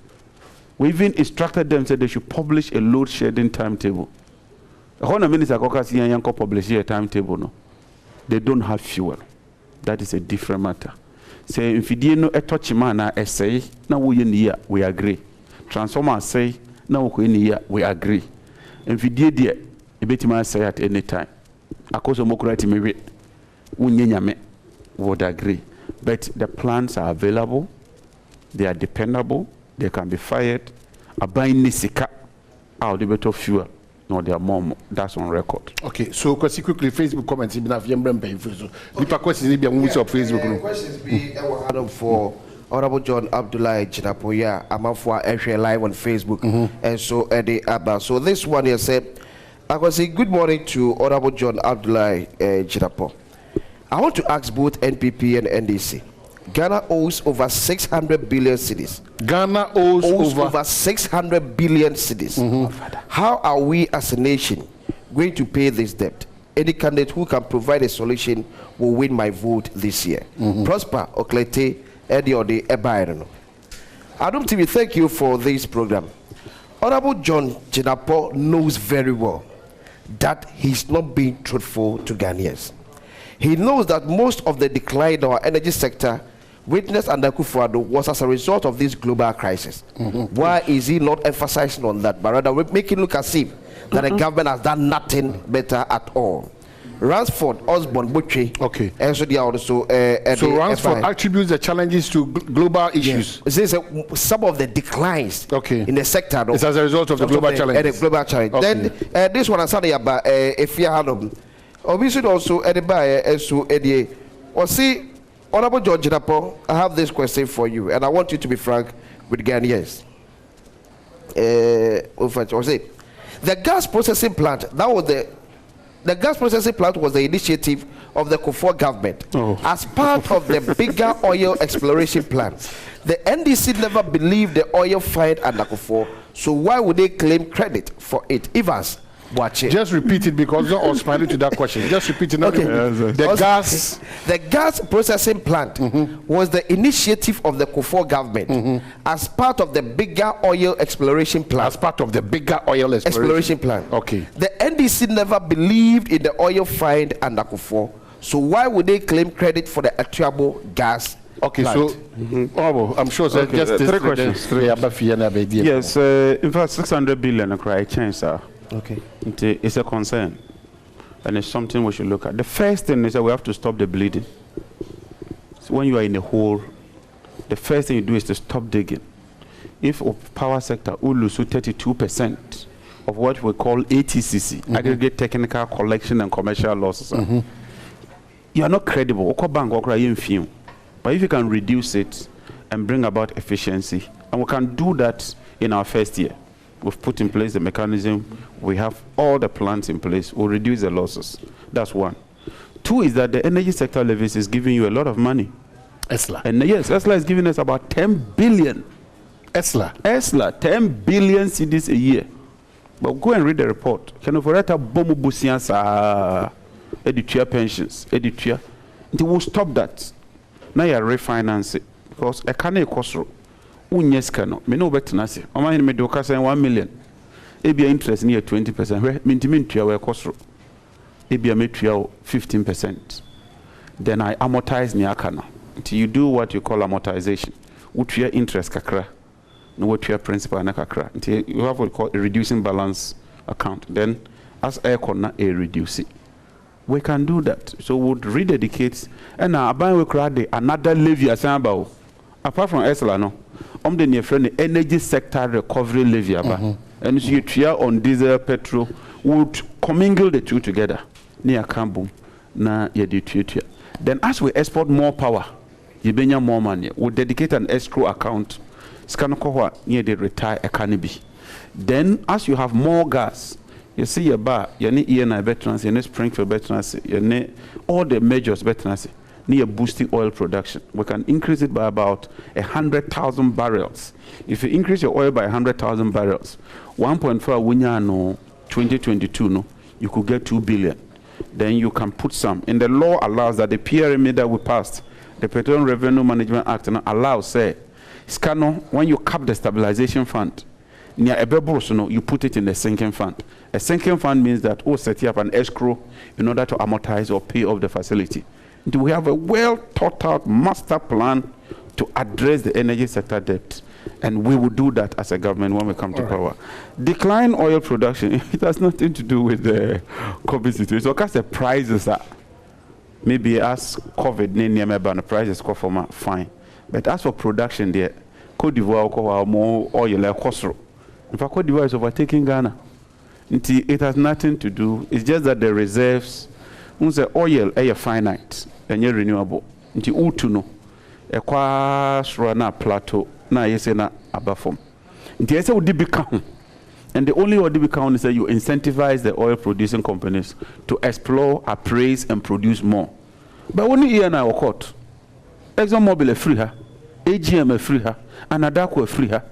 Speaker 11: We even instructed them, said they should publish a load shedding timetable. The whole minister publish a timetable. No, they don't have fuel. That is a different matter. Say if you didn't know a touch man, I say now we agree. Transformer say now we agree. If you did it, a bit man say at any time. Because of Mokurati maybe would agree. But the plans are available, they are dependable, they can be fired. A buying nisika out the better fuel. No, they are more. That's on record.
Speaker 10: Okay, so quickly, Facebook comments. Even if you have Facebook, the questions be on Facebook.
Speaker 8: Questions be Adam for Honorable John Abdullah Jinapoya. I'm for actually live on Facebook, and so Eddie Abba. So this one here said, I was saying good morning to Honorable John Abdullah Jinapo. I want to ask both NPP and NDC. Ghana owes over 600 billion cedis.
Speaker 10: Ghana owes
Speaker 8: over 600 billion cedis. How are we as a nation going to pay this debt? Any candidate who can provide a solution will win my vote this year. Prosper Oklete Ediode Ebairano. Adom TV, thank you for this program. Honorable John Jinapo knows very well that he's not being truthful to Ghanaians. He knows that most of the decline in our energy sector witnessed under Akufo-Addo was as a result of this global crisis. Why is he not emphasizing on that, but rather making look as if that the government has done nothing better at all? Ransford, Osborne, Butchie,
Speaker 10: okay,
Speaker 8: and so they are also.
Speaker 10: So Ransford attributes the challenges to global issues.
Speaker 8: Yes. Some of the declines, in the sector.
Speaker 10: It's as a result of the global challenge.
Speaker 8: The global challenge. Okay. Then this one, I'm saying about Efia Hanum. Obviously, also Ediba so Eddie. Or see, Honorable John Jinapo, I have this question for you, and I want you to be frank with Ghanaians. The gas processing plant, that was the gas processing plant was the initiative of the Kufuor government as part of the bigger oil exploration plan. The NDC never believed the oil find under Kufuor, so why would they claim credit for it? Evans, watch it.
Speaker 10: Just repeat it because I was responding to that question. Just repeat it.
Speaker 8: Okay.
Speaker 10: The
Speaker 8: gas processing plant was the initiative of the Kufuor government as part of the bigger oil exploration plan.
Speaker 10: As part of the bigger oil exploration
Speaker 8: plan.
Speaker 10: Okay.
Speaker 8: The NDC never believed in the oil find under Kufuor, so why would they claim credit for the Atuabo gas?
Speaker 10: Okay,
Speaker 8: plant?
Speaker 10: So I'm sure just
Speaker 11: three questions. Yes, in fact, 600 billion a cry change, sir.
Speaker 8: Okay.
Speaker 11: It's a concern, and it's something we should look at. The first thing is that we have to stop the bleeding. So when you are in a hole, the first thing you do is to stop digging. If power sector will lose 32% of what we call ATCC, aggregate technical collection and commercial losses, you are not credible. But if you can reduce it and bring about efficiency, and we can do that in our first year. We've put in place the mechanism. We have all the plans in place. We'll reduce the losses. That's one. Two is that the energy sector levies is giving you a lot of money.
Speaker 10: ESLA.
Speaker 11: And yes, ESLA is giving us about 10 billion. ESLA, 10 billion cedis a year. But go and read the report. Can operate bomu busiansa editia pensions, editia. They will stop that. Now you refinance it because I can't cost. Unyeskano, me no better nasi. Oma in me do kasa 1 million. Ebia interest near 20%. Mintimintu ya we cost. ebia metua 15%. Then I amortize niakana until you do what you call amortization. What your interest kakra, no what your principal na kakra. Until you have what we call a reducing balance account. Then as air corner a reduce it. We can do that. So we would rededicate and now we create another levy asamba. Apart from Esla no, the near friend the energy sector recovery levy aba. And so you try on diesel petrol would commingle the two together. Near Kambum na yedi. Then as we export more power, you bring more money. We dedicate an escrow account. Scanokwa near the retire economy. Then as you have more gas, you see your bar, you need ENI veterans, you need Springfield veterans, you need all the measures veterans, near boosting oil production. We can increase it by about 100,000 barrels. If you increase your oil by 100,000 barrels, 1.4 winya no 2022 no, you could get 2 billion. Then you can put some. And the law allows that the PRMA that we passed, the Petroleum Revenue Management Act, allows, say, Scano, when you cap the stabilization fund, near a bebros, you put it in the sinking fund. A sinking fund means that we set up an escrow in order to amortize or pay off the facility. Do we have a well thought out master plan to address the energy sector debt? And we will do that as a government when we come to power. Decline oil production, it has nothing to do with the COVID situation. Because the prices are, maybe as COVID, the prices go for fine. But as for production there, Cote d'Ivoire more oil like Khosro. In fact, Cote d'Ivoire is overtaking Ghana. It has nothing to do, it's just that the reserves, the oil is finite and renewable. It's utuno, a kwa plateau. Na yese na abafom. Nti yese odi become. And the only odi become is that you incentivize the oil producing companies to explore, appraise and produce more. But only here na court. ExxonMobil is free her, AGM is free her, and Adako is free her.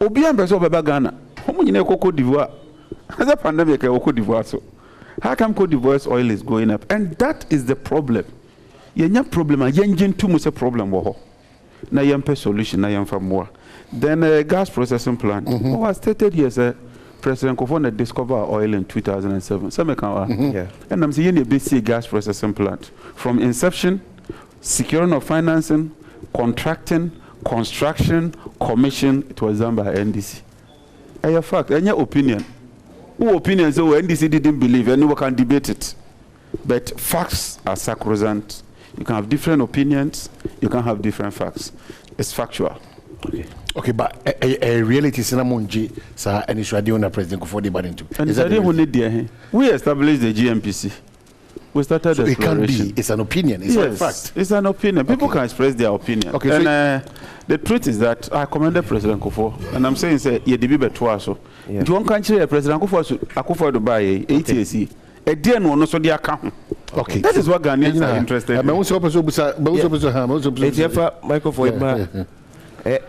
Speaker 11: Obi ambeso beba Ghana. Homo nyine ko Cote d'Ivoire. As a pandemic Cote d'Ivoire so. How come Cote d'Ivoire's oil is going up? And that is the problem. Yenya problem a yenjin too much a problem wo. Na yempe solution na yemfa more. Then gas processing plant. Oh, I stated here, sir, President Kofo discovered oil in 2007. Yeah. And I'm saying a basic gas processing plant. From inception, securing of financing, contracting, construction, commission, it was done by NDC. A fact, and your opinion. Who opinions so NDC didn't believe, anyone can debate it. But facts are sacrosanct. You can have different opinions, you can have different facts. It's factual.
Speaker 10: Okay. Okay, but a reality is Namunji, sir, and it's radio on the president before the banning.
Speaker 11: And we established the GMPC. We started
Speaker 10: so
Speaker 11: the
Speaker 10: it can be, it's an opinion, it's not a fact.
Speaker 11: It's an opinion. People can express their opinion. Okay, and the truth is that I commended President Kofo, and I'm saying, say, ye debi betwa so. Do you want country President Kofo to buy ATC? A dear no so their account. Okay, that is what Ghanaians are interested in.
Speaker 8: Microphone.
Speaker 10: But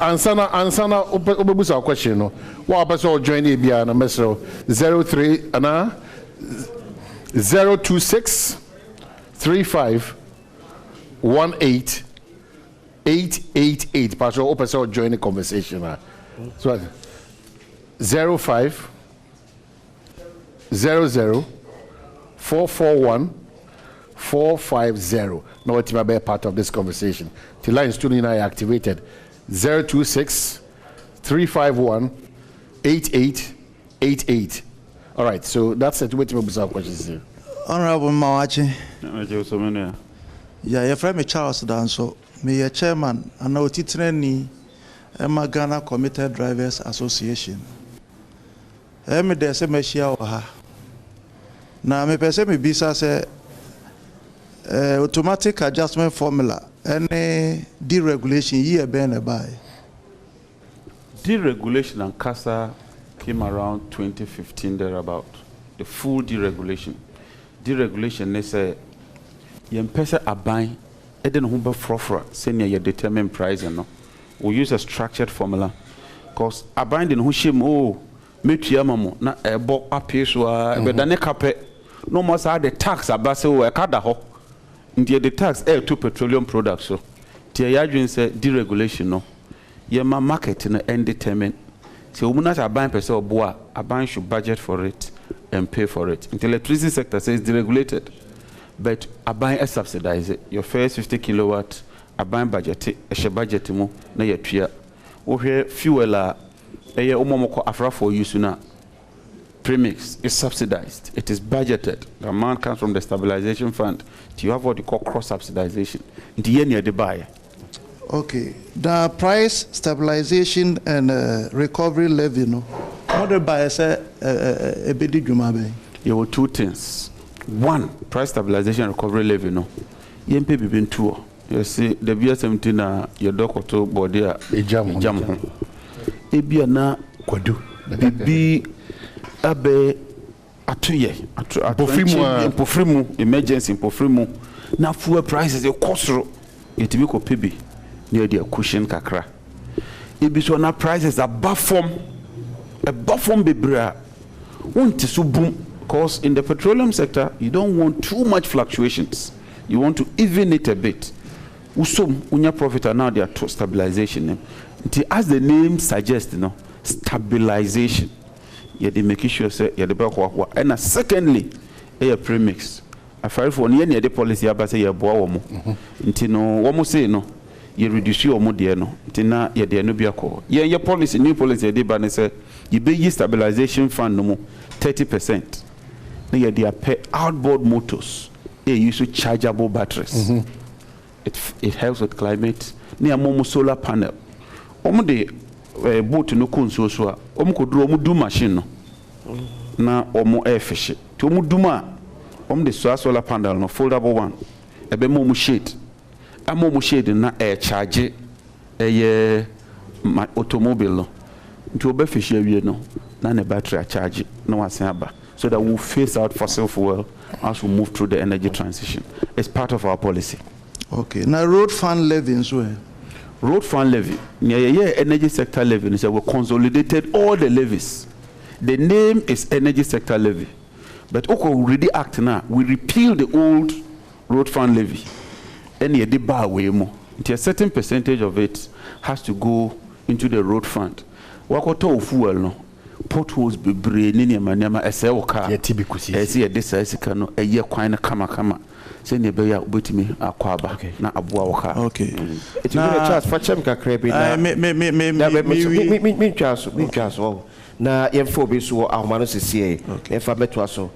Speaker 10: answer obebusa question no. What person join the bia na mesro 03 ana 026 35 18 888. Person join the conversation. So 05 00 441 450. Now what you be part of this conversation. The line student and I activated 026 351 8888. All right, so that's it. Wait, questions.
Speaker 9: Honorable Mawachi. Yeah, your friend Charles Danso, me a chairman, and now Titreni, Emma Ghana Committed Drivers Association. Emi de se me shia oha. Na me pese me bisa se automatic adjustment formula any deregulation year ben by.
Speaker 11: Deregulation and CASA came around 2015 thereabout. The full deregulation. Deregulation they say yempesa aban eden humba frofra senior you determine price no. We use a structured formula because aban den hu shim oh metua mamo na ebo apeswa ebedane kape no more say the tax abase o e kada ho. The tax air to petroleum products. So, the Yadrin said deregulation. No, your market in the end determined. So, we not a buying person or boa, a bank should budget for it and pay for it. The electricity sector says deregulated, but Aban is subsidized. Your first 50 kilowatt, Aban budget, a share budget mo na yetria. Ohe fuel omomoko afra for use na. Premix is subsidized. It is budgeted. The amount comes from the stabilization fund. You have what you call cross-subsidization. The buyer.
Speaker 9: Okay. The price stabilization and recovery levy, no? What the buyer say a bit jumabe?
Speaker 11: There were two things. One, price stabilization and recovery levy, no? You pay between two. You see, the BS17 na your doctor to body a jam. Ebi na kwadu. Bibi abe atuye pofrimu emergency pofrimu na fuel prices e kosoro etimi ko pebi near the cushion kakra ebi so na prices above form bebra want to boom because in the petroleum sector you don't want too much fluctuations, you want to even it a bit. Usum unya profit and now they are stabilization as the name suggests, stabilization. They make sure say the back work. And secondly, a premix. A fire for any policy about say boa mo. Intino womo say no. You reduce your modiano. Tina ye de no be call. Your policy, new policy de ban say you be stabilization fund no more 30%. Now you dey pay outboard motors. They use chargeable batteries. It helps with climate. Near momo solar panel. Omo de boat no kunso so a omo kodro omo do machine no na omo air fish to omo duma omo de solar panel no foldable one ebe mo shade amo shade na air charge automobile no to obe fish awie no na ne battery charge na wasen aba so that we phase out fossil fuel as we move through the energy transition. It's part of our policy.
Speaker 9: Okay, now road fund levy as well.
Speaker 11: Road fund levy, energy sector levy, so we consolidated all the levies. The name is energy sector levy. But we already act now, we repeal the old road fund levy. And you did bar way more. A certain percentage of it has to go into the road fund. Wakoto fuel no. Potholes be brain in your manama as a car. As a desicano, a year quine kama. Send your bear with me a quaba, not a boa.
Speaker 8: Okay. It's a chance for Chemka Crabby. Me castle. Na Yemphobia, so our manus is here. If I met Wasso,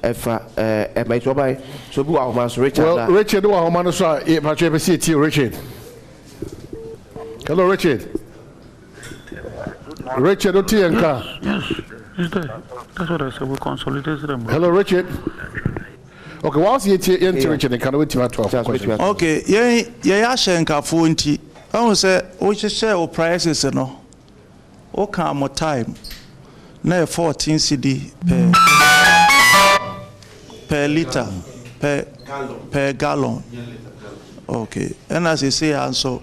Speaker 8: if I might buy, so do our man's Richard. Well, Richard, our manus are if I ever see it here, Richard. Hello, Richard. Richard Otienka.
Speaker 12: Yes, that's what I said. We consolidated them.
Speaker 8: Hello, Richard. Okay, what's the Richard? Can we talk about?
Speaker 9: Okay, yeah, Shenka Funti. I will say, we should share prices, you know. Okay, more time. Now 14 CD per liter, per gallon. Okay, and as you say, also,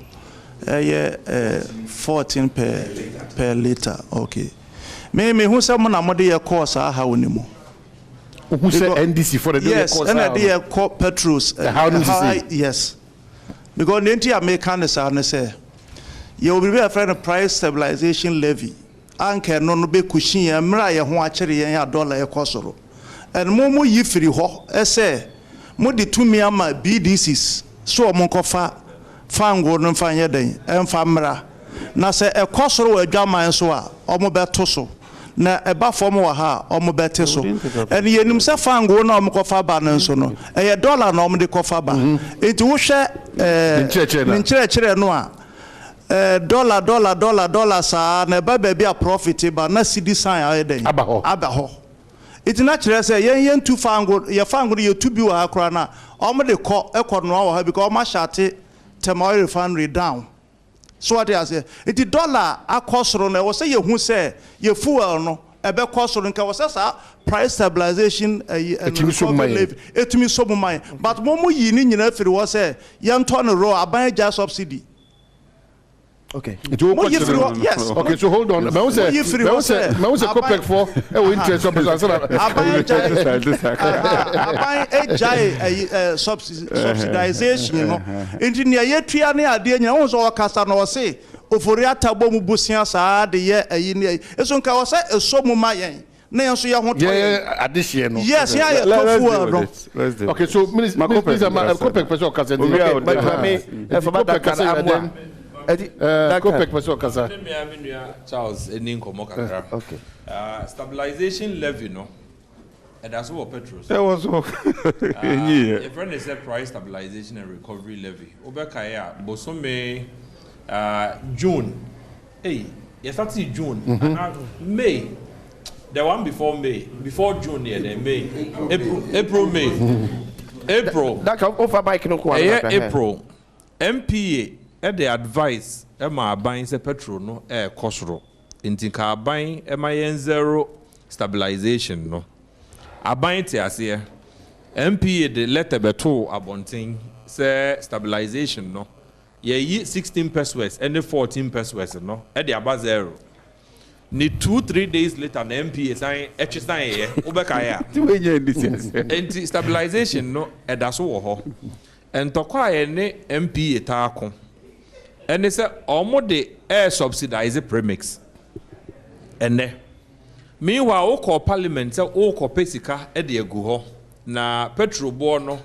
Speaker 9: 14 per liter. Okay. Me who someone among your course are how anymore.
Speaker 8: Who said NDC for the
Speaker 9: yes, and I petrol.
Speaker 8: How do you say?
Speaker 9: Yes, because the entire Americans are say you will be afraid of price stabilization levy. Anke no be cushion ya mra ye ho akere ya dollar e kosoro. And mo yi firi ho say mo de tumi ama BDCs so mo kofa fango no fa ye den emfa mra na se e kosoro wa adwaman so a omo beto so na eba form wa ha omo bete so and yenim se fango na omo kofa ba na so no e dollar na omo de kofa ba enti wo hwe nchire no a dollar sa na ba a profit ba na cedi sign ayeden abaho it naturally say yen tu fango ye tu bi wa akra na omo de ekono wa ha because omo shate temporary refinery down. So what they say it dollar akosoro na wo say ye hu say ye fuel no ebe kosoro nka wo say price stabilization etumi so mumai but momo yi ni nyina firi wo say ye nto no ro aban ja subsidy.
Speaker 8: Okay.
Speaker 9: Yes.
Speaker 8: Okay, so hold on. Me say copec for e interest
Speaker 9: subsidization, you know. Engineer ye tria ne ade nya won so wakasa na wo say ofori atabo mu busia saa de ye ayi ne eso nka wo say eso mu ma yen na yɛn so yɛ ho tɔ
Speaker 10: yɛ adehyeɛ no
Speaker 9: yes yɛ tɔ fuel no
Speaker 10: okay so minister kopek pɛsɛ ɔkasa
Speaker 8: obi a ɔde ɛfɔ ba da kan amoa
Speaker 10: kopek pɛsɛ ɔkasa
Speaker 13: Charles any nkɔmɔ kakra
Speaker 8: okay
Speaker 13: stabilization levy no that's what petrol
Speaker 11: that was all
Speaker 13: a friend is said price stabilization and recovery levy obekaya bosome June hey you started June May the one before June yeah then May April
Speaker 8: that can offer bike no kwa
Speaker 13: April MPA the advice ma buying say petrol no kosoro nti ka buying ma yen zero stabilization no aban te ase MPA the letter beto abontin say stabilization no ye 16 pesos and 14 pesos no e dey aba zero ni 2-3 days later na MPA sign sign here obeka ya anti stabilization no e da so wo ho entokwa ye ne MPA ta ko ene say omo de air subsidize premix ene meanwhile wo parliament say wo pesika e de agu ho na petrol board no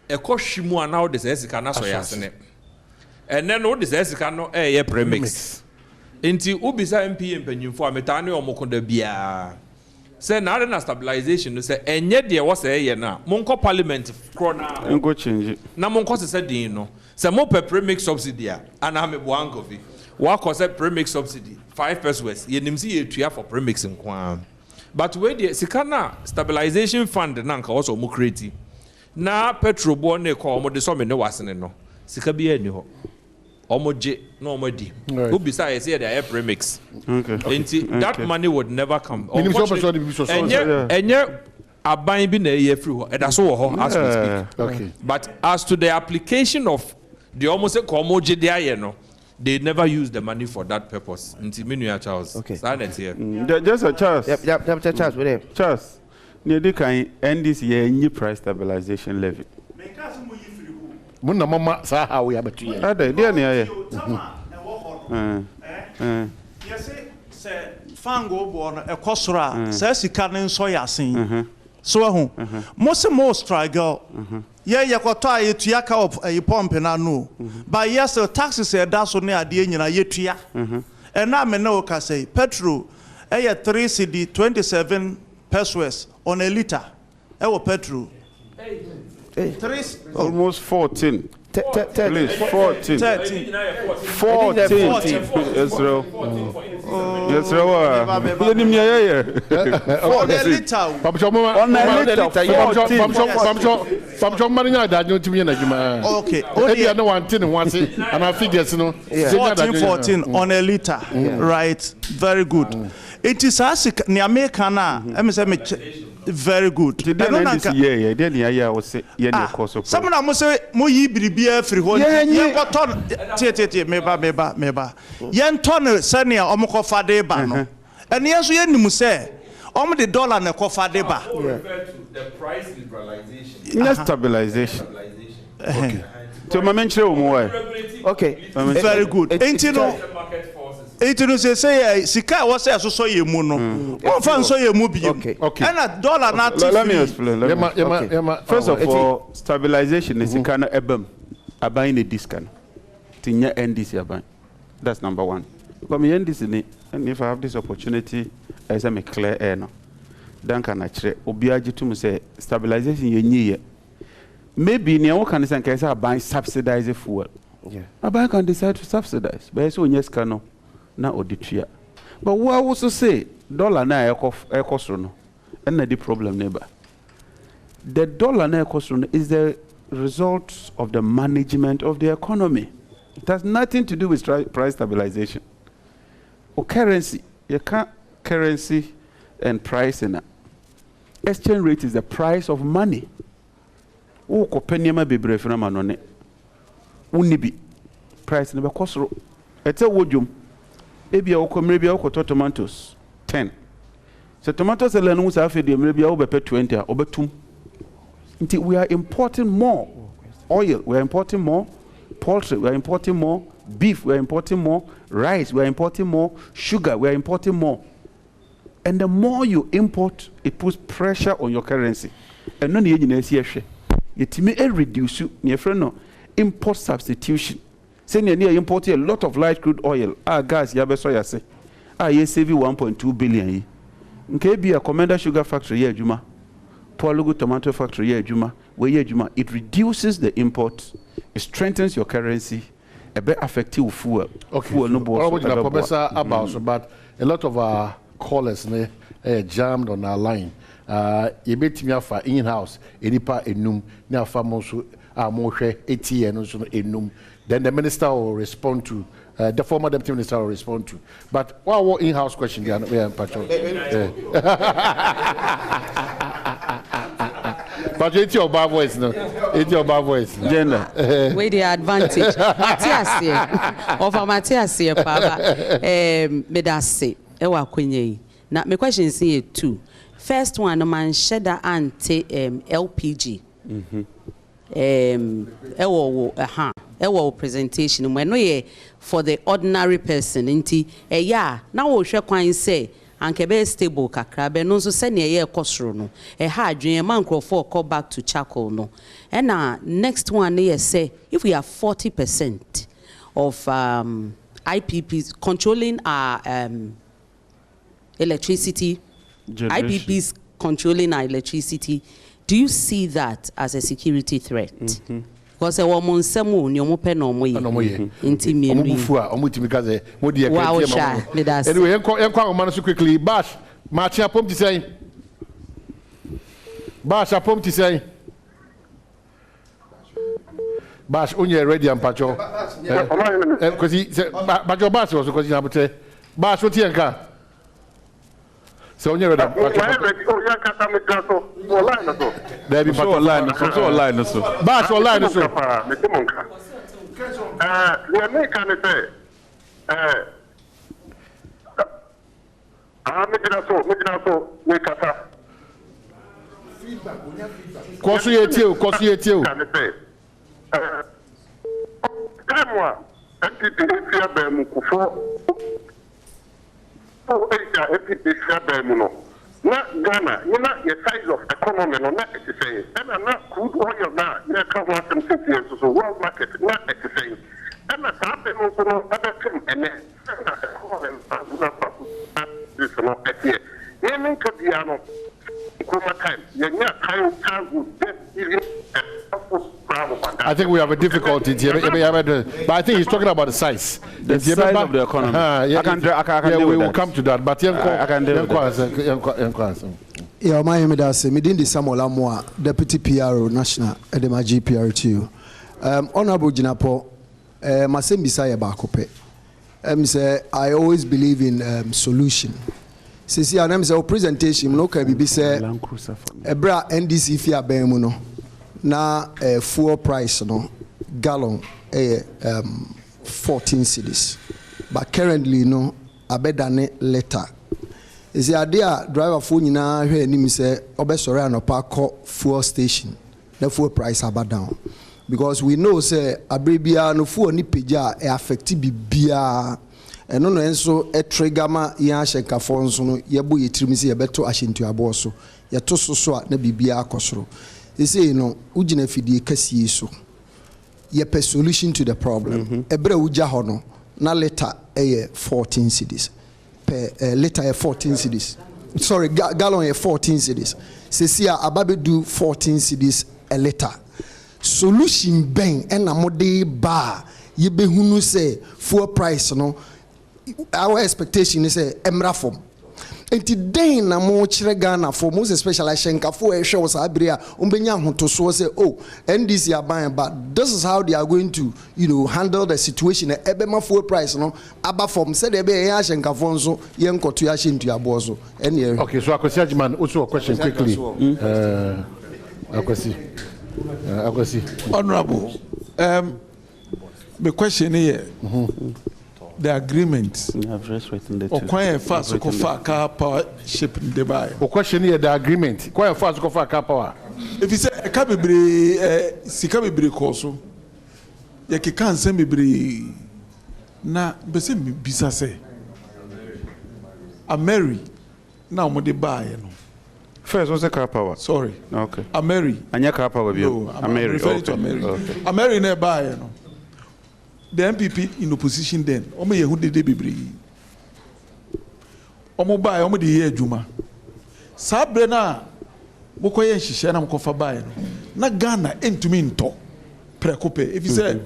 Speaker 13: e ko hwimu ana wo de sika na so ya sene ene no de sika no ye premix enti ubisa MPA mpanyimfo ametane omokoda bia say na stabilization no say enye de wo say ye na monko parliament kro na
Speaker 11: enko change
Speaker 13: na monko se din no say mo per premix subsidy ana me boankovi wa ko say premix subsidy 5 pesos ye nimsi ye tua for premix nkwa but we the sika na stabilization fund na nka wo mo create na petrol bo na ko mo de so me ne wasene no sika bia ni ho omoje no omodi ubisa ye say there premix okay that money would never come enye aban bi na ye free ho eda so wo ho as we speak
Speaker 10: okay
Speaker 13: but as to the application of the almost omoje dey aye no they never use the money for that purpose until Minu Charles
Speaker 8: okay
Speaker 13: silence here
Speaker 11: just a Charles
Speaker 8: yep Charles with him
Speaker 11: Charles near the kind end this year new price stabilization levy
Speaker 10: Muna mama sa ha we abatu ye.
Speaker 11: Ade dia ne aye.
Speaker 9: Say fango bo no ekosoro a say sika ne nso yasen. So ehun. Mo se mo struggle. Ye koto aye tua ka of aye pump na no. But yes taxes e da so ne ade nyina ye tua. Na me na o ka say petrol 3 cedi 27 pesos on a liter. E wo petrol.
Speaker 11: Almost 14. Please, 14.
Speaker 9: 13.
Speaker 11: 14. Yes, bro. Yes, bro. You need me here.
Speaker 9: On a liter.
Speaker 11: On a liter.
Speaker 10: Pamchom Marina that you to me na juma.
Speaker 9: Okay.
Speaker 10: Only no one thing once and our figures no.
Speaker 9: 14 on a liter. Right. Very good. It is as ni America na. Very good.
Speaker 11: Today yeah, then yeah, was say yeah, course of.
Speaker 9: Some na mo say mo yi biribi free ho. Ye koton tie meba. Ye nton senior omo ko fade ba no. Ene ye so ye nim say omo the dollar na ko fade ba.
Speaker 13: The price liberalization.
Speaker 11: Not stabilization. Okay. To my mention
Speaker 9: okay. Very good. Ain't no say sika was say so ye mu no. Won fan so ye mu bi.
Speaker 11: Okay.
Speaker 9: And a dollar na
Speaker 11: let me explain. First of all, stabilization is sika na ebam. Aban the discount. Tinya NDC aban. That's number one. Because me NDC ni, and if I have this opportunity as I'm a clear air no. Dan can actually obiaji to me say stabilization ye nyi. Maybe ni o can say aban subsidize fuel.
Speaker 8: Yeah.
Speaker 11: Aban can decide to subsidize. But so yes no. Na oditua. But what I also say dollar na ekosro no. And the problem neighbor. The dollar na ekosro no is the result of the management of the economy. It has nothing to do with price stabilization. Or currency. You can't currency and price in exchange rate is the price of money. O kopeniama bebre fina manone. Unibi price ne bekosro. Ete wodum. Ebia okomrebia okoto tomatoes 10. So tomatoes are learning sa fe de mrebia obepe 20 obetum. Nti we are importing more oil, we are importing more poultry, we are importing more beef, we are importing more rice, we are importing more sugar, we are importing more. And the more you import, it puts pressure on your currency. And none of you may reduce your friend import substitution. Say near import a lot of light crude oil, gas, yabesoya say. You save 1.2 billion. Okay, be a Commander Sugar Factory, yeah, Juma. Paulugu Tomato Factory, yeah, Juma. Where yeah, Juma. It reduces the import, it strengthens your currency, a bit effective fuel.
Speaker 10: Okay. Fuel no but a lot of our callers jammed on our line. You bet me for in-house, Edipa enum, now famoso Moshe ATN enum. Then the minister will respond to the former deputy minister will respond to. But what in-house question we are patrol? But it's your bad voice, no? It's your bad voice. Gender.
Speaker 14: With the advantage. Matthias here. Over Matthias here, Papa. Medase. Ewa kwenye. Now, my question is here too. First one, no man shedda anti LPG. Ewo presentation when no ye for the ordinary person inti now we share kwan say anke be stable kakra be no so se ne ye kosoro no ha adwen man crofo call back to charcoal no and next one ye say if we have 40% of IPPs controlling our electricity generation. IPPs controlling our electricity, do you see that as a security threat? Because a woman samu ni omo pe no mo ye inti mi ri
Speaker 10: omo timi kaze mo de anyway enko man so quickly bash match apom ti say bash apom ti say bash onye ready am pacho because he pacho bash was because you have to bash what enka so onye ready there be online so bash online so
Speaker 15: we make can say me we kata
Speaker 10: kosu yetiu
Speaker 15: can say moi NPP fia be mu kufo na Ghana, you know the size of economy, no, not at the same. And I'm not crude oil now, you can't want them 50 years, so world market, not at the same. And that's happening also, no, other thing, and then, this is not at here. You mean to be on time, you're not time
Speaker 10: I think we have a difficulty here, but I think he's talking about the size.
Speaker 11: The size of the economy. I can
Speaker 10: we will come to that, but
Speaker 11: I can do that.
Speaker 16: Yeah, my name is Midindi Samuel Amwa, Deputy PRO National Edema GPRTU. Honorable Jinapo, Masem Bisaya Bakope. I always believe in solution. Since your name is our presentation, no can be said. Ebra NDC Fia Bemuno. Na fuel price no gallon 14 cedis, but currently no abedane letter is the idea driver for nyina hwe anim say obesore anopa call fuel station the fuel price aba down because we know say abrebia no fuel ni peja e affect bibia eno no enso e trigger ma ya hyenkafo nso no yebo yetrim say yebeto ahyentu abo so yeto so a na bibia akosoro. They say, ujina fidi kasi so. Ye pe solution to the problem. Ebre uja hono na liter 14 cedis. Per liter 14 cedis. Sorry, gallon 14 cedis. Sesia ababe do 14 cedis a liter. Solution bang ena mode ba ye be hunu say fuel price no. Our expectation is emra form. Enti den na mo kire Ghana for most especially Shenkafo e hwe was abria umbenya hoto so say oh NDC are buying but this is how they are going to handle the situation ebema fuel price no aba from said ebe ya Shenkafo nso ye nkoto ya hyentu abo so ene
Speaker 10: okay so akwesi Ajiman also a question quickly akwesi
Speaker 24: honorable the question here the agreement.
Speaker 11: I've just written the
Speaker 24: two. Fast car power ship in Dubai.
Speaker 10: The question here, the agreement. Quite fast car power.
Speaker 24: If you say a cabibri, sikabibri koso, you can't send me bri. Na, bese bisa say. A Mary, Now mo de buy no.
Speaker 11: First, what's the car power?
Speaker 24: Sorry.
Speaker 11: Okay.
Speaker 24: Ameri.
Speaker 11: Anya car power.
Speaker 24: No, I'm referring to Ameri. Okay. Ameri ne buy no. The MPP in opposition then. Omo ye hu de bebre. Omo buy, omo de ye adwuma. Sabre na bokoye nhihye na mkofa buy no. Na Ghana entumi nto. Prekope. If you say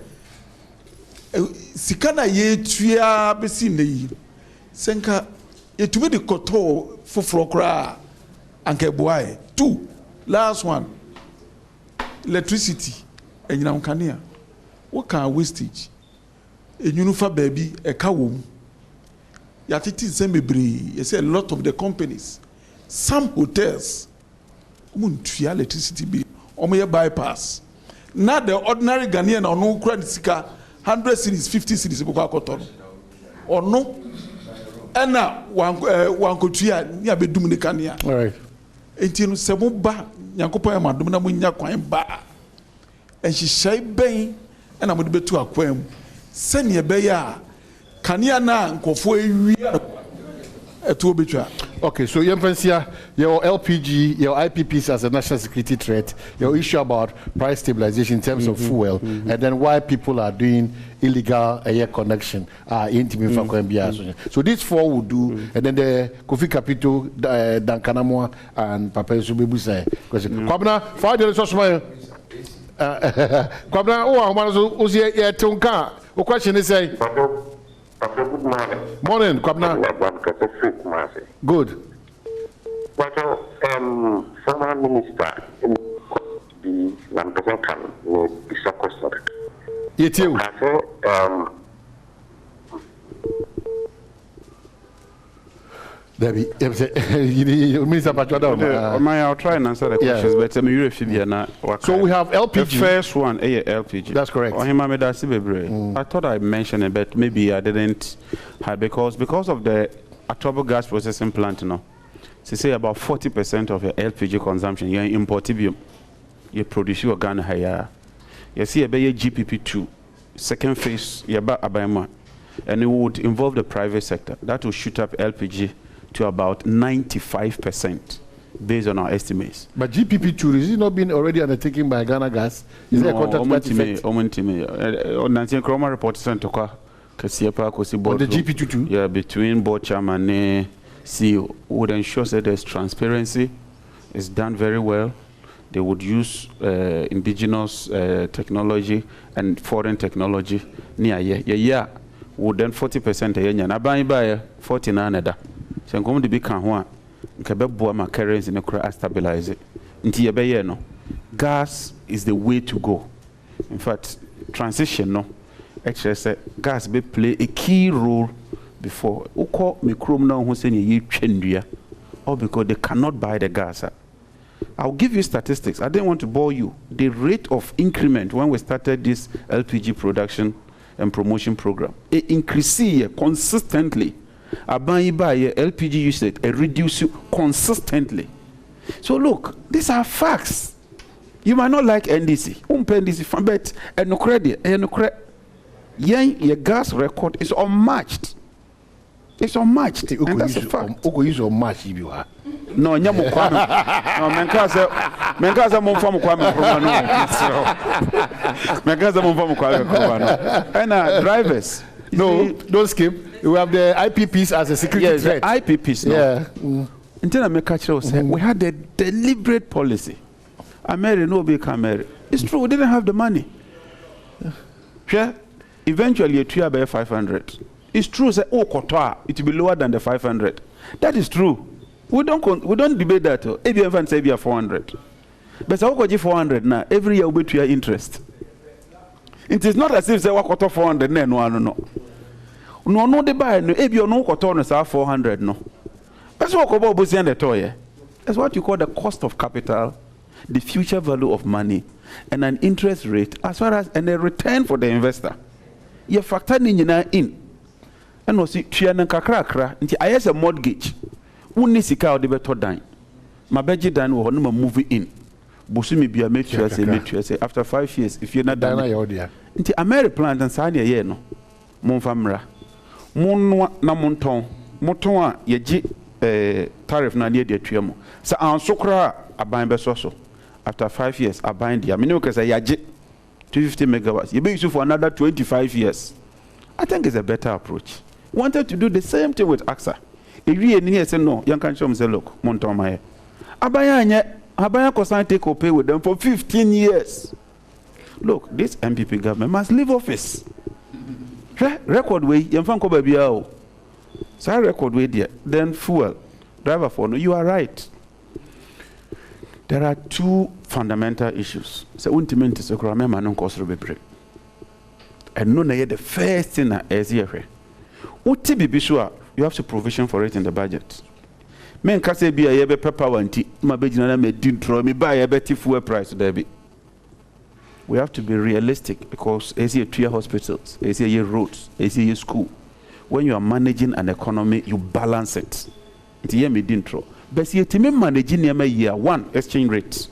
Speaker 24: sika na ye tua besi ne yi. Senka etumi de koto foforo kra anke boy. 2 last one electricity enyina nkania what can wastage enyunu fa baby e ka wom ya titi se mebre you say a lot of the companies some hotels tua electricity bill omo ye bypass na the ordinary Ghanaian ono kura sika 100 cedis 50 cedis boko akoto ono ena wan kotua ni abedum ne kania
Speaker 10: all right.
Speaker 24: Enti se mo ba Nyankopon ya madom na mo nya kwan ba enhyehyai ben na mo de betu akwan se ne be ya kanea na nkofo ewi eto betwa.
Speaker 10: Okay, so Yempensia, your LPG, your IPPs as a national security threat, your issue about price stabilization in terms of fuel, and then why people are doing illegal air connection So these 4 would do, and then the Kofi Kapito, Dan Kanamwa, and Papa Subebu say, Kwabna, 5 days of smile. Kwabna, oh, I'm going to Tonka. The question is, say,
Speaker 15: good morning.
Speaker 10: Morning, Kwabna. Good.
Speaker 15: But former minister in the Lampeson can be sequestered.
Speaker 10: You too. Debbie, Minister Pachuada.
Speaker 11: I'll try and answer the questions, but so
Speaker 10: we have LPG.
Speaker 11: The first one, LPG.
Speaker 10: That's correct.
Speaker 11: I thought I mentioned it, but maybe I didn't have because of the October gas processing plant now. So say about 40% of your LPG consumption, you import it, you produce your Ghana higher. You see a GPP2, second phase, you buy Abama, and it would involve the private sector. That will shoot up LPG to about 95% based on our estimates.
Speaker 10: But GPP2, is it not been already undertaken by Ghana Gas? Is there a contract that effect?
Speaker 11: On the Chroma report center, on the
Speaker 10: GP22?
Speaker 11: Yeah, between board chairman and CEO would ensure that there's transparency. It's done very well. They would use indigenous technology and foreign technology. Yeah, would then 40% yen. I buy 49. So I'm going to be canwa. My currency in the stabilize it. No, gas is the way to go. In fact, transition no. Actually, gas be play a key role before. Uko mikrom now who say ye chendia, or because they cannot buy the gas. I'll give you statistics. I didn't want to bore you. The rate of increment when we started this LPG production and promotion program, it increases consistently. Buy LPG usage, it reduces consistently. So look, these are facts. You might not like NDC. NDC, but no credit, no credit. Your gas record is unmatched. It's unmatched. And that's a fact.
Speaker 10: Is unmatched if you are.
Speaker 11: No, nyamu kwame. No, menkaza mumfamu kwame kromano. Menkaza mumfamu kwame kromano. And drivers.
Speaker 10: No, don't skip. We have the IPPs as a security threat.
Speaker 11: The IPPs. No.
Speaker 10: Yeah.
Speaker 11: Until I make a we had a deliberate policy. Ameri no be Ameri. It's true. We didn't have the money. Yeah. Eventually, it will be 500. It's true. Say, oh, kotoa, it will be lower than the 500. That is true. We don't debate that. ABF say we are 400. But so we 400 now. Every year we to your interest. It is not as if say we koto 400 no. No they buy no. ABF no koto no say 400 no. That's what we about the toy. That's what you call the cost of capital, the future value of money, and an interest rate as far as and a return for the investor. You factor in. And we see triana kakra. Nti ayes a mortgage. Unni sika o de beto dan. Ma beji dan wo no move in. Bosumi bia metua say after 5 years if you're not done. Nti Ameri plant and sa na ye no. Monfa mra. Monno na monton. Moton a ye gi tariff na near the tuamo. So an sokra a buying besoso. After 5 years, a buying the amino say yaje 250 megawatts. You be used for another 25 years. I think it's a better approach. Wanted to do the same thing with AXA. If you here say no, you can show me say look, Montoma. Abaya consign take or pay with them for 15 years. Look, this MPP government must leave office. Record way, you can go baby out. So record way there. Then fuel, driver for no. You are right. There are two fundamental issues. So ultimately, so remember non cost break. And no, the first thing is here. Uti be sure you have to provision for it in the budget. Men can say be a yebe pepper wanti. My bejina me did draw me buy a better fuel price there. We have to be realistic because as here 3 hospitals, as here roads, as here school. When you are managing an economy, you balance it. It's here me didn't draw. But see, you managing year 1 exchange rate.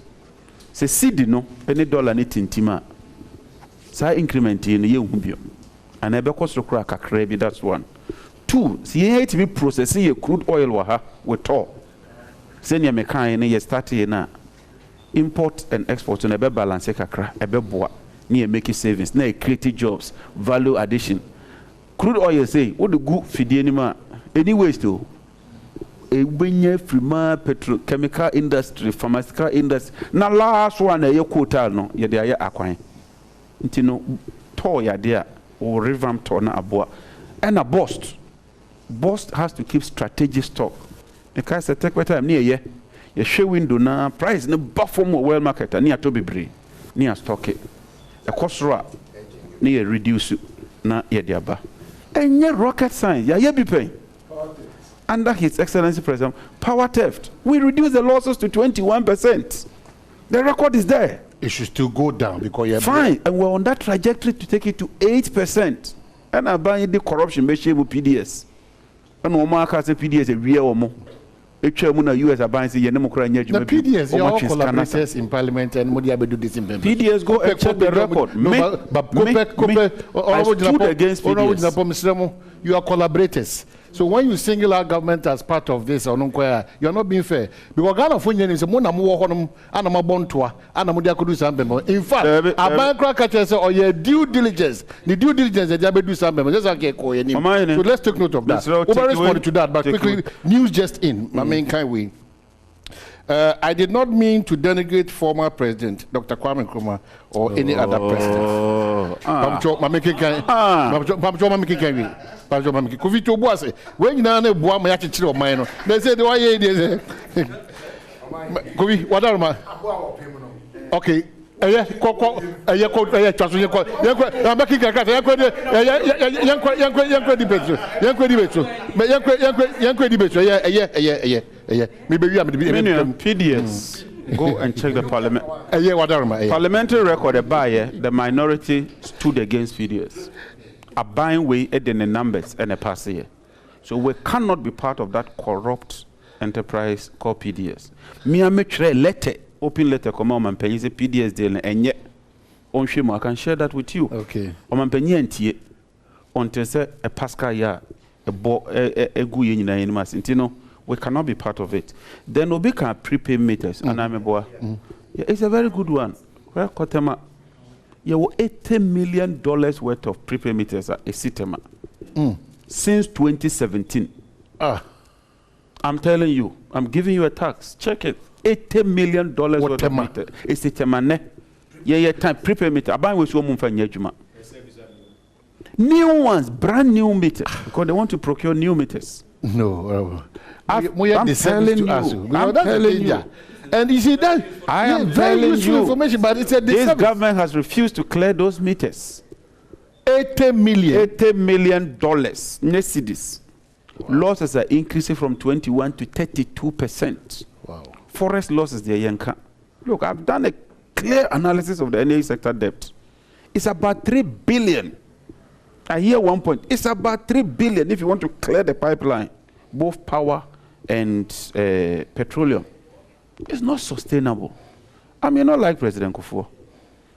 Speaker 11: Say CD no, any dollar ni tintima. Say increment in year umbio. And ebe cost to crack a crabby, that's 1. 2, see you to be processing your crude oil waha with all. Send your mechanic and you start here now. Import and export and ebe balance kakra, ebe boa. Near making savings, near creating jobs, value addition. Crude oil say, what the good feed anymore? Anyways, though. When from petrochemical industry, pharmaceutical industry, na last one a quota no, ye de aye akwan. Nti no to ya there or revamp to na aboa. And a Bost has to keep strategic stock. Because the take time near ye, ye show window na price no buffer more well market near to be bree, near stock it. A cost ra near reduce na ye diaba. And ye rocket science, ye be paying. Under His Excellency President, power theft. We reduce the losses to 21%. The record is there.
Speaker 10: It should still go down because you're
Speaker 11: fine, and we're on that trajectory to take it to 8%. And I buy the corruption measure with PDS. And no more can say PDS a real or more. US are buying the
Speaker 10: PDS, you all collaborators in Parliament and Modi do this in
Speaker 11: PDS go and check the record. I stood against PDS.
Speaker 10: You are collaborators. So when you single out government as part of this, you are not being fair. Because Ghana Funyan is a monam and a bontoa and a modia could do something. In fact, a bank crackers or your due diligence, the due diligence that you do something. Just like so let's take note of that. We'll respond to that, but quickly, news just in. My main kind way. I did not mean to denigrate former President Dr. Kwame Nkrumah or any other president. When you know boy, my attitude of mine. They said, "Why you there?" Kobi, what are my? Okay. I'm
Speaker 11: PDS. Go and check the parliament. Parliamentary record, the minority stood against PDS. A buying way in the numbers and a pass here. So we cannot be part of that corrupt enterprise called PDS. Me make sure letter, open letter, come on and pay the PDS deal and yet on shame I can share that with you.
Speaker 10: Okay.
Speaker 11: On penny and until say a Pascal ya a good in the we cannot be part of it. Then we can prepay meters and I'm a boy. Yeah, it's a very good one. Where Kotema. You have $80 million worth of prepaid meters at Esitema since 2017. I'm telling you, I'm giving you a tax. Check it. $80 million worth of meter. Esitema. Yeah, time prepaid meter. I buy with you for new ones, brand new meters, because they want to procure new meters.
Speaker 10: No, I'm
Speaker 11: telling you. I'm telling you.
Speaker 10: And you see that
Speaker 11: I am
Speaker 10: very useful information, but it's a
Speaker 11: this government has refused to clear those meters. $80 million cedis. Losses are increasing from 21 to 32%.
Speaker 10: Wow.
Speaker 11: Forest losses there, Yanka. Look, I've done a clear analysis of the energy sector debt. It's about 3 billion. I hear 1 point. It's about 3 billion if you want to clear the pipeline, both power and petroleum. It's not sustainable. I mean, not like President Kufuor.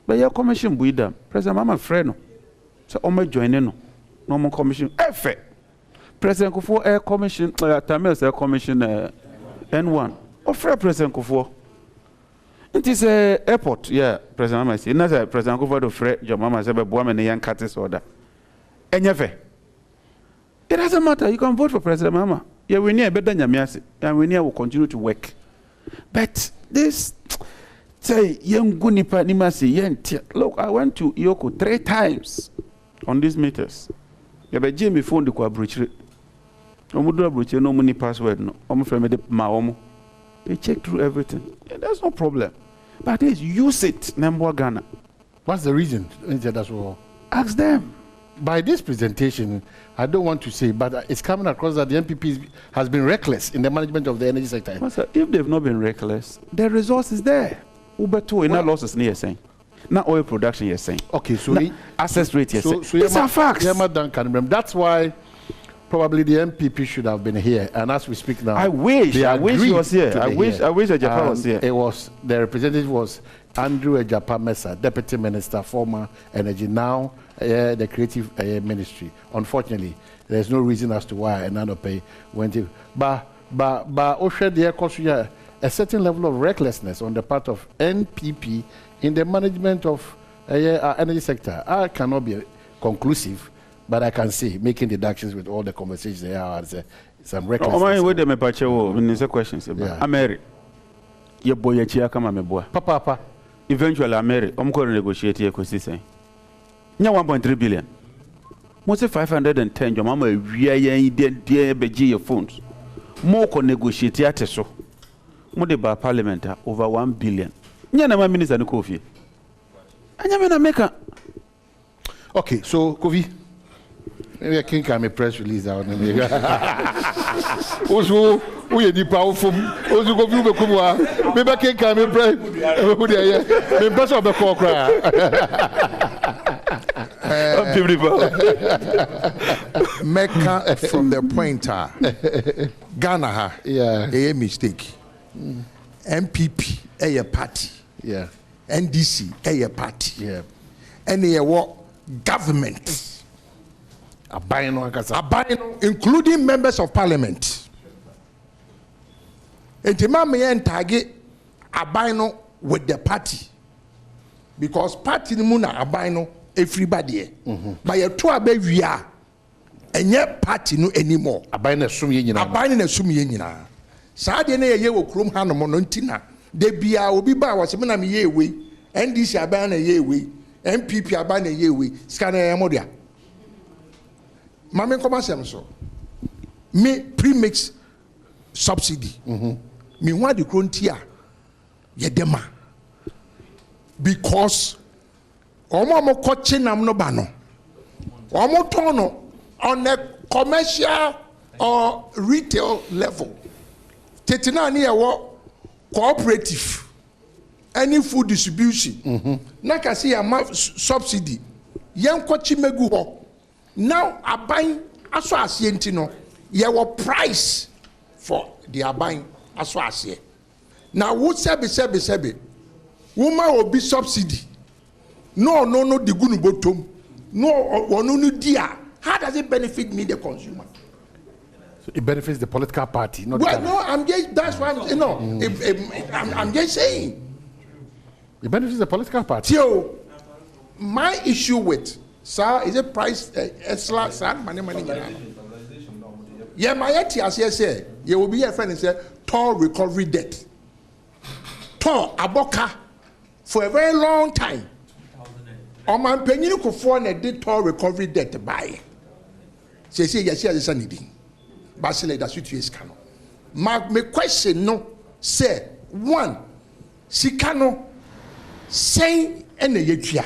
Speaker 11: But your commission buida. President Mama Freno. So Oma join no more commission. Effort. President Kufuor Air Commission, Tamils Air Commission N1. Offer President Kufuor. It is a airport, yeah, President Mama. Not a President Kufuor to fret your mama said Badwam and the young Curtis order. And it doesn't matter. You can vote for President Mama. Yeah, we need better than Yamiasi, and we need will continue to work. But this say young Gunipa Nimasi, look, I went to Yoko 3 times on these meters. Yeah, but Jimmy phone the quabruch. Omudu bruch no money password no. Maomo. They check through everything. Yeah, there's no problem. But at least use it, Nambo Ghana.
Speaker 10: What's the reason? That's all.
Speaker 11: Ask them.
Speaker 10: By this presentation, I don't want to say, but it's coming across that the NPP has been reckless in the management of the energy sector.
Speaker 11: Master, if they've not been reckless, the resource is there. Uber in that losses near saying. Not oil production, you're saying.
Speaker 10: Okay, so
Speaker 11: access rate, yes. So these are facts.
Speaker 10: That's why probably the MPP should have been here. And as we speak now,
Speaker 11: I wish he was here. I wish Ejapa was here.
Speaker 10: It was the representative was Andrew Ejapa Mesa, Deputy Minister, former Energy, now the Creative Ministry. Unfortunately, there's no reason as to why Nanope went in. But there a certain level of recklessness on the part of NPP in the management of our energy sector. I cannot be conclusive, but I can see making deductions with all the conversations they have. Some recklessness.
Speaker 11: Wait a minute, questions. I'm married. Your boy, Papa. Eventually, I'm married. I'm going to negotiate here because he's saying, 1.3 billion. Most 510. Your mama, we are dear your phones. More can negotiate at so. More the parliament over 1 billion. Nyana minister and Kofi. Anyamena Meka.
Speaker 10: Okay, so Kofi. Maybe I can make a press release out. Also, we are the powerful. Also, go view the Kumwa. Maybe I can make a press. Maybe press of the cock.
Speaker 2: Mecca from the pointer. Ghana, yeah, a mistake. MPP, a party.
Speaker 10: Yeah.
Speaker 2: NDC, a party.
Speaker 10: Yeah.
Speaker 2: And a what government.
Speaker 10: Abino,
Speaker 2: including members of parliament. And the man target Abino with the party. Because party muna Abino everybody. But your two abe we are and yet party no anymore.
Speaker 10: Abino
Speaker 2: assume yenina. Saadi na ye wo krom ha no no ntina. De bia obi ba wasem na me ye we. NDC Abino ye we. MPP Abino ye we. Scanner yamodia. Mame comment c'est so me premix subsidy me want the frontier ye dema because omo koche nam no ba no omo ton no on a commercial or retail level tetina ni e wo cooperative any food distribution na ka see ya subsidy yen kochi megu ho. Now, a buying as well as no, you will price for the buying as well as now, what sebi, woman will be subsidy. No, the good bottom. No, dear. How does it benefit me, the consumer?
Speaker 10: So it benefits the political party, not
Speaker 2: well, no, I'm just, that's why I'm just saying.
Speaker 10: It benefits the political party.
Speaker 2: So, my issue with sir, is it price extra sad money? Yeah, my as you say, you will be a friend and say, toll recovery debt. Toll aboka for a very long time. On my opinion, could afford a did toll recovery debt to buy. Say, yes, yes, anything. Basile, that's what you is cano. My question no, say, one, Sikano, say, and the yetia.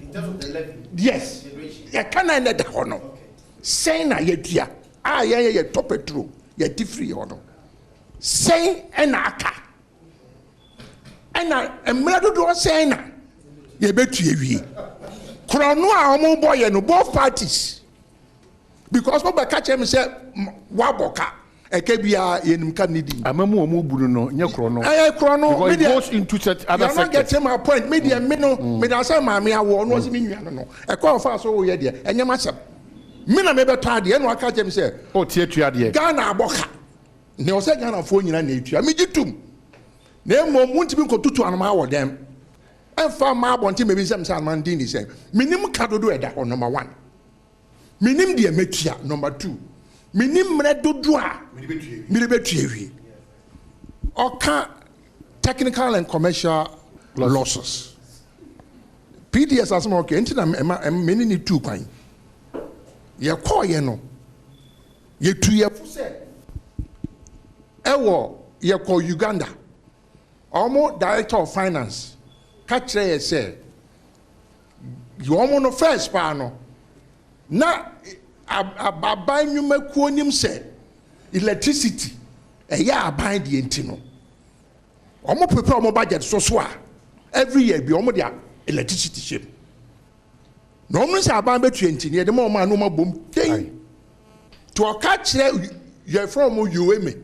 Speaker 8: In terms of the levy?
Speaker 2: Yes. Ya kana na da hono. Say na yetua. Ah ye top true. Ye different hono. Say na aka. Na emrado do say na ye betu ewie. Krono a omo boy no both parties. Because what catch him say waboka. Ekebia yenum kan nidi.
Speaker 10: Amamu omo buru no nye krono.
Speaker 2: Krono.
Speaker 10: It goes into such other sectors.
Speaker 2: You're not getting my point. Media me no. Me da say maami awo no si me nua no. E kwa fa so wo ye de. Enye masem. Me na me beto ade, no aka jem say,
Speaker 10: o tie tua de.
Speaker 2: Ghana aboka. Ne o say Ghana fo nyina na etua. Me gitum. Na emo muntimi nkotutu anoma wo dem. Enfa ma abonti me bi sem say man din ni say. Minim kadodo eda on number 1. Minim de metua number 2. Minim mre dodo a me betua wi. Oka technical and commercial losses. PDS as mo okay ntina many ni 2 kwan. Ye call ye no. Ye tu ye fu say. Ewo ye call Uganda. Omo director of finance. Catch ye say. You omo no first pa no. Na aban nyuma ku onim say electricity eya aban de enti no. Omo prepare omo budget so a every year bi omo dia electricity ship. No omo say aban betu enti ne de mo ma no ma bom ten. To catch you from UME.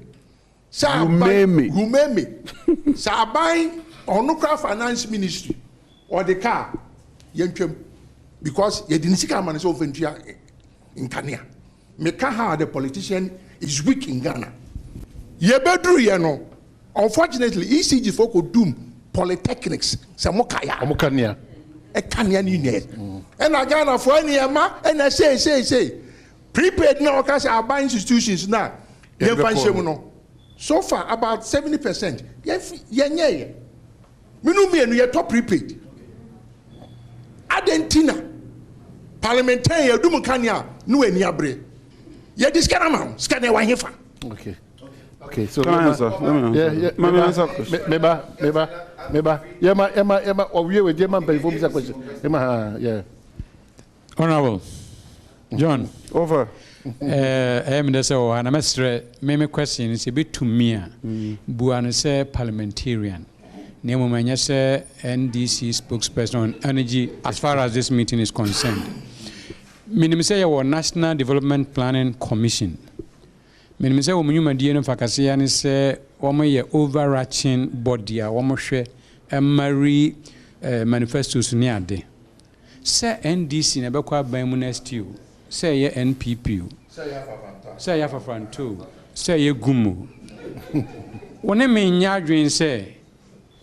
Speaker 2: UME. Sa aban onukra finance ministry or the car yentwem because ye didn't see man so ofentua in Kenya. Me ka how the politician is weak in Ghana. Ye bedru ye no. Unfortunately, ECG folk could doom polytechnics. Samokaya.
Speaker 10: Omukania.
Speaker 2: A Kenya Union. And I Ghana for any ama and I say. Prepaid now because our buying institutions now. So far, about 70%. Yeah. Me no top prepaid. Argentina. Parliamentarian do Mukania no any abre. Ye this kind of man, scan a wahifa.
Speaker 10: Okay, so
Speaker 11: can I answer?
Speaker 10: Meba. Yema, or we with German pay for this question. Yeah.
Speaker 17: Honorable John,
Speaker 11: over.
Speaker 17: I'm the so, and I'm a question is a bit to me. Buan say parliamentarian. Name my say NDC spokesperson on energy as far as this meeting is concerned. Minimum say our National Development Planning Commission. Minimum say we DN Fakasian is a overarching body, a woman Mary manifestos near day. Say NDC never quite by Munestiu, say ye NPP, say ya for front too, say ye Gumu. When I mean Yadrin say,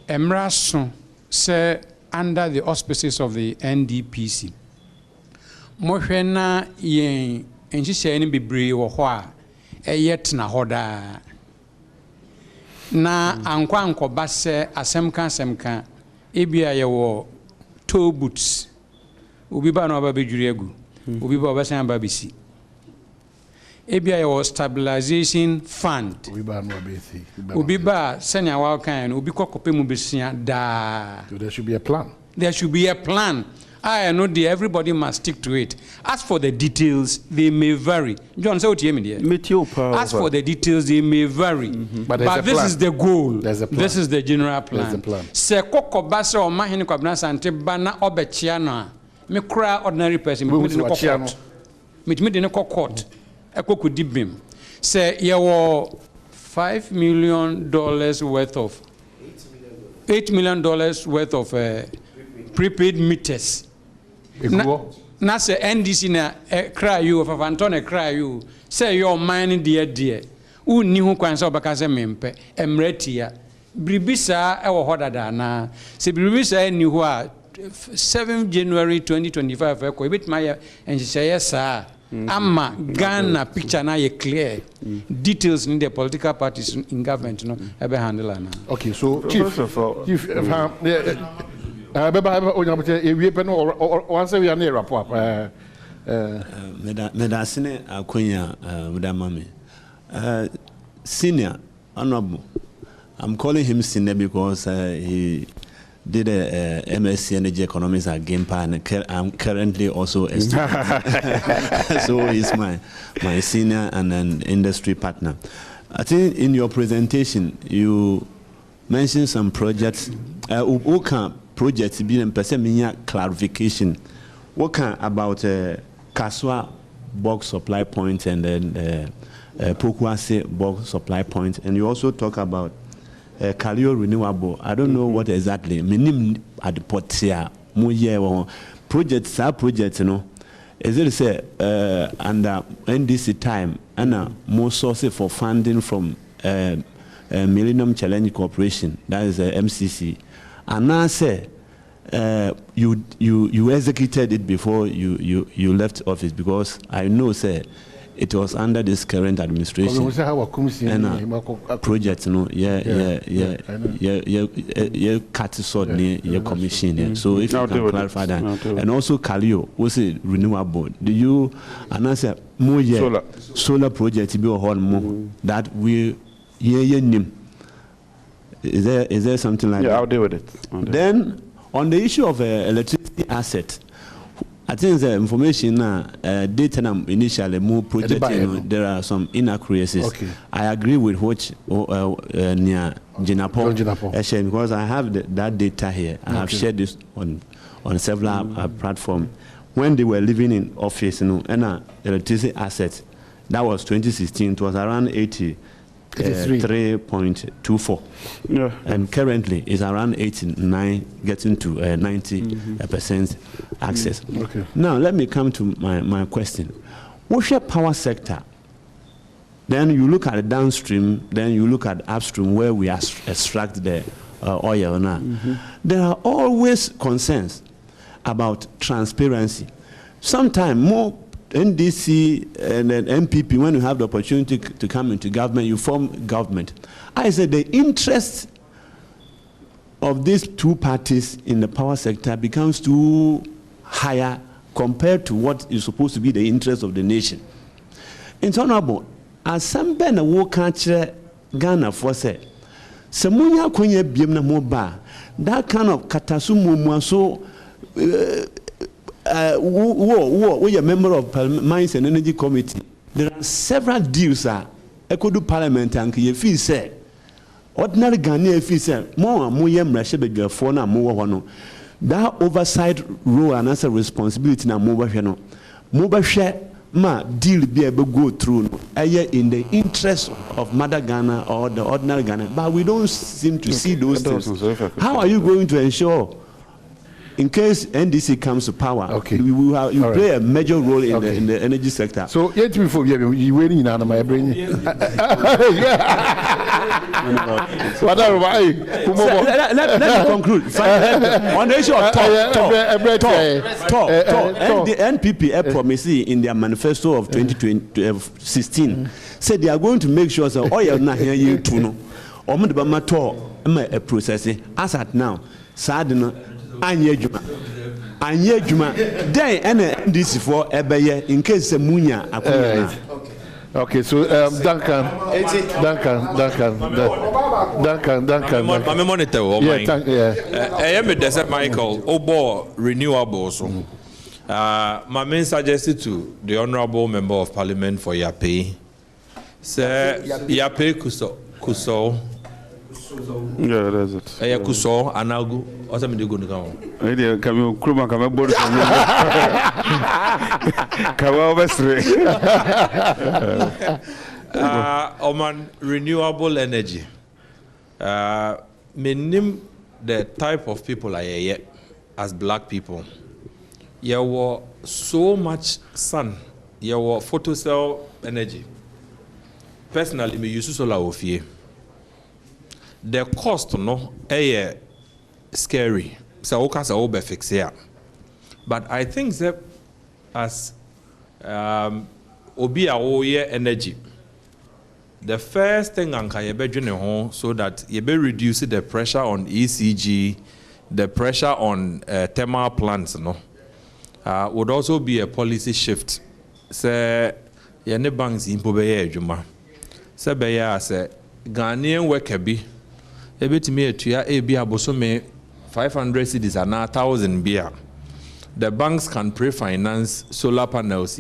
Speaker 17: Emrason say under the auspices of the NDPC. Moshena yen and she say any be brave or wha a yet na hoda na ankwanko basse asemka ebia ye wo toe boots obi ba no ba bedwuri agu obi ba obasan ba bisi ebia ye wo stabilization fund obi ba senior wa kan obi kokope mu besia da.
Speaker 10: So there should be a plan.
Speaker 17: There should be a plan. I know everybody must stick to it. As for the details, they may vary. John, say what you mean, dear. As for the details, they may vary. But this is the goal. This is the general plan. There's a plan. Se koko basa o mahini kwa bina sante bana obechiana. Me kura ordinary person. Me dine court. Eko kudibim. Se yewo $5 million worth of $8 million worth of prepaid meters. Na say NDC na cry you of Antone cry you say your mining dear unni hu kwan say obaka say mempe emretia bribisa e wo hodada na say bribisa ni hu a 7 January 2025 ko bit ma ya enhye sa ama Ghana picture na ye clear details in the political parties in government no e be handle na.
Speaker 10: Okay, so chief once we are near rapport.
Speaker 18: Medasine Akonya Mudamami. Senior, honorable. I'm calling him senior because he did a MSc Energy Economics at Gampa, and I'm currently also a student. So he's my senior and an industry partner. I think in your presentation you mentioned some projects. Projects being person clarification. What can about Kaswa bulk supply point and then Pokwase bulk supply point, and you also talk about Kalio renewable. I don't know what exactly. Minim at the port here. Projects, you know. Is it say under NDC time and more sources for funding from Millennium Challenge Corporation, that is MCC, and now say you executed it before you left office, because I know say it was under this current administration and project cut short near commission. So if you can clarify that, and also Kalio was it renewable? Do you answer more solar project be more that we is there something like that?
Speaker 11: I'll deal with it.
Speaker 18: Then on the issue of electricity asset, I think the information data initially more project, there are some inaccuracies. Okay. I agree with what near Jinapo, because I have that data here. I have shared this on several platforms. When they were living in office, and electricity assets, that was 2016. It was around 3.24, and currently is around 89, getting to 90% access.
Speaker 10: Okay.
Speaker 18: Now let me come to my question. What's your power sector? Then you look at the downstream, then you look at upstream where we extract the oil now. There are always concerns about transparency. Sometimes more NDC and then MPP, when you have the opportunity to come into government, you form government. I said the interest of these two parties in the power sector becomes too higher compared to what is supposed to be the interest of the nation. It's honorable. As some ben a war catcher Ghana for say, Samunya Konya Biemna Moba, that kind of Katasumu so. We are a member of Mines and Energy Committee. There are several deals that Echo Parliament and Kiyefi say. Ordinary Ghanaian fee say more and more young Rashid for now more. That oversight role and as a responsibility now more channel. More share ma deal be able to go through in the interest of Mother Ghana or the ordinary Ghana. But we don't seem to see those things. How are you going to ensure? In case NDC comes to power, you play a major role in the energy sector.
Speaker 10: So, yet before you waiting in my brain.
Speaker 18: Let me conclude. On the issue of talk, the NPP promised in their manifesto of 2016 said they are going to make sure that oil not here you to know. Or processing as at now, sadly. Anye Juma. Day and this for Ebeye in case the Munya.
Speaker 10: Okay, so Duncan.
Speaker 13: I'm monitor. I am a desert Michael Obo renewable. My main suggested to the honorable member of parliament for Yape. Sir Yape Kuso.
Speaker 11: Yeah, that's it.
Speaker 13: Kuso Anagu. What's I'm going to go?
Speaker 11: Idea come you Kruma come aboard. Come over straight.
Speaker 13: Oman renewable energy. Me name the type of people I hear as black people. There was so much sun. There was photocell energy. Personally, me use solar ofie. The cost no scary. So okay, so be fix here. But I think that as obi a energy, the first thing anka you be doing home so that you be reduce the pressure on ECG, the pressure on thermal plants, no, would also be a policy shift. Say ye banks impo be adwuma. Say be ya say Ghanaian worker bi ebetimi etua ebi abosome 500 cedis and 1,000 beer. The banks can pre-finance solar panels,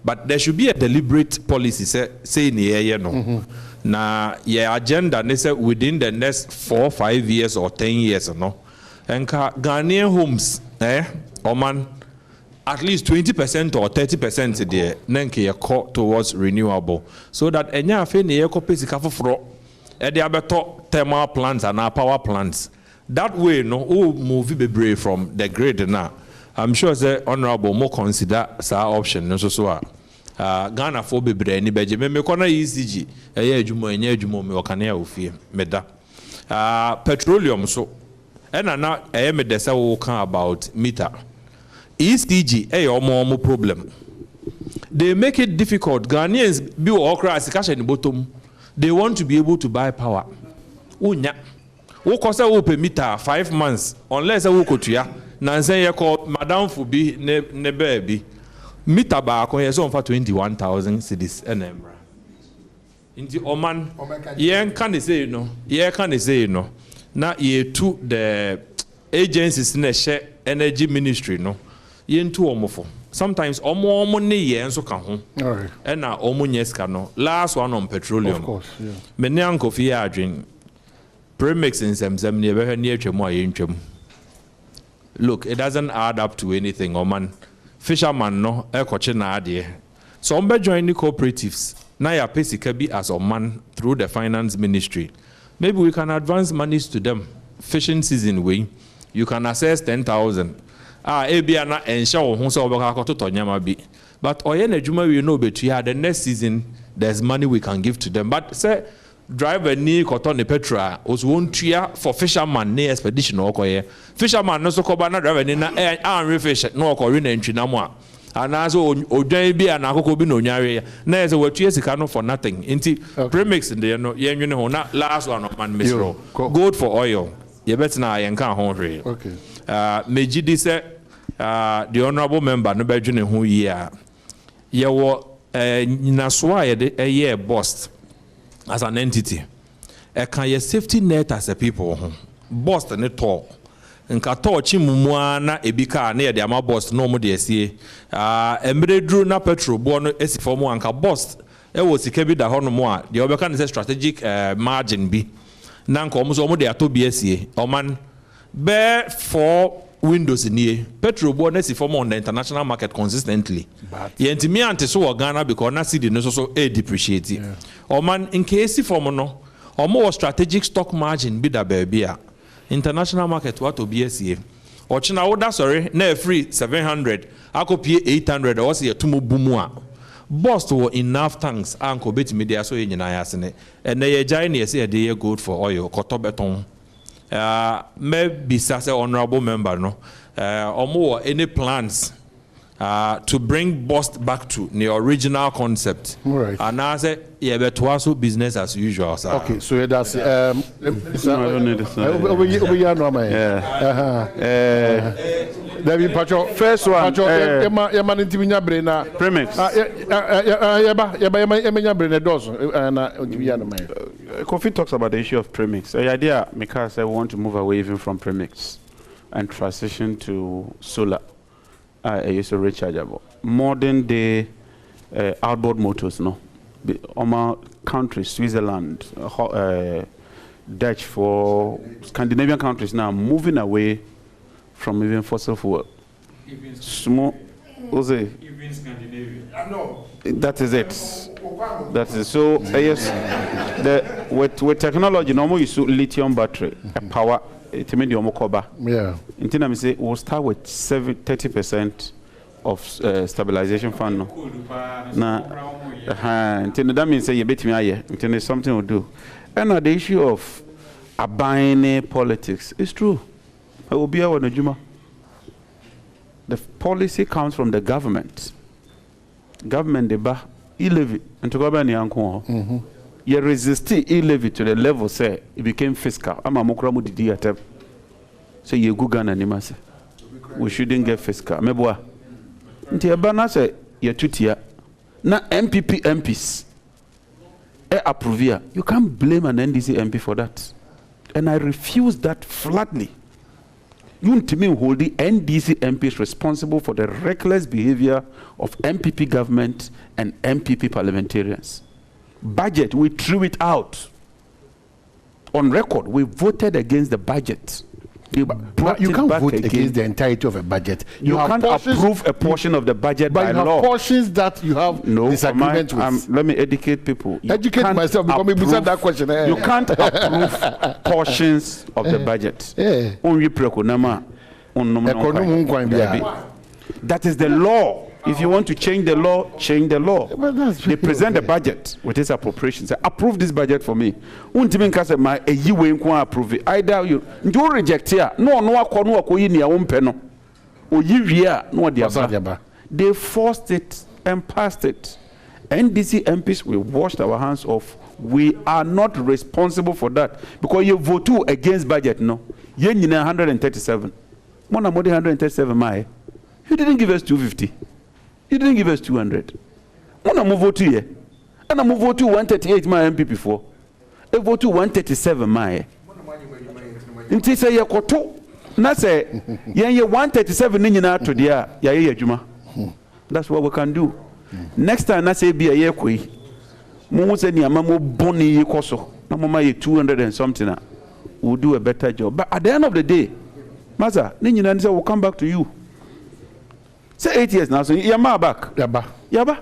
Speaker 13: but there should be a deliberate policy say in the area no. Na your agenda within the next 4 or 5 years or 10 years no. And Ghanaian homes, Oman, at least 20% or 30% there, nenke ye call towards renewable, so that enya afe ne ye kopesi kafo fro e de abeto thermal plants and power plants. That way, no, move be brave from the grid now. I'm sure the honorable more consider sa option no so Ghana for be brand beje me kona ECG eye adwuma enye adwuma me okane a ofie meda petroleum so na eye me desa wo kan about meter ECG eye omo problem. They make it difficult. Ghanaians be okra asikash in bottom. They want to be able to buy power. Unya wo kosa wo pe meter 5 months unless wo kotua na nsen ye call madam fubi ne baby meter ba ko ye so for 21,000 cedis enembra inti oman ye kan dey say no na ye to the agencies na share energy ministry no ye ntu omofo sometimes omo ne ye enso ka ho and na omo nyeska no last one on petroleum of course yeah me ne ankofi ya adwen premix in Samsam near near Chemo. Look, it doesn't add up to anything, or man. Fisherman no, coaching idea. Some be join the cooperatives. Now ya pay sikabi as a man through the finance ministry. Maybe we can advance monies to them. Fishing season way, you can assess 10,000. Ebiana ensure who so obaka to tonyama bi. But oyene juma we know betu the next season there's money we can give to them. But say driver ni cotton the petra was one tia for fisherman near expedition or koye. Fisherman no so kobana driver ni na refish no ko rin entry na mo. And as ojan bi an akoko bi no nyare na is what you sika no for nothing. Inti premix in there no ye nwene ho na last one of man misro. Gold for oil. Ye bet na yen kan ho hwe. Okay. Meji di say the honorable member no be dwene ho yi a ye wo nyinaso a ye de ye bust as an entity. Can ye safety net as a people bust ne to nka to chi mumua na ebika na ye de ama bust no mo de asie emre dru na petrol bo no esi form anka bust e wo sika bi da ho no mo a de obeka ne strategic margin bi na nka omo so omo de atobi asie oman be for windows nie petrol bo na esi form on the international market consistently ye ntimi ante so Ghana because na cedi no so depreciate oman in case form no omo was strategic stock margin bi da baby a international market what obiasie ochina woda sorry na free 700 akopie 800 or say tumo bumu a bust wo enough tanks anko betimi dia so nyina ya sene and ye jai na say dey good for oil koto beton maybe say honorable member no omo any plans to bring bust back to the original concept. Right. And I say, yeah, but also business as usual. Sir.
Speaker 10: Okay, so that's no, I don't need this. David Pacho, first one.
Speaker 11: Premix. Kofi talks about the issue of premix. The idea, because I want to move away even from premix and transition to solar. Is rechargeable. Modern day outboard motors, no. Our countries, Switzerland, Dutch, for Scandinavian countries now moving away from even fossil fuel. Small, even Scandinavia. That is it. That is so. Yes, with technology, normally you use lithium battery power. It means you cover. Yeah. Until I say we'll start with 30% of stabilization fund. Until that means you bet me aye. Until there's something we'll do. And the issue of buying politics is true. I will be our Najuma. The policy comes from the government. Government deba e-levy and to govern the you resist e-levy to the level say it became fiscal. I'm a mokramu didi atep. So you go Ghana nimase. We shouldn't get fiscal. Mebwa. Nti ebana say you tutia. Na MPP MPs. Approvia. You can't blame an NDC MP for that. And I refuse that flatly. You want me hold the NDC MPs responsible for the reckless behavior of MPP government and MPP parliamentarians. Budget, we threw it out. On record, we voted against the budget.
Speaker 10: But you can't vote against the entirety of a budget.
Speaker 11: You can't approve a portion of the budget by law.
Speaker 10: But you have portions that you have disagreement with.
Speaker 11: Let me educate people.
Speaker 10: Educate myself because we said that question.
Speaker 11: You can't approve portions of the budget. That is the law. If you want to change the law, change the law. They present the budget with its appropriations. Say, approve this budget for me. My approve it. Either you reject here. They forced it and passed it. NDC MPs, we washed our hands off. We are not responsible for that because you vote against budget. No, you 137. More than 137. You didn't give us 250. You didn't give us 200. When I move vote here, and I move vote 138 my MP before. I vote 137 my. Until say you koto, na say you 137 in na to dia ya juma. That's what we can do. Next time na say be a year kwe. Mo say ni ama mo boni ye koso. Na mo ma ye 200 and something. We'll do a better job. But at the end of the day, Maza, ni nyina say we'll come back to you. Say 8 years now, so you're back. Yaba.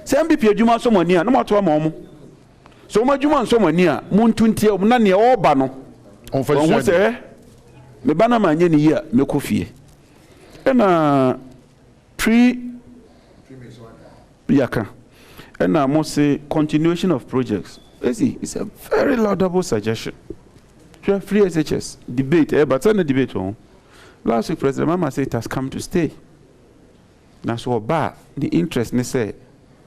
Speaker 11: Say MBP Juma so money, no matter what. So much Juma so money, Moon 20 of Nani or Bano. On first say, me banner man any year, me coffee. And 3 Yaka. And I must say, continuation of projects. It's a very laudable suggestion. Free SHS debate, but on the debate home. Last week, President Mama said it has come to stay. Now, so bad the interest ne say,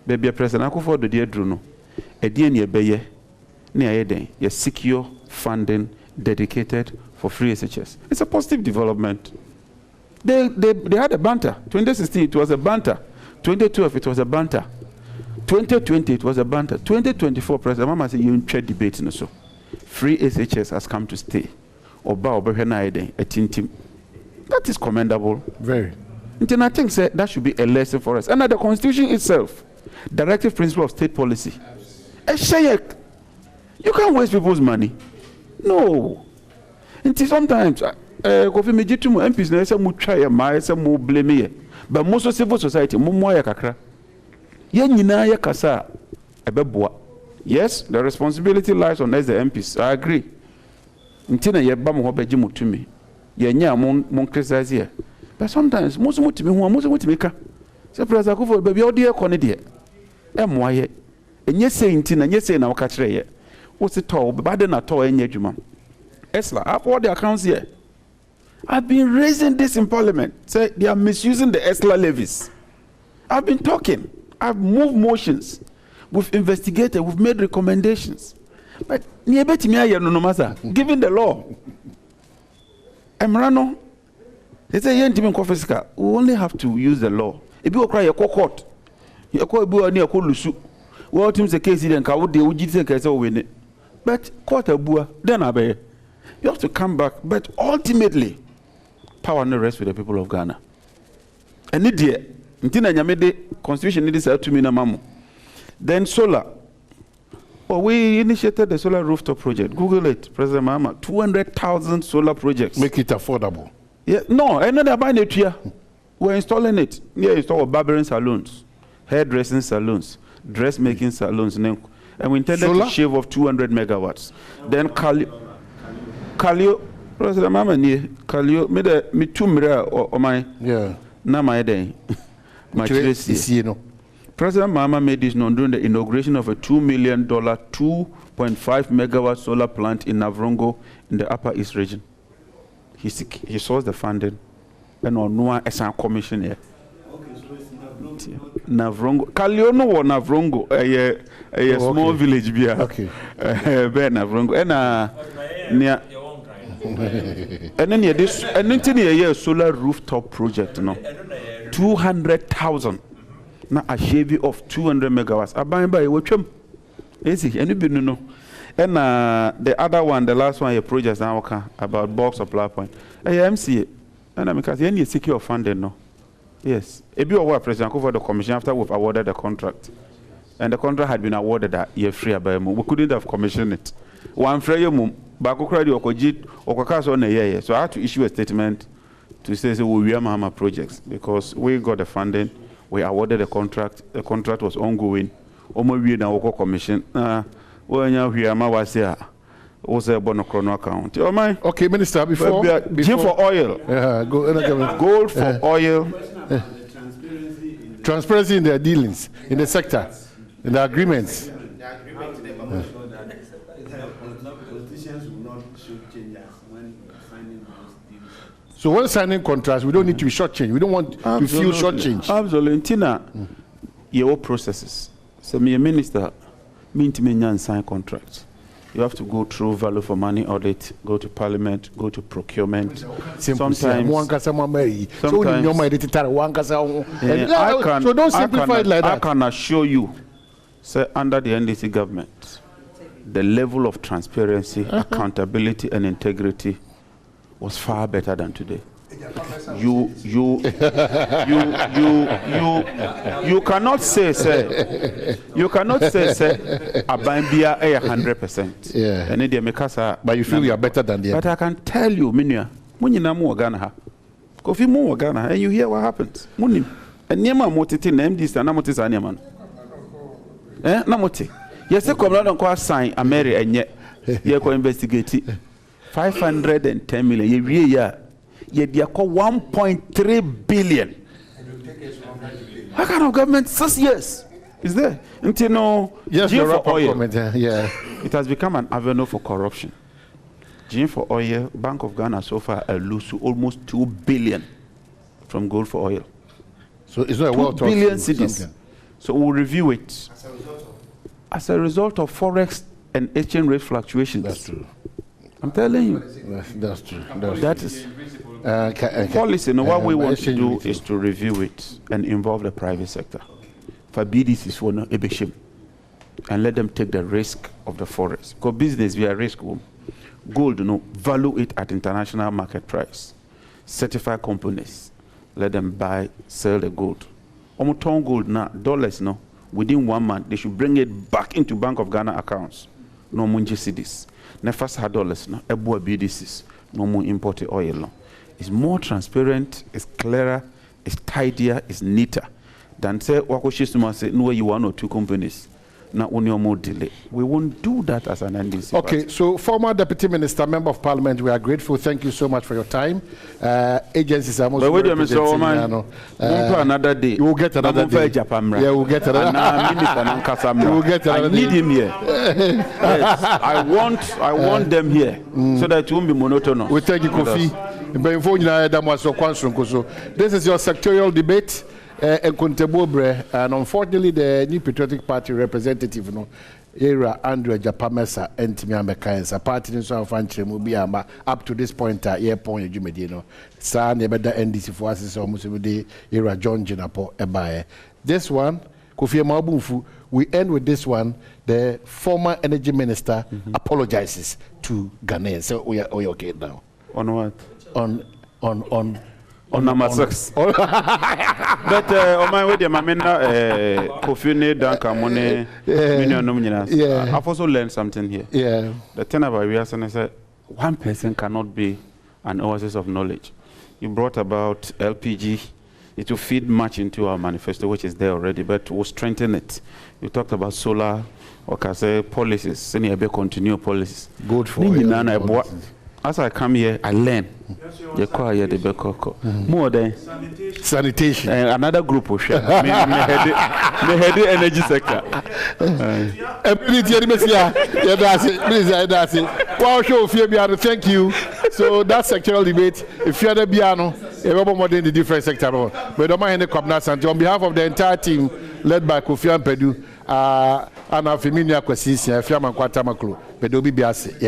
Speaker 11: baby, President Akufo do dear Druno, a dear near Baye, near Eden, a secure funding dedicated for free SHS. It's a positive development. They had a banter. 2016, it was a banter. 2012, it was a banter. 2020, it was a banter. 2024, President Mama said, you trade debate. So free SHS has come to stay. Oba Oberhena Eden, a tintim. That is commendable. Very. And I think that should be a lesson for us. And the Constitution itself, directive principle of state policy. You can't waste people's money. No. Until sometimes, Kofi Mejitu MPs na say mu try ma say mu blame. But most of civil society mu mo ya kakra. Ye nyina ya kasa ebeboa. Yes, the responsibility lies on us the MPs. I agree. Until na ye ba mo beji mutumi. Ye nya mon criticize here. But sometimes, most of what me ka. Say President Akufo, baby, all dear corner dear. Why? And yes, saying tin and yes, say now catch ye. What's it all? But then at all, any juma. Esla, I've all the accounts here. I've been raising this in Parliament. Say they are misusing the Esla levies. I've been talking. I've moved motions. We've investigated. We've made recommendations. But given the law, Emrano. They say, we only have to use the law. If you cry, you court. You call near Kolusu. Well, Tim's the case, then Kawu, the Ujit case, win it. But court a bua, then I you have to come back. But ultimately, power no rest with the people of Ghana. And idiot, Ntina Yamede, Constitution needs to me na mamu. Then solar. Well, we initiated the solar rooftop project. Google it, President Mahama. 200,000 solar projects.
Speaker 10: Make it affordable.
Speaker 11: Yeah, no, and then they're buying it here. We're installing it. Yeah, install barbering salons, hairdressing salons, dressmaking salons, and we intended to shave off 200 megawatts. Then Kalio, President Mama, Kalio, me 2 mirror or my na my day. My President Mama made this known during the inauguration of a $2 million, 2.5 megawatt solar plant in Navrongo in the Upper East region. He sourced the funding and on no SN commission here. Navrongo. Kaliono or Navrongo, a small village beer. Okay. Navrongo. And then this and then a solar rooftop project, no. 200,000. Now a shavy of 200 megawatts. I buy by which easy, and you know. And the other one, the last one, your project now about bulk supply point. MCA, and I'm because you need secure funding, no. Yes, if you were President for the commission after we've awarded the contract, and the contract had been awarded that year free by we couldn't have commissioned it. One free mum, back credit or cogit or cacas on a year. So I had to issue a statement to say we are Mahama projects because we got the funding, we awarded the contract was ongoing. We now commission. When you hear my was here, was a bonochrono account. Oh my. Okay, Minister, before for oil. Yeah, gold for oil.
Speaker 10: Transparency in their dealings, in the sector, in the agreements.
Speaker 11: Politicians will not show changes when signing those deals.
Speaker 10: So when signing contracts, we don't need to be shortchanged. We don't want to feel shortchanged.
Speaker 11: Absolutely. Tina, your processes. So me a minister, mean to me sign contracts. You have to go through value for money audit, go to parliament, go to procurement. Sometimes so
Speaker 10: don't simplify it like that.
Speaker 11: I can assure you, sir, under the NDC government, the level of transparency, accountability, and integrity was far better than today. You cannot say, sir. You cannot say, sir. Abambia 100%.
Speaker 10: Yeah.
Speaker 11: And they make us.
Speaker 10: But you feel you are better than the.
Speaker 11: But I can tell you, Minya, Munina mo Ghana. Kofi mo Ghana, and you hear what happens. Munim. And Niama motiti name this and Namotis Animan. Namoti. Yes, a come on qua sign a Mary and yet you go investigate 510 million. Yeah. Yet they are called 1.3 billion. How kind of government 6 years is there? Until no,
Speaker 10: yes,
Speaker 11: for oil.
Speaker 10: Yeah,
Speaker 11: it has become an avenue for corruption. Gin for oil, Bank of Ghana so far lose almost 2 billion from gold for oil.
Speaker 10: So it's not a well
Speaker 11: 2 billion cedis. So we'll review it as a result of forex and exchange rate fluctuations.
Speaker 10: That's true.
Speaker 11: I'm telling you.
Speaker 10: That's true.
Speaker 11: That is policy. No, what we want to do is to review it and involve the private sector. For BDCs for no ebeshim, and let them take the risk of the forex. Because business we are risk home. Gold, value it at international market price. Certify companies, let them buy, sell the gold. Ton gold now, dollars within 1 month they should bring it back into Bank of Ghana accounts. No munji cedis. Nefas had dollars no ebua BDCs no more imported oil no. It's more transparent, it's clearer, it's tidier, it's neater than say wakoshistuma say no you 1 or 2 companies. Not only more delay. We won't do that as an NDC.
Speaker 10: Okay,
Speaker 11: party.
Speaker 10: so former Deputy Minister, Member of Parliament, we are grateful. Thank you so much for your time. Agencies are most
Speaker 11: but wait a minute, so another day.
Speaker 10: You will get another day. Yeah, we'll get another day. You will get another
Speaker 11: I need him here. Yes, I want them here so that it won't be monotonous.
Speaker 10: We thank you, Kofi. This is your sectorial debate. And unfortunately, the New Patriotic Party representative, Era Andrew Japamesa and Timiameka, party in South Antrim will be up to this point at Airport Jumedino. Sa nebeda NDC for us is almost the Era John Jinapo Ebae. This one, Kofi Mabufu, we end with this one. The former energy minister apologizes to Ghanaians. So we are okay now.
Speaker 11: On what?
Speaker 10: On
Speaker 11: number 6. But on my way, the Mamena Kofune Dankamone Minion I've also learned something here.
Speaker 10: Yeah.
Speaker 11: The thing about Riasan is that one person cannot be an oasis of knowledge. You brought about LPG. It will feed much into our manifesto, which is there already, but we'll strengthen it. You talked about solar, say policies, senior continue policies.
Speaker 10: Good for you.
Speaker 11: As I come here, I learn. More than
Speaker 10: sanitation.
Speaker 11: Another group of share. Me head the energy sector.
Speaker 10: Thank you. So that's sectoral debate. If you're the piano, you're more than the different sector. But don't mind the cognizance. On behalf of the entire team, led by Kofi and Pedu, and our Feminia Kwesisi, Fiaman Kwatamaklu, Pedobi Biasi,